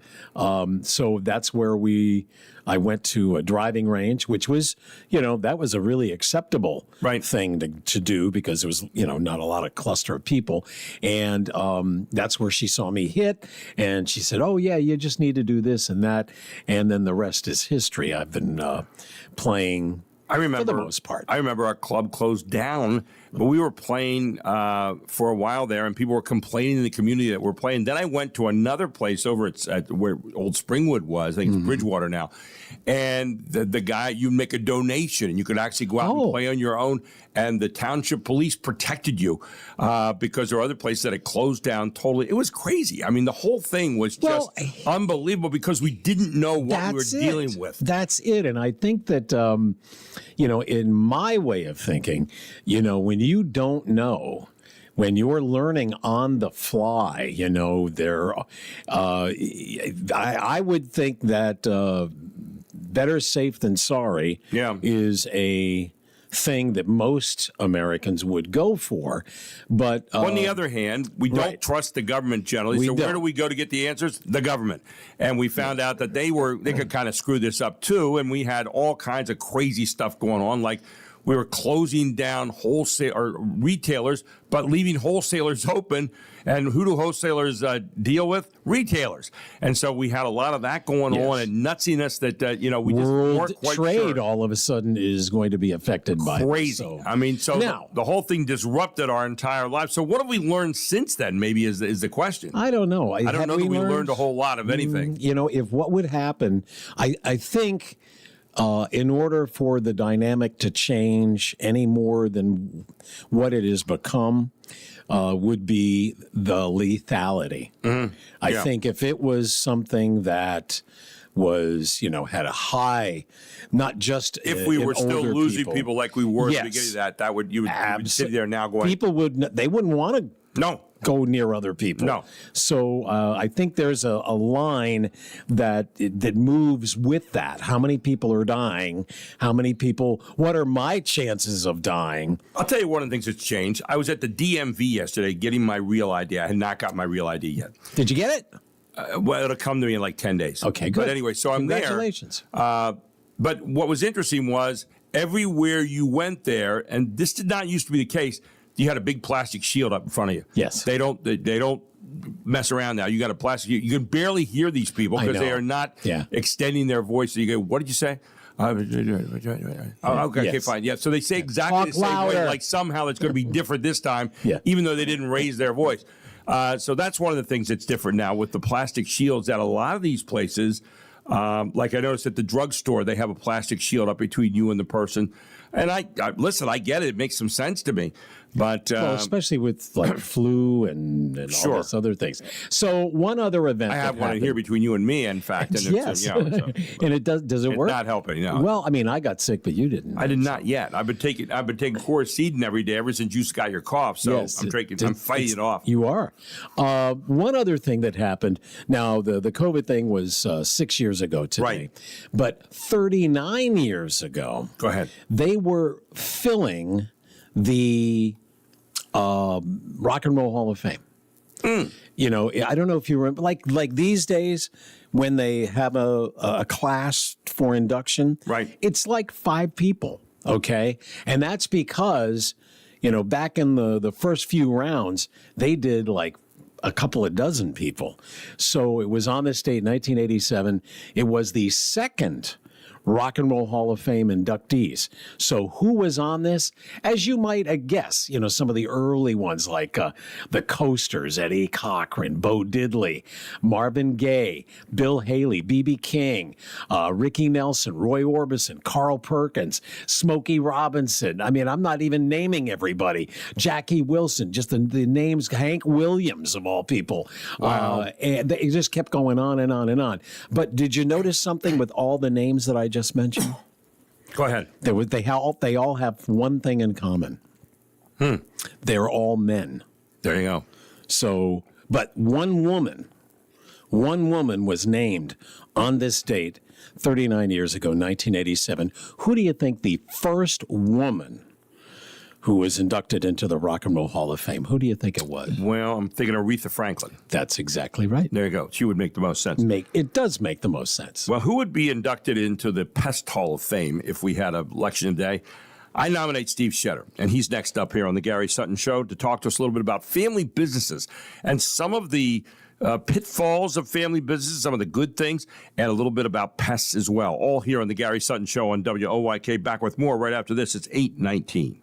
so that's where I went to a driving range, which was, that was a really acceptable thing to do because there was, not a lot of cluster of people. And that's where she saw me hit. And she said, oh, yeah, you just need to do this and that. And then the rest is history. I've been playing I remember, for the most part. I remember our club closed down, but we were playing for a while there, and people were complaining in the community that we're playing. Then I went to another place over at where Old Springwood was. I think it's Bridgewater now. And the guy, you make a donation, and you could actually go out and play on your own. And the township police protected you because there were other places that had closed down totally. It was crazy. I mean, the whole thing was just unbelievable because we didn't know what we were dealing with. That's it. And I think that, in my way of thinking, when you don't know, when you're learning on the fly, I would think that better safe than sorry is a thing that most Americans would go for. But on the other hand, we don't trust the government generally. Where do we go to get the answers? The government. And we found out that they could kind of screw this up too. And we had all kinds of crazy stuff going on, like we were closing down retailers, but leaving wholesalers open. And who do wholesalers deal with? Retailers. And so we had a lot of that going on and nutsiness that, we just weren't quite trade sure. all of a sudden is going to be affected by crazy. This, I mean, so now, the whole thing disrupted our entire lives. So what have we learned since then, maybe is the question. I don't know. I don't know that we learned a whole lot of anything. If what would happen, I think in order for the dynamic to change any more than what it has become, would be the lethality. I think if it was something that was, had a high, not just if we were still losing people like we were at the beginning of that you would sit there now going. People wouldn't want to go near other people. No. So I think there's a line that moves with that. How many people are dying? How many people? What are my chances of dying? I'll tell you one of the things that's changed. I was at the DMV yesterday getting my real ID. I had not got my real ID yet. Did you get it? Well, it'll come to me in like 10 days. Okay, good. But anyway, so I'm there. Congratulations. But what was interesting was everywhere you went there, and this did not used to be the case, you had a big plastic shield up in front of you. Yes. They don't mess around now. You got a plastic shield. You can barely hear these people because they are not extending their voice. So you go, what did you say? Okay, fine. Yeah, so they say exactly the same way, like somehow it's going to be different this time, even though they didn't raise their voice. So that's one of the things that's different now with the plastic shields at a lot of these places. Like I noticed at the drugstore, they have a plastic shield up between you and the person. And I listen, I get it. It makes some sense to me. But especially with like flu and all those other things. So one other event I have one in here between you and me, in fact. And yes, and it does it work? Not helping. No. Well, I mean, I got sick, but you didn't. I did not yet. I've been taking Chlorocidin every day ever since you got your cough. So I'm fighting it off. You are. One other thing that happened. Now the COVID thing was 6 years ago today, right? But 39 years ago, go ahead. They were filling the Rock and Roll Hall of Fame. I don't know if you remember, like these days when they have a class for induction, right? It's like 5 people, okay? And that's because, back in the first few rounds, they did like a couple of dozen people. So it was on this date, 1987. It was the second Rock and Roll Hall of Fame inductees. So who was on this? As you might guess, some of the early ones like the Coasters, Eddie Cochran, Bo Diddley, Marvin Gaye, Bill Haley, B.B. King, Ricky Nelson, Roy Orbison, Carl Perkins, Smokey Robinson. I mean, I'm not even naming everybody. Jackie Wilson, just the names, Hank Williams of all people. Wow. And it just kept going on and on and on. But did you notice something with all the names that I just mentioned? Go ahead. They all have one thing in common. They're all men. There you go. So, but one woman was named on this date 39 years ago, 1987. Who do you think the first woman who was inducted into the Rock and Roll Hall of Fame? Who do you think it was? Well, I'm thinking Aretha Franklin. That's exactly right. There you go. She would make the most sense. It does make the most sense. Well, who would be inducted into the Pest Hall of Fame if we had an election day? I nominate Steve Shetter, and he's next up here on the Gary Sutton Show to talk to us a little bit about family businesses and some of the pitfalls of family business, some of the good things, and a little bit about pests as well. All here on the Gary Sutton Show on WOYK. Back with more right after this. It's 8:19.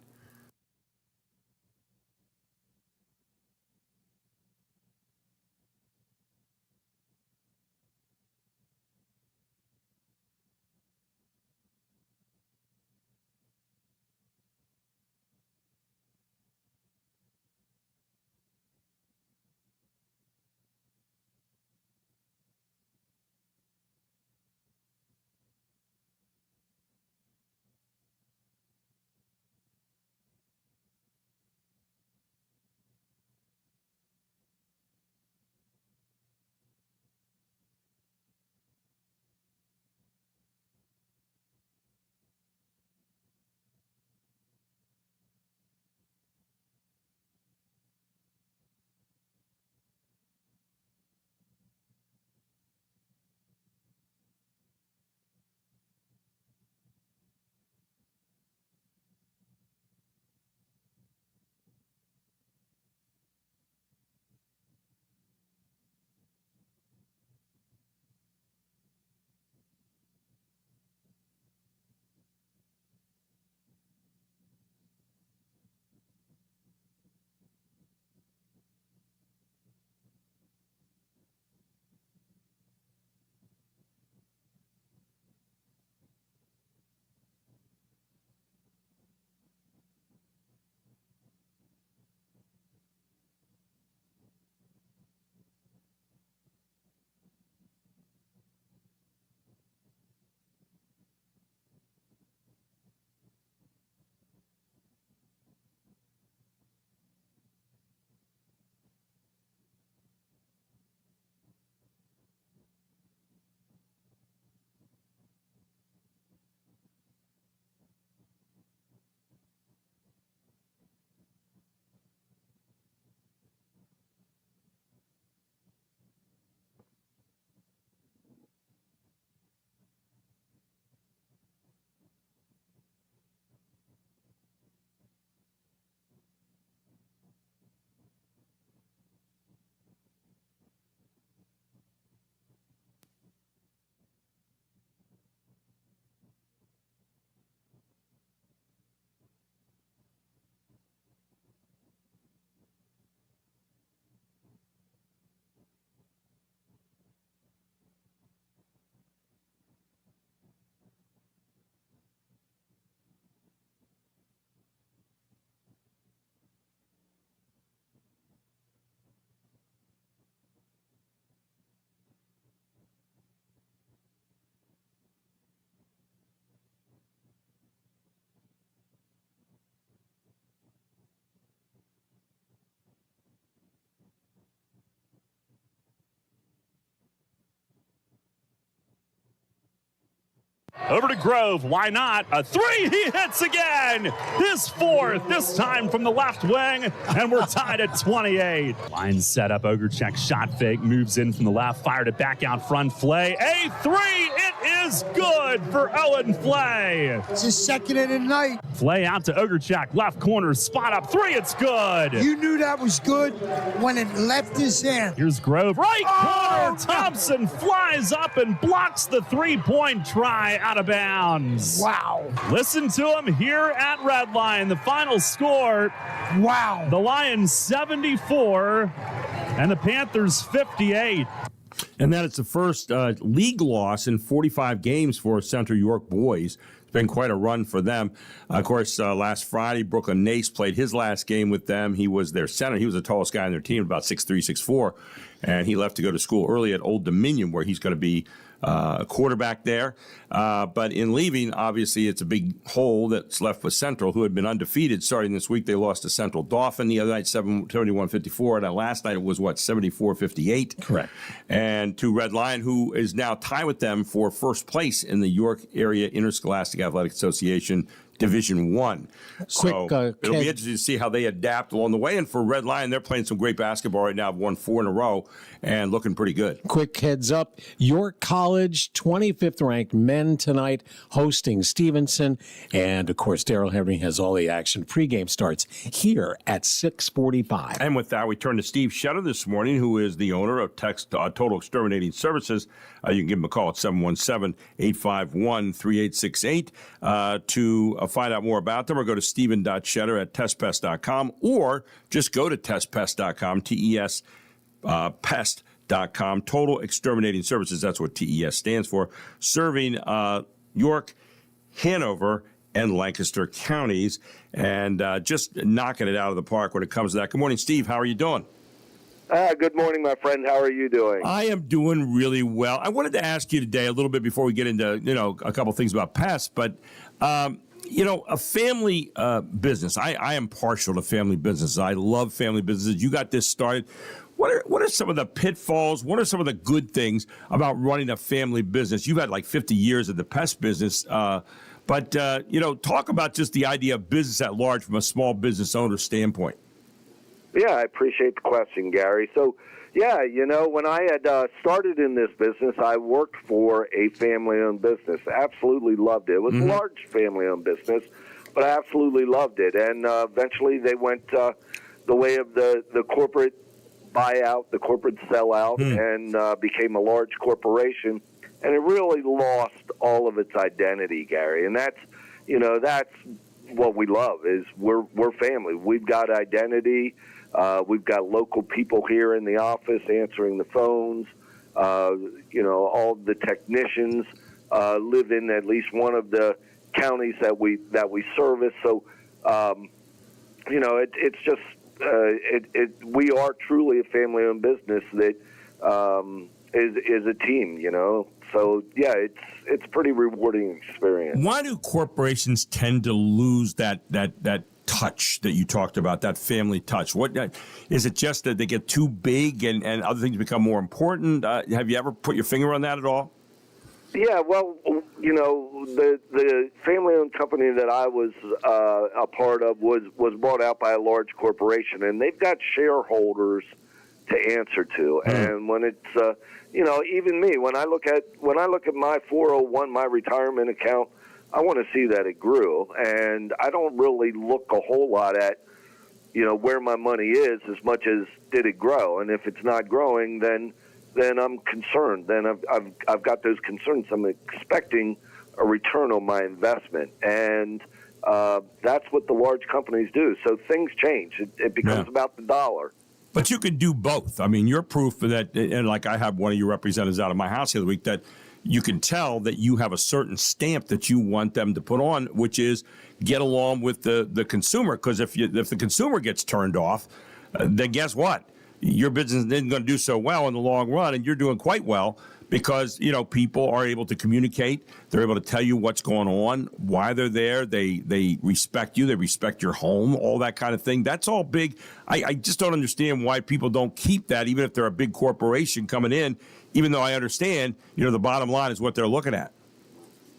Over to Grove. Why not? A three. He hits again. His fourth, this time from the left wing. And we're tied at 28. Line set up. Ogrechek shot fake. Moves in from the left. Fired it back out front. Flay. A three. It is good for Owen Flay. It's his second of the night. Flay out to Ogrechek. Left corner. Spot up. Three. It's good. You knew that was good when it left his hand. Here's Grove. Right corner. Thompson flies up and blocks the three-point try out of bounds. Wow. Listen to him here at Redline. The final score. Wow. The Lions 74 and the Panthers 58. And that is the first league loss in 45 games for Central York boys. It's been quite a run for them. Of course, last Friday, Brooklyn Nace played his last game with them. He was their center. He was the tallest guy on their team, about 6'3", 6'4", and he left to go to school early at Old Dominion, where he's going to be a quarterback there. But in leaving, obviously, it's a big hole that's left with Central, who had been undefeated starting this week. They lost to Central Dauphin the other night, 71-54. And last night it was, 74-58? Correct. And to Red Lion, who is now tied with them for first place in the York Area Interscholastic Athletic Association Division One. So Quick, it'll be Ken- interesting to see how they adapt along the way. And for Red Lion, they're playing some great basketball right now. Have won 4 in a row and looking pretty good. Quick heads up, York College, 25th ranked men tonight, hosting Stevenson. And, of course, Daryl Henry has all the action. Pregame starts here at 6:45. And with that, we turn to Steve Shetter this morning, who is the owner of Total Exterminating Services. You can give him a call at 717-851-3868 to find out more about them, or go to steven.shetter@testpest.com, or just go to testpest.com, TES pest.com. Total Exterminating Services, that's what TES stands for, serving York, Hanover, and Lancaster counties, and just knocking it out of the park when it comes to that. Good morning, Steve. How are you doing? Good morning, my friend. How are you doing? I am doing really well. I wanted to ask you today a little bit before we get into, a couple things about pests, but, a family business. I am partial to family businesses. I love family businesses. You got this started. What are some of the pitfalls? What are some of the good things about running a family business? You've had like 50 years of the pest business, but talk about just the idea of business at large from a small business owner standpoint. Yeah, I appreciate the question, Gary. So, yeah, when I had started in this business, I worked for a family-owned business. Absolutely loved it. It was a large family-owned business, but I absolutely loved it. And eventually they went the way of the corporate buyout, the corporate sellout, and became a large corporation. And it really lost all of its identity, Gary. And that's what we love is we're family. We've got identity. We've got local people here in the office answering the phones. All the technicians live in at least one of the counties that we service. So, it's just we are truly a family-owned business that is a team. So yeah, it's a pretty rewarding experience. Why do corporations tend to lose that touch that you talked about, that family touch? What is it? Just that they get too big and other things become more important? Have you ever put your finger on that at all? Yeah, well, the family-owned company that I was a part of was bought out by a large corporation, and they've got shareholders to answer to. And when it's even me, when I look at my 401, my retirement account, I want to see that it grew, and I don't really look a whole lot at where my money is as much as did it grow. And if it's not growing, then I'm concerned. Then I've got those concerns. I'm expecting a return on my investment, and that's what the large companies do. So things change. It becomes about the dollar. But you can do both. I mean, you're proof of that. And like I have one of your representatives out of my house the other week that you can tell that you have a certain stamp that you want them to put on, which is get along with the consumer. Because if the consumer gets turned off, then guess what? Your business isn't going to do so well in the long run, and you're doing quite well because, people are able to communicate. They're able to tell you what's going on, why they're there. They respect you. They respect your home, all that kind of thing. That's all big. I just don't understand why people don't keep that, even if they're a big corporation coming in, even though I understand, the bottom line is what they're looking at.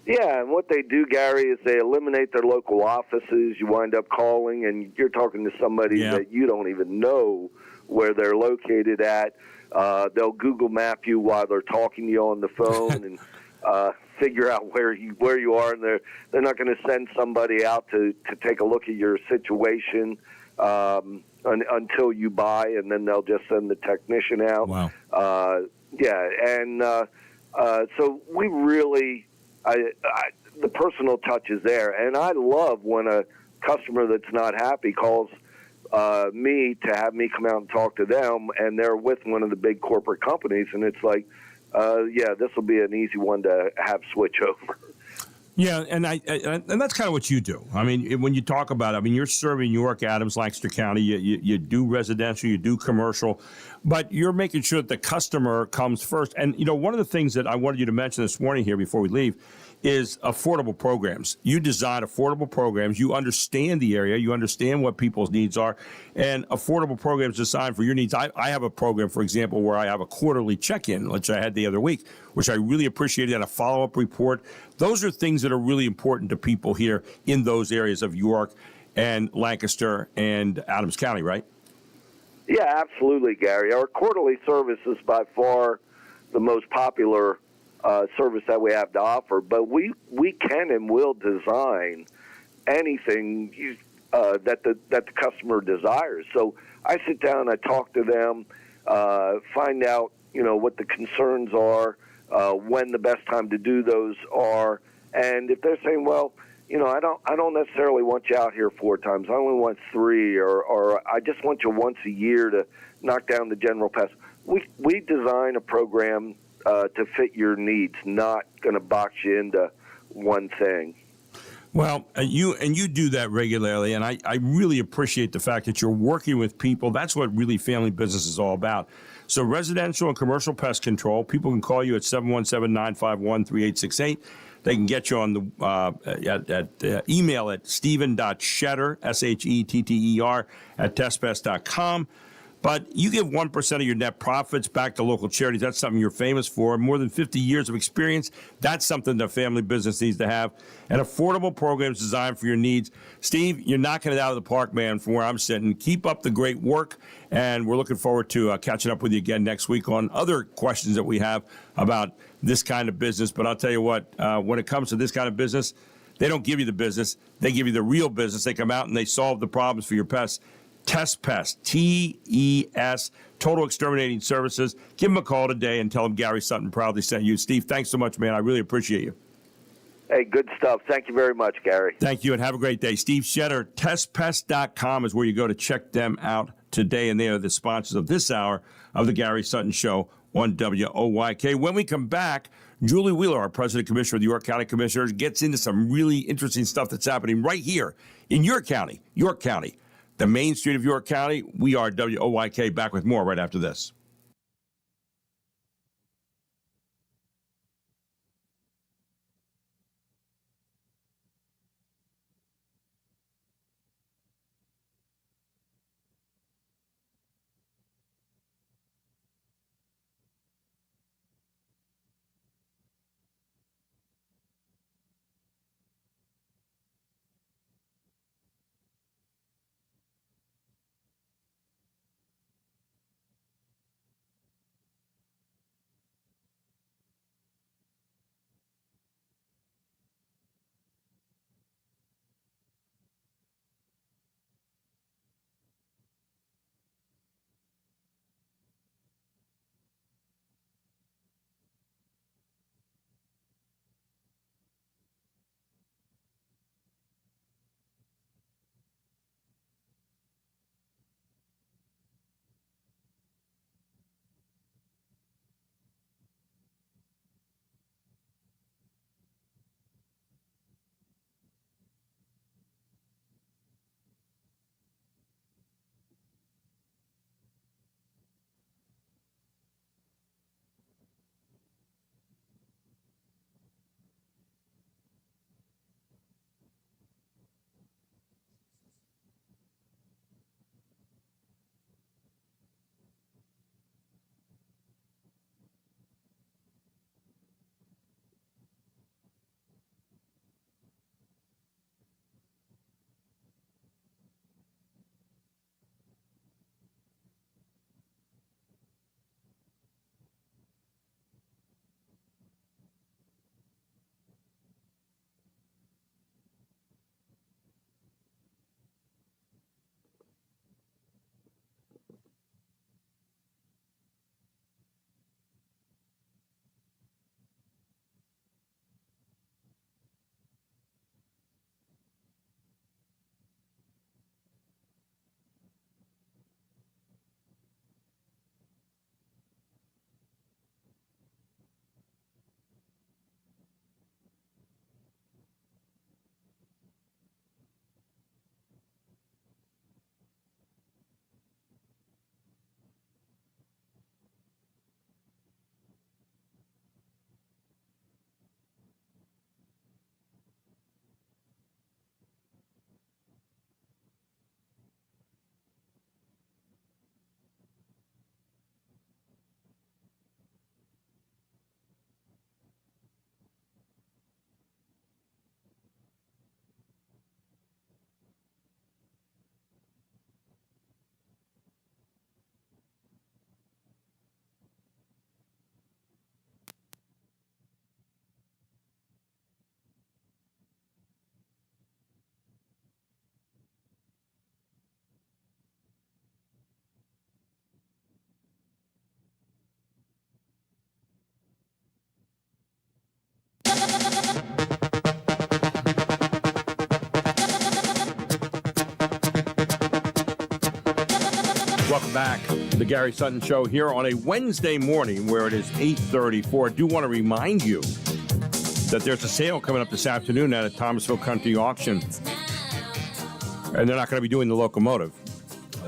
Yeah, and what they do, Gary, is they eliminate their local offices. You wind up calling, and you're talking to somebody that you don't even know where they're located at. They'll Google map you while they're talking to you on the phone and figure out where you are. And they're not going to send somebody out to take a look at your situation until you buy, and then they'll just send the technician out. Wow. So we really, the personal touch is there, and I love when a customer that's not happy calls me to have me come out and talk to them, and they're with one of the big corporate companies, and it's like, this will be an easy one to have switch over. Yeah, and that's kind of what you do. I mean, when you talk about it, you're serving York, Adams, Lancaster County. You do residential, you do commercial, but you're making sure that the customer comes first. And, one of the things that I wanted you to mention this morning here before we leave is affordable programs. You design affordable programs. You understand the area. You understand what people's needs are. And affordable programs designed for your needs. I have a program, for example, where I have a quarterly check-in, which I had the other week, which I really appreciated, and a follow-up report. Those are things that are really important to people here in those areas of York and Lancaster and Adams County, right? Yeah, absolutely, Gary. Our quarterly service is by far the most popular service that we have to offer, but we can and will design anything that the customer desires. So I sit down, I talk to them, find out what the concerns are, when the best time to do those are, and if they're saying, well, I don't necessarily want you out here 4 times. I only want 3, or I just want you once a year to knock down the general pest. We design a program to fit your needs, not going to box you into one thing. Well, you do that regularly, and I really appreciate the fact that you're working with people. That's what really family business is all about. So residential and commercial pest control, people can call you at 717-951-3868. They can get you on the email at steven.shetter, SHETTER, at testpest.com. But you give 1% of your net profits back to local charities. That's something you're famous for. More than 50 years of experience. That's something the family business needs to have. And affordable programs designed for your needs. Steve, you're knocking it out of the park, man, from where I'm sitting. Keep up the great work. And we're looking forward to catching up with you again next week on other questions that we have about this kind of business. But I'll tell you what, when it comes to this kind of business, they don't give you the business. They give you the real business. They come out and they solve the problems for your pests. Test Pest, TES, Total Exterminating Services. Give them a call today and tell them Gary Sutton proudly sent you. Steve, thanks so much, man. I really appreciate you. Hey, good stuff. Thank you very much, Gary. Thank you, and have a great day. Steve Shetter, testpest.com is where you go to check them out today, and they are the sponsors of this hour of the Gary Sutton Show on WOYK. When we come back, Julie Wheeler, our President Commissioner of the York County Commissioners, gets into some really interesting stuff that's happening right here in your county, York County. The main street of York County. We are WOYK, back with more right after this. Welcome back to the Gary Sutton Show here on a Wednesday morning where it is 8:34. I do want to remind you that there's a sale coming up this afternoon at a Thomasville Country Auction. And they're not going to be doing the locomotive.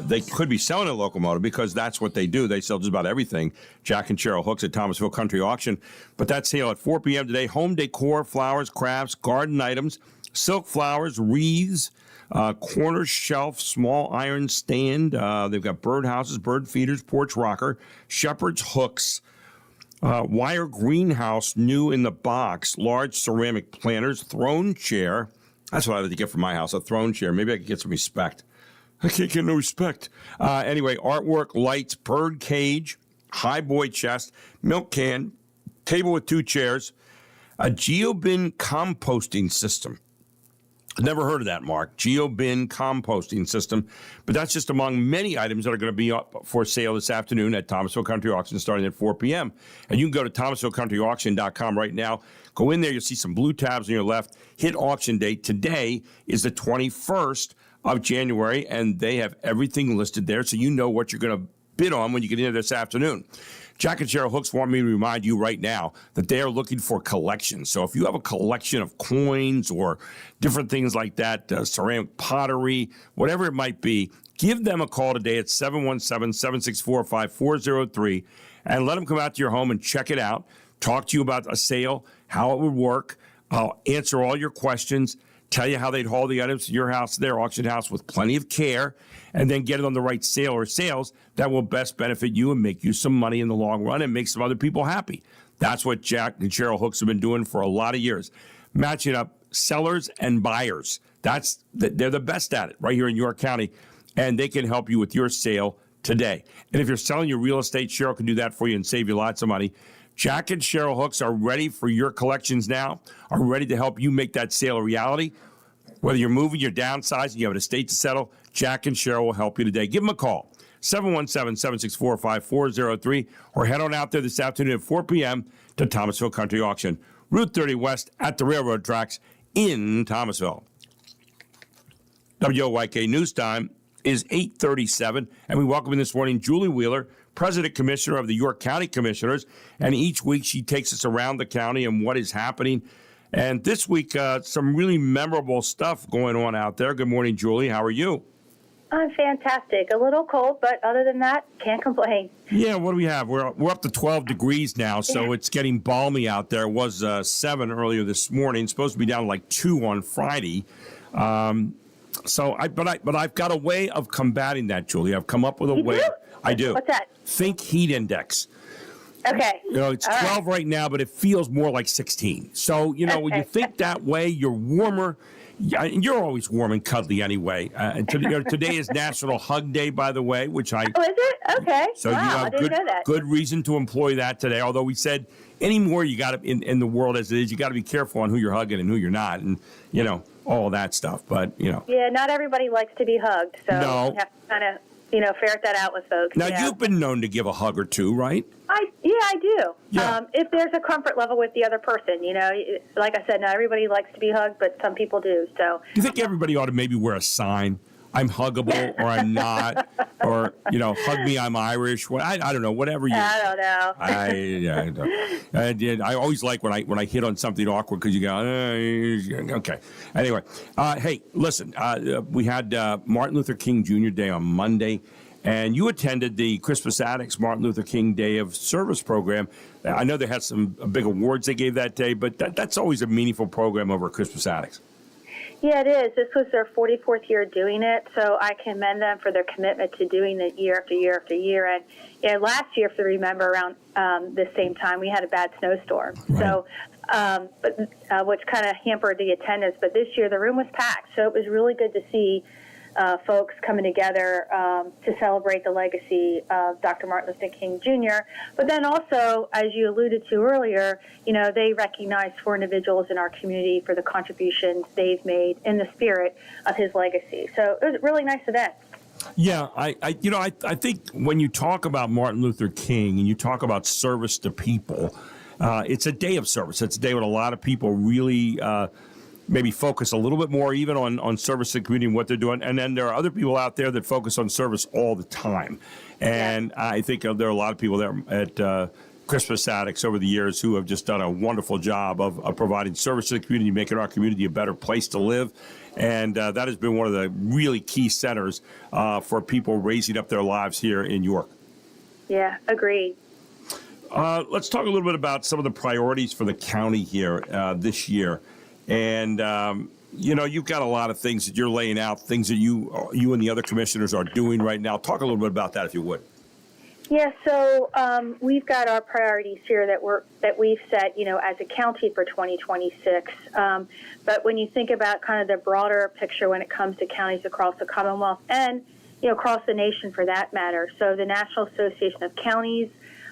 They could be selling a locomotive because that's what they do. They sell just about everything. Jack and Cheryl Hooks at Thomasville Country Auction. But that sale at 4 p.m. today. Home decor, flowers, crafts, garden items, silk flowers, wreaths, corner shelf, small iron stand. They've got birdhouses, bird feeders, porch rocker, shepherd's hooks, wire greenhouse, new in the box, large ceramic planters, throne chair. That's what I like to get from my house, a throne chair. Maybe I could get some respect. I can't get no respect. Anyway, artwork, lights, bird cage, high boy chest, milk can, table with 2 chairs, a GeoBin composting system. Never heard of that, Mark. GeoBin composting system. But that's just among many items that are going to be up for sale this afternoon at Thomasville Country Auction starting at 4 p.m. And you can go to thomasvillecountryauction.com right now. Go in there. You'll see some blue tabs on your left. Hit auction date. Today is the 21st of January, and they have everything listed there so you know what you're going to bid on when you get in there this afternoon. Jack and Cheryl Hooks want me to remind you right now that they are looking for collections. So if you have a collection of coins or different things like that, ceramic pottery, whatever it might be, give them a call today at 717-764-5403 and let them come out to your home and check it out, talk to you about a sale, how it would work, answer all your questions, tell you how they'd haul the items to your house, their auction house with plenty of care, and then get it on the right sale or sales that will best benefit you and make you some money in the long run and make some other people happy. That's what Jack and Cheryl Hooks have been doing for a lot of years, matching up sellers and buyers. They're the best at it right here in York County, and they can help you with your sale today. And if you're selling your real estate, Cheryl can do that for you and save you lots of money. Jack and Cheryl Hooks are ready for your collections now, are ready to help you make that sale a reality. Whether you're moving, you're downsizing, you have an estate to settle, Jack and Cheryl will help you today. Give them a call, 717-764-5403, or head on out there this afternoon at 4 p.m. to Thomasville Country Auction, Route 30 West at the railroad tracks in Thomasville. WOYK News Time is 8:37, and we welcome in this morning Julie Wheeler, President Commissioner of the York County Commissioners, and each week she takes us around the county and what is happening. And this week, some really memorable stuff going on out there. Good morning, Julie. How are you? I'm fantastic. A little cold, but other than that, can't complain. Yeah, what do we have? We're up to 12 degrees now, so it's getting balmy out there. It was 7 earlier this morning. It's supposed to be down to like 2 on Friday. But I've got a way of combating that, Julie. I've come up with a way. I do. What's that? Think heat index. Okay. It's 12 right now, but it feels more like 16. So, when you think that way, you're warmer. You're always warm and cuddly anyway. Today is National Hug Day, by the way, which Oh, is it? Okay. So wow, you have I didn't know that. good reason to employ that today. Although we said anymore, you got to in the world as it is, you got to be careful on who you're hugging and who you're not, and all that stuff. But Yeah, not everybody likes to be hugged, so No. you have to kind of ferret that out with folks. Now you've been known to give a hug or two, right? I do. Yeah. If there's a comfort level with the other person, like I said, not everybody likes to be hugged, but some people do. So, Do you think everybody ought to maybe wear a sign? I'm huggable or I'm not, or hug me, I'm Irish. I don't know, whatever you. I don't know. I always like when I hit on something awkward because you go, okay. Anyway, hey, listen, we had Martin Luther King Jr. Day on Monday, and you attended the Crispus Attucks Martin Luther King Day of Service program. I know they had some big awards they gave that day, but that's always a meaningful program over at Crispus Attucks. Yeah, it is. This was their 44th year doing it, so I commend them for their commitment to doing it year after year after year. And last year, if you remember, around this same time, we had a bad snowstorm, so which kind of hampered the attendance. But this year, the room was packed, so it was really good to see folks coming together to celebrate the legacy of Dr. Martin Luther King Jr. But then also, as you alluded to earlier, they recognize 4 individuals in our community for the contributions they've made in the spirit of his legacy. So it was a really nice event. Yeah, I think when you talk about Martin Luther King and you talk about service to people, it's a day of service. It's a day when a lot of people really maybe focus a little bit more even on service to the community and what they're doing. And then there are other people out there that focus on service all the time. And I think there are a lot of people there at Christmas Addicts over the years who have just done a wonderful job of providing service to the community, making our community a better place to live. And that has been one of the really key centers for people raising up their lives here in York. Yeah, agreed. Let's talk a little bit about some of the priorities for the county here this year. And, you've got a lot of things that you're laying out, things that you and the other commissioners are doing right now. Talk a little bit about that, if you would. Yeah, so we've got our priorities here that we've set, as a county for 2026. But when you think about kind of the broader picture when it comes to counties across the Commonwealth and, across the nation for that matter. So the National Association of Counties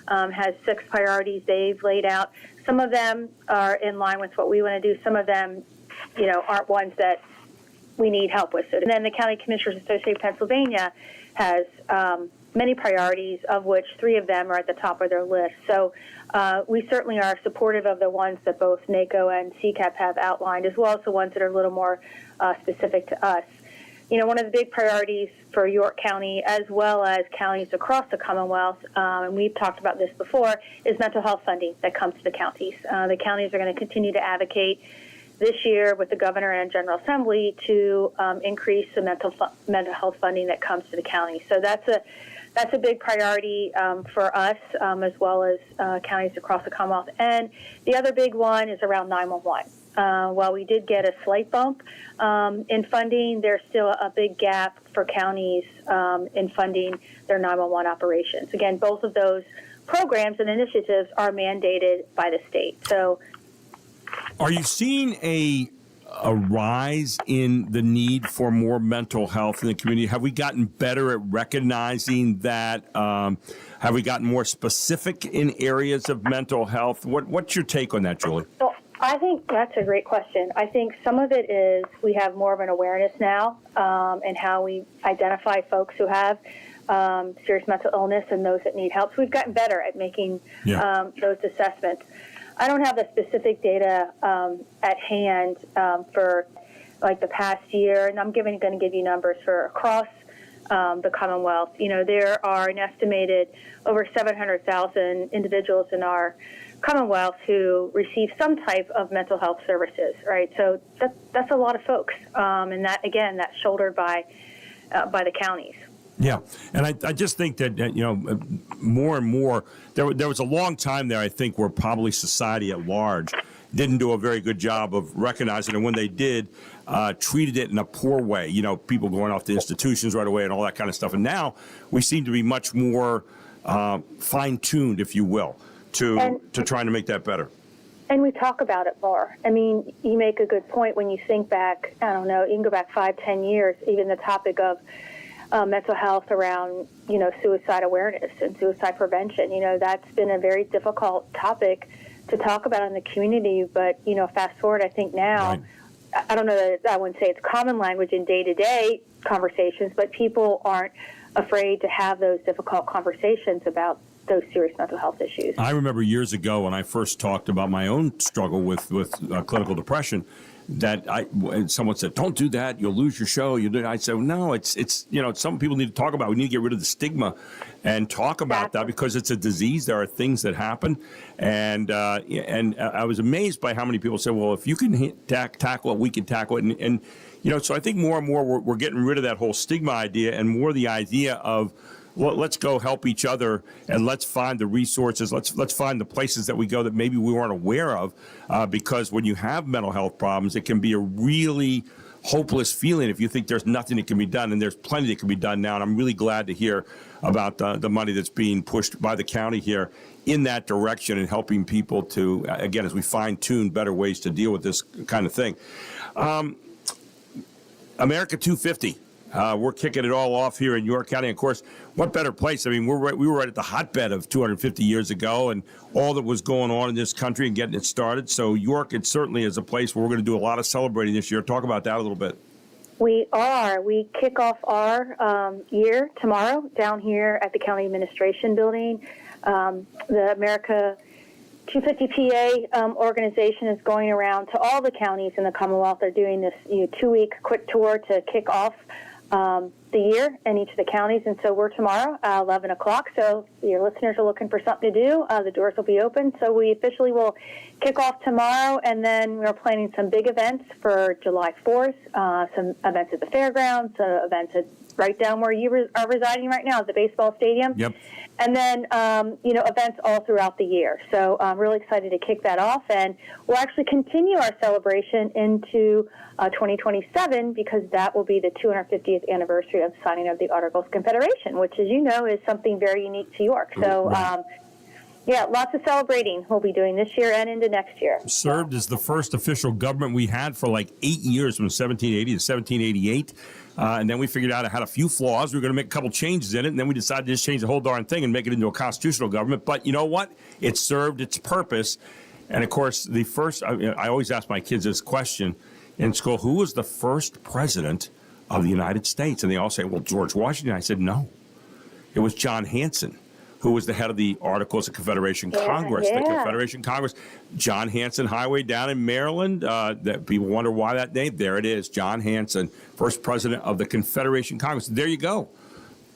has 6 priorities they've laid out. Some of them are in line with what we want to do. Some of them, aren't ones that we need help with. And then the County Commissioners Association of Pennsylvania has many priorities, of which 3 of them are at the top of their list. So we certainly are supportive of the ones that both NACO and CCAP have outlined, as well as the ones that are a little more specific to us. One of the big priorities for York County, as well as counties across the Commonwealth, and we've talked about this before, is mental health funding that comes to the counties. The counties are going to continue to advocate this year with the governor and General Assembly to increase the mental health funding that comes to the county. So that's a big priority for us, as well as counties across the Commonwealth. And the other big one is around 911. While we did get a slight bump in funding, there's still a big gap for counties in funding their 911 operations. Again, both of those programs and initiatives are mandated by the state. So, are you seeing a rise in the need for more mental health in the community? Have we gotten better at recognizing that? Have we gotten more specific in areas of mental health? What's your take on that, Julie? Well, I think that's a great question. I think some of it is we have more of an awareness now in how we identify folks who have serious mental illness and those that need help. So we've gotten better at making those assessments. I don't have the specific data at hand for like the past year, and I'm going to give you numbers for across the Commonwealth. There are an estimated over 700,000 individuals in our Commonwealth who receive some type of mental health services, right? So that's a lot of folks, and that's shouldered by the counties. Yeah, and I just think that, more and more, there was a long time there, I think, where probably society at large didn't do a very good job of recognizing, and when they did, treated it in a poor way. People going off to institutions right away and all that kind of stuff. And now we seem to be much more fine-tuned, if you will, to trying to make that better. And we talk about it more. I mean, you make a good point when you think back, I don't know, you can go back 5-10 years, even the topic of mental health around, suicide awareness and suicide prevention. That's been a very difficult topic to talk about in the community. But, fast forward, I think now, right. I don't know that I wouldn't say it's common language in day-to-day conversations, but people aren't afraid to have those difficult conversations about those serious mental health issues. I remember years ago when I first talked about my own struggle with clinical depression, that someone said, "Don't do that. You'll lose your show." I said, "No, it's some people need to talk about. We need to get rid of the stigma and talk about that because it's a disease. There are things that happen." And I was amazed by how many people said, "Well, if you can tackle it, we can tackle it." And so I think more and more we're getting rid of that whole stigma idea and more the idea of, well, let's go help each other and let's find the resources. Let's find the places that we go that maybe we weren't aware of, because when you have mental health problems, it can be a really hopeless feeling if you think there's nothing that can be done, and there's plenty that can be done now. And I'm really glad to hear about the money that's being pushed by the county here in that direction and helping people to, again, as we fine-tune better ways to deal with this kind of thing. America 250. We're kicking it all off here in York County. Of course, what better place? I mean, we were right at the hotbed of 250 years ago and all that was going on in this country and getting it started. So York, it certainly is a place where we're going to do a lot of celebrating this year. Talk about that a little bit. We are. We kick off our year tomorrow down here at the County Administration Building. The America 250 PA organization is going around to all the counties in the Commonwealth. They're doing this 2-week quick tour to kick off the year in each of the counties. And so we're tomorrow at 11 o'clock. So if your listeners are looking for something to do, the doors will be open. So we officially will kick off tomorrow. And then we're planning some big events for July 4th, some events at the fairgrounds, events right down where you are residing right now at the baseball stadium. Yep. And then, events all throughout the year. So I'm really excited to kick that off. And we'll actually continue our celebration into 2027 because that will be the 250th anniversary of the signing of the Articles of Confederation, which, as you know, is something very unique to York. So, lots of celebrating we'll be doing this year and into next year. Served as the first official government we had for like 8 years, from 1780 to 1788. And then we figured out it had a few flaws. We were going to make a couple changes in it, and then we decided to just change the whole darn thing and make it into a constitutional government. But you know what? It served its purpose. And, of course, the first, I always ask my kids this question in school, who was the first president of the United States? And they all say, well, George Washington. I said, no. It was John Hanson, who was the head of the Articles of Confederation Congress, the Confederation Congress. John Hanson Highway down in Maryland. That people wonder why that name. There it is, John Hanson, first president of the Confederation Congress. There you go.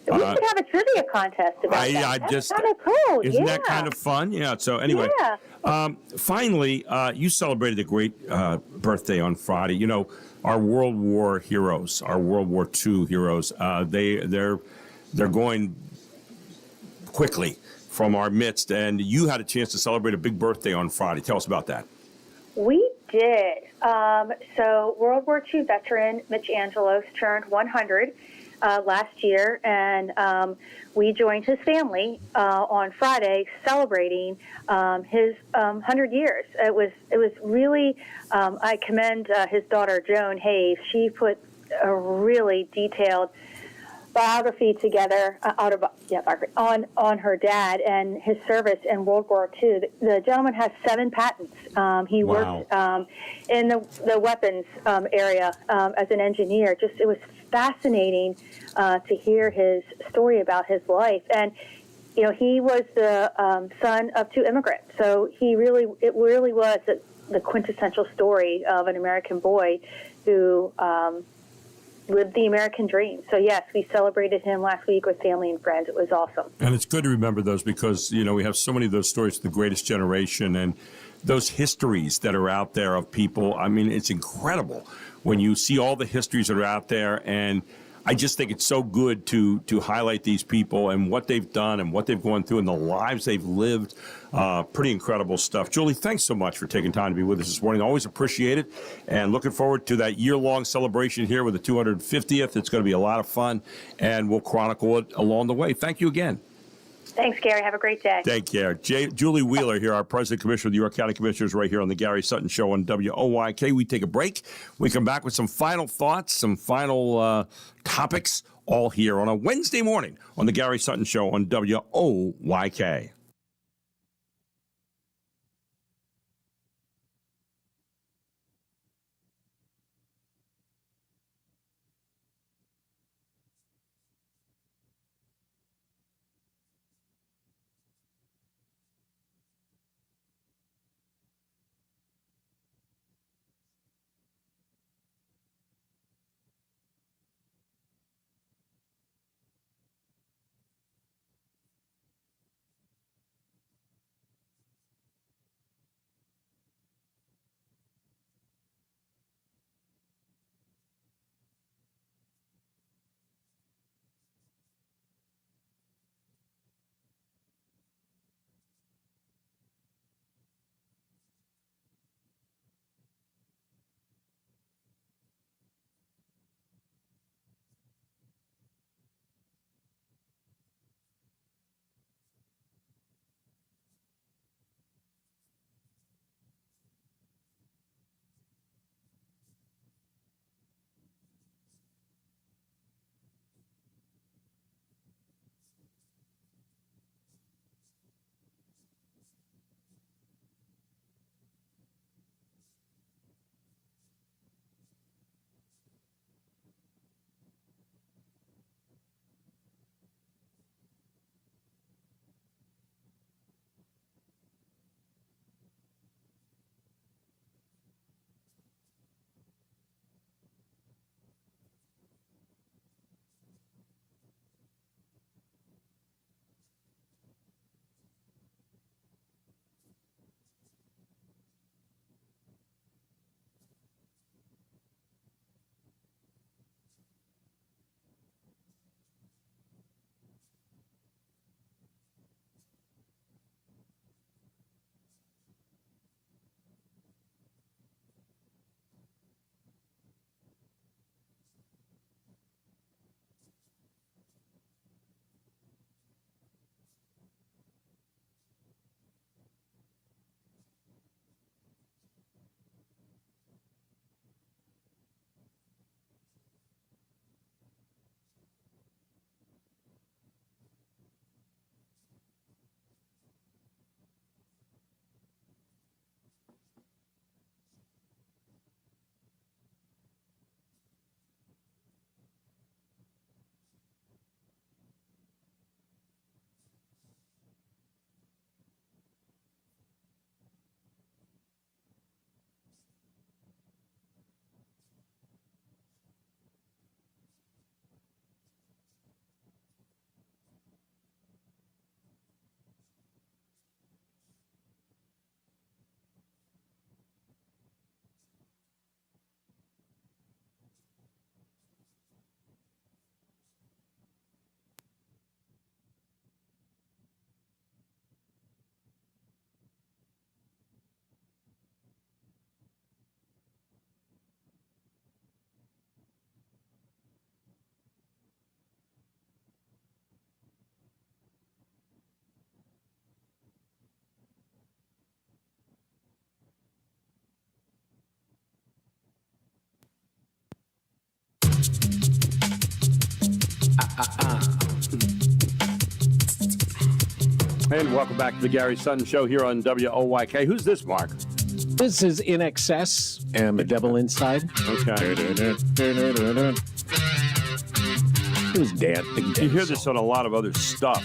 We should have a trivia contest about that. That's kind of cool. Isn't that kind of fun? Yeah. So anyway, finally, you celebrated a great birthday on Friday. You know, our World War heroes, our World War II heroes. They're going quickly from our midst, and you had a chance to celebrate a big birthday on Friday. Tell us about that. We did. So World War II veteran Mitch Angelos turned 100 last year, and we joined his family on Friday celebrating his 100 years. It was really, I commend his daughter, Joan Hayes. She put a really detailed biography together on her dad and his service in World War II. The gentleman has 7 patents. He worked in the weapons area as an engineer. It was fascinating to hear his story about his life. And he was the son of 2 immigrants. So it really was the quintessential story of an American boy who lived the American dream. So, yes, we celebrated him last week with family and friends. It was awesome. And it's good to remember those because, we have so many of those stories of the greatest generation and those histories that are out there of people. I mean, it's incredible when you see all the histories that are out there. And I just think it's so good to highlight these people and what they've done and what they've gone through and the lives they've lived. Pretty incredible stuff. Julie, thanks so much for taking time to be with us this morning. Always appreciate it. And looking forward to that year-long celebration here with the 250th. It's going to be a lot of fun, and we'll chronicle it along the way. Thank you again. Thanks, Gary. Have a great day. Take care. Julie Wheeler here, our President Commissioner of the York County Commissioners, right here on the Gary Sutton Show on WOYK. We take a break. We come back with some final thoughts, some final topics, all here on a Wednesday morning on the Gary Sutton Show on WOYK. And welcome back to the Gary Sutton Show here on WOYK. Who's this, Mark? This is In Excess and The Devil Inside. Okay. Who's dancing? You hear this on a lot of other stuff,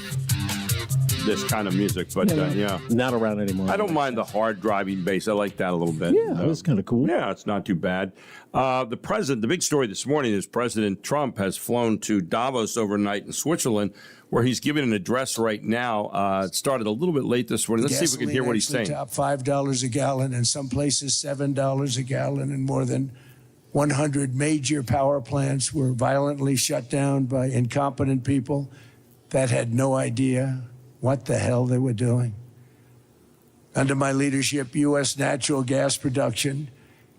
this kind of music, but yeah. Not around anymore. I don't mind the hard driving bass. I like that a little bit. Yeah, that's kind of cool. Yeah, it's not too bad. The big story this morning is President Trump has flown to Davos overnight in Switzerland, where he's giving an address right now. It started a little bit late this morning. Let's see if we can hear what he's saying. Top $5 a gallon, and some places $7 a gallon, and more than 100 major power plants were violently shut down by incompetent people that had no idea what the hell they were doing. Under my leadership, U.S. natural gas production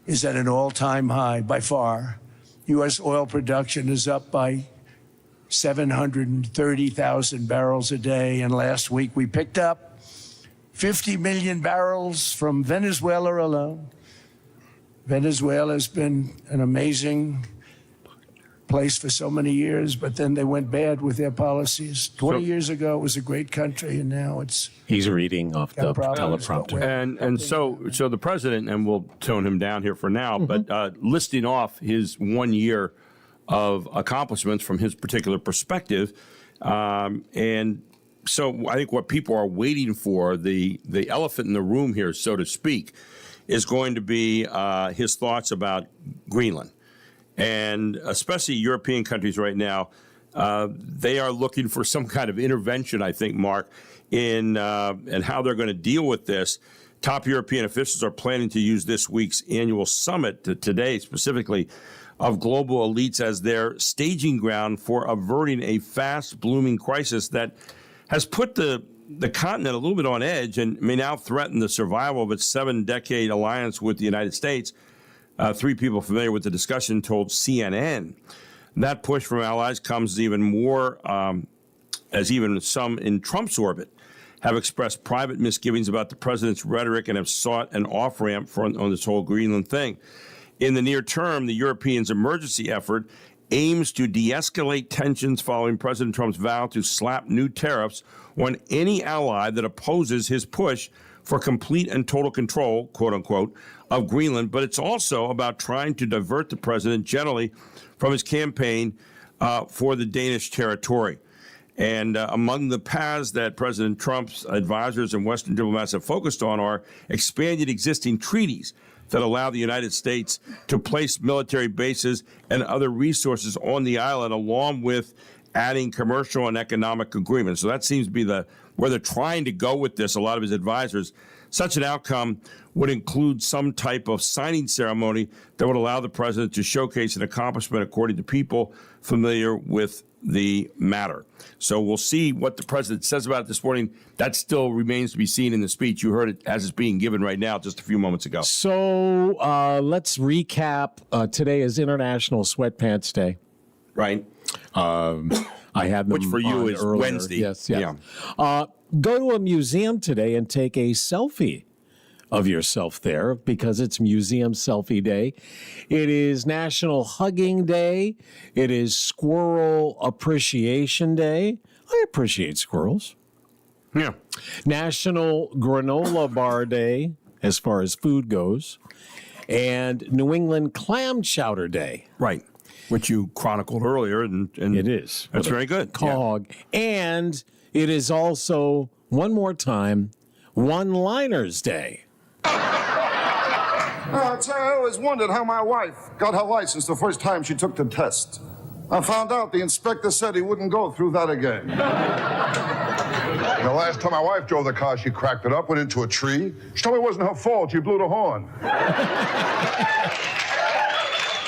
is at an all-time high by far. U.S. oil production is up by 730,000 barrels a day. And last week we picked up 50 million barrels from Venezuela alone. Venezuela has been an amazing place for so many years, but then they went bad with their policies. 20 years ago, it was a great country, and now it's... He's reading off the teleprompter. And so the president, and we'll tone him down here for now, but listing off his 1 year of accomplishments from his particular perspective. And so I think what people are waiting for, the elephant in the room here, so to speak, is going to be his thoughts about Greenland. And especially European countries right now, they are looking for some kind of intervention, I think, Mark, in how they're going to deal with this. Top European officials are planning to use this week's annual summit today specifically of global elites as their staging ground for averting a fast-blooming crisis that has put the continent a little bit on edge and may now threaten the survival of its 7-decade alliance with the United States. Three people familiar with the discussion told CNN. That push from allies comes even more as even some in Trump's orbit have expressed private misgivings about the president's rhetoric and have sought an off-ramp on this whole Greenland thing. In the near term, the Europeans' emergency effort aims to de-escalate tensions following President Trump's vow to slap new tariffs on any ally that opposes his push for complete and total control, quote unquote, of Greenland. But it's also about trying to divert the president generally from his campaign for the Danish territory. And among the paths that President Trump's advisors and Western diplomats have focused on are expanded existing treaties that allow the United States to place military bases and other resources on the island, along with adding commercial and economic agreements. So that seems to be where they're trying to go with this, a lot of his advisors. Such an outcome would include some type of signing ceremony that would allow the president to showcase an accomplishment according to people familiar with the matter. So we'll see what the president says about it this morning. That still remains to be seen in the speech. You heard it as it's being given right now just a few moments ago. So let's recap. Today is International Sweatpants Day. Right. I had them which for you is earlier. Wednesday. Yes. Yeah. Go to a museum today and take a selfie of yourself there because it's Museum Selfie Day. It is National Hugging Day. It is Squirrel Appreciation Day. I appreciate squirrels. Yeah. National Granola Bar Day, as far as food goes. And New England Clam Chowder Day. Right. Which you chronicled earlier. And it is. That's very good. Cog. Yeah. And it is also, one more time, One-Liners Day. I always wondered how my wife got her license the first time she took the test. I found out the inspector said he wouldn't go through that again. The last time my wife drove the car, she cracked it up, went into a tree. She told me it wasn't her fault. She blew the horn.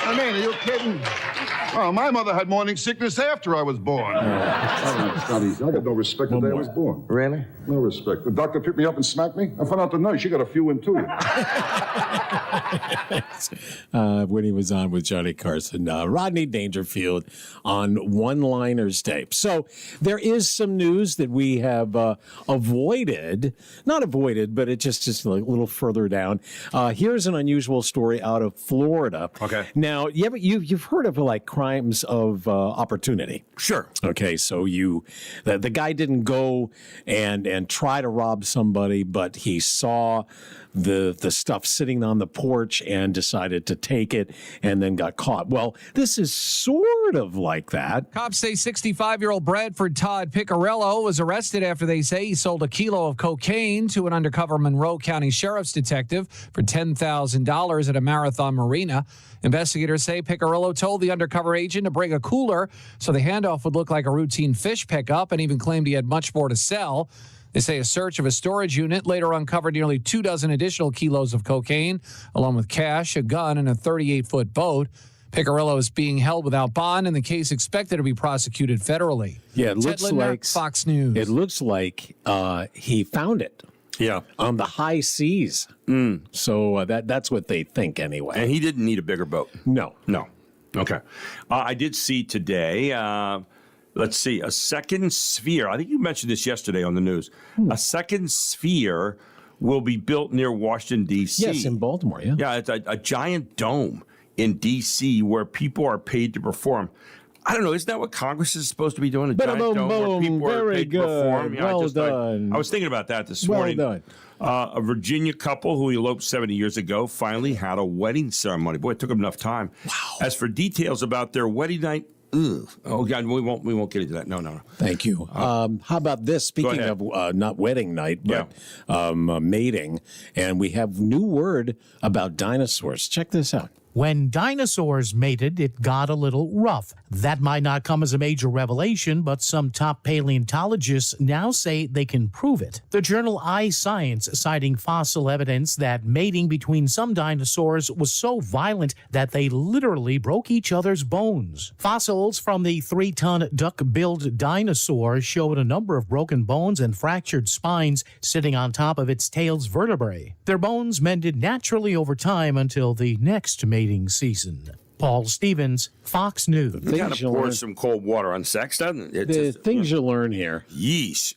I mean, are you kidding? Oh, my mother had morning sickness after I was born. It's not easy. I got no respect the day I was born. Really? No respect. The doctor picked me up and smacked me. I found out the nurse, she got a few in too. When he was on with Johnny Carson, Rodney Dangerfield on One-Liners Day. So there is some news that we have avoided. Not avoided, but it just is a little further down. Here's an unusual story out of Florida. Okay. Now, you've heard of like crime crimes of opportunity. Sure. Okay, so the guy didn't go and try to rob somebody, but he saw the stuff sitting on the porch and decided to take it and then got caught. Well, this is sort of like that. Cops say 65-year-old Bradford Todd Picarello was arrested after they say he sold a kilo of cocaine to an undercover Monroe County Sheriff's detective for $10,000 at a Marathon Marina. Investigators say Picarello told the undercover agent to bring a cooler so the handoff would look like a routine fish pickup, and even claimed he had much more to sell. They say a search of a storage unit later uncovered nearly 24 additional kilos of cocaine, along with cash, a gun, and a 38-foot boat. Picarello is being held without bond, and the case expected to be prosecuted federally. Yeah, it looks like Fox News. It looks like he found it. Yeah, on the high seas. So that's what they think anyway. And he didn't need a bigger boat. No. Okay. I did see today. Let's see, a second sphere. I think you mentioned this yesterday on the news. A second sphere will be built near Washington, D.C. Yes, in Baltimore, yeah. Yeah, it's a giant dome in D.C. where people are paid to perform. I don't know. Isn't that what Congress is supposed to be doing? A giant dome where people are paid to perform? Yeah, well done. I was thinking about that this morning. Well done. A Virginia couple who eloped 70 years ago finally had a wedding ceremony. Boy, it took them enough time. Wow. As for details about their wedding night, oh God, we won't get into that. No. Thank you. How about this? Speaking of not wedding night, but mating, and we have new word about dinosaurs. Check this out. When dinosaurs mated, it got a little rough. That might not come as a major revelation, but some top paleontologists now say they can prove it. The journal iScience citing fossil evidence that mating between some dinosaurs was so violent that they literally broke each other's bones. Fossils from the 3-ton duck-billed dinosaur showed a number of broken bones and fractured spines sitting on top of its tail's vertebrae. Their bones mended naturally over time until the next mating season. Paul Stevens, Fox News. It kind of pours some cold water on sex, doesn't it? The things you learn here. Yeesh.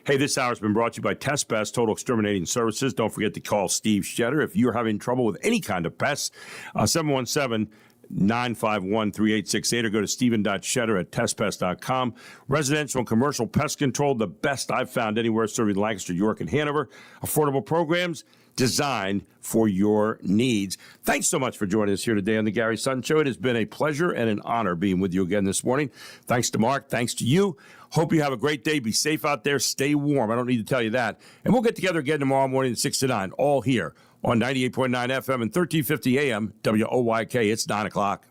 Hey, this hour has been brought to you by Test Best Total Exterminating Services. Don't forget to call Steve Shetter if you're having trouble with any kind of pests. 717-951-3868 or go to steven.shetter@testpest.com. Residential and commercial pest control, the best I've found anywhere serving Lancaster, York, and Hanover. Affordable programs designed for your needs. Thanks so much for joining us here today on the Gary Sutton Show. It has been a pleasure and an honor being with you again this morning. Thanks to Mark. Thanks to you. Hope you have a great day. Be safe out there. Stay warm. I don't need to tell you that. And we'll get together again tomorrow morning at 6 to 9, all here on 98.9 FM and 1350 AM WOYK. It's 9 o'clock.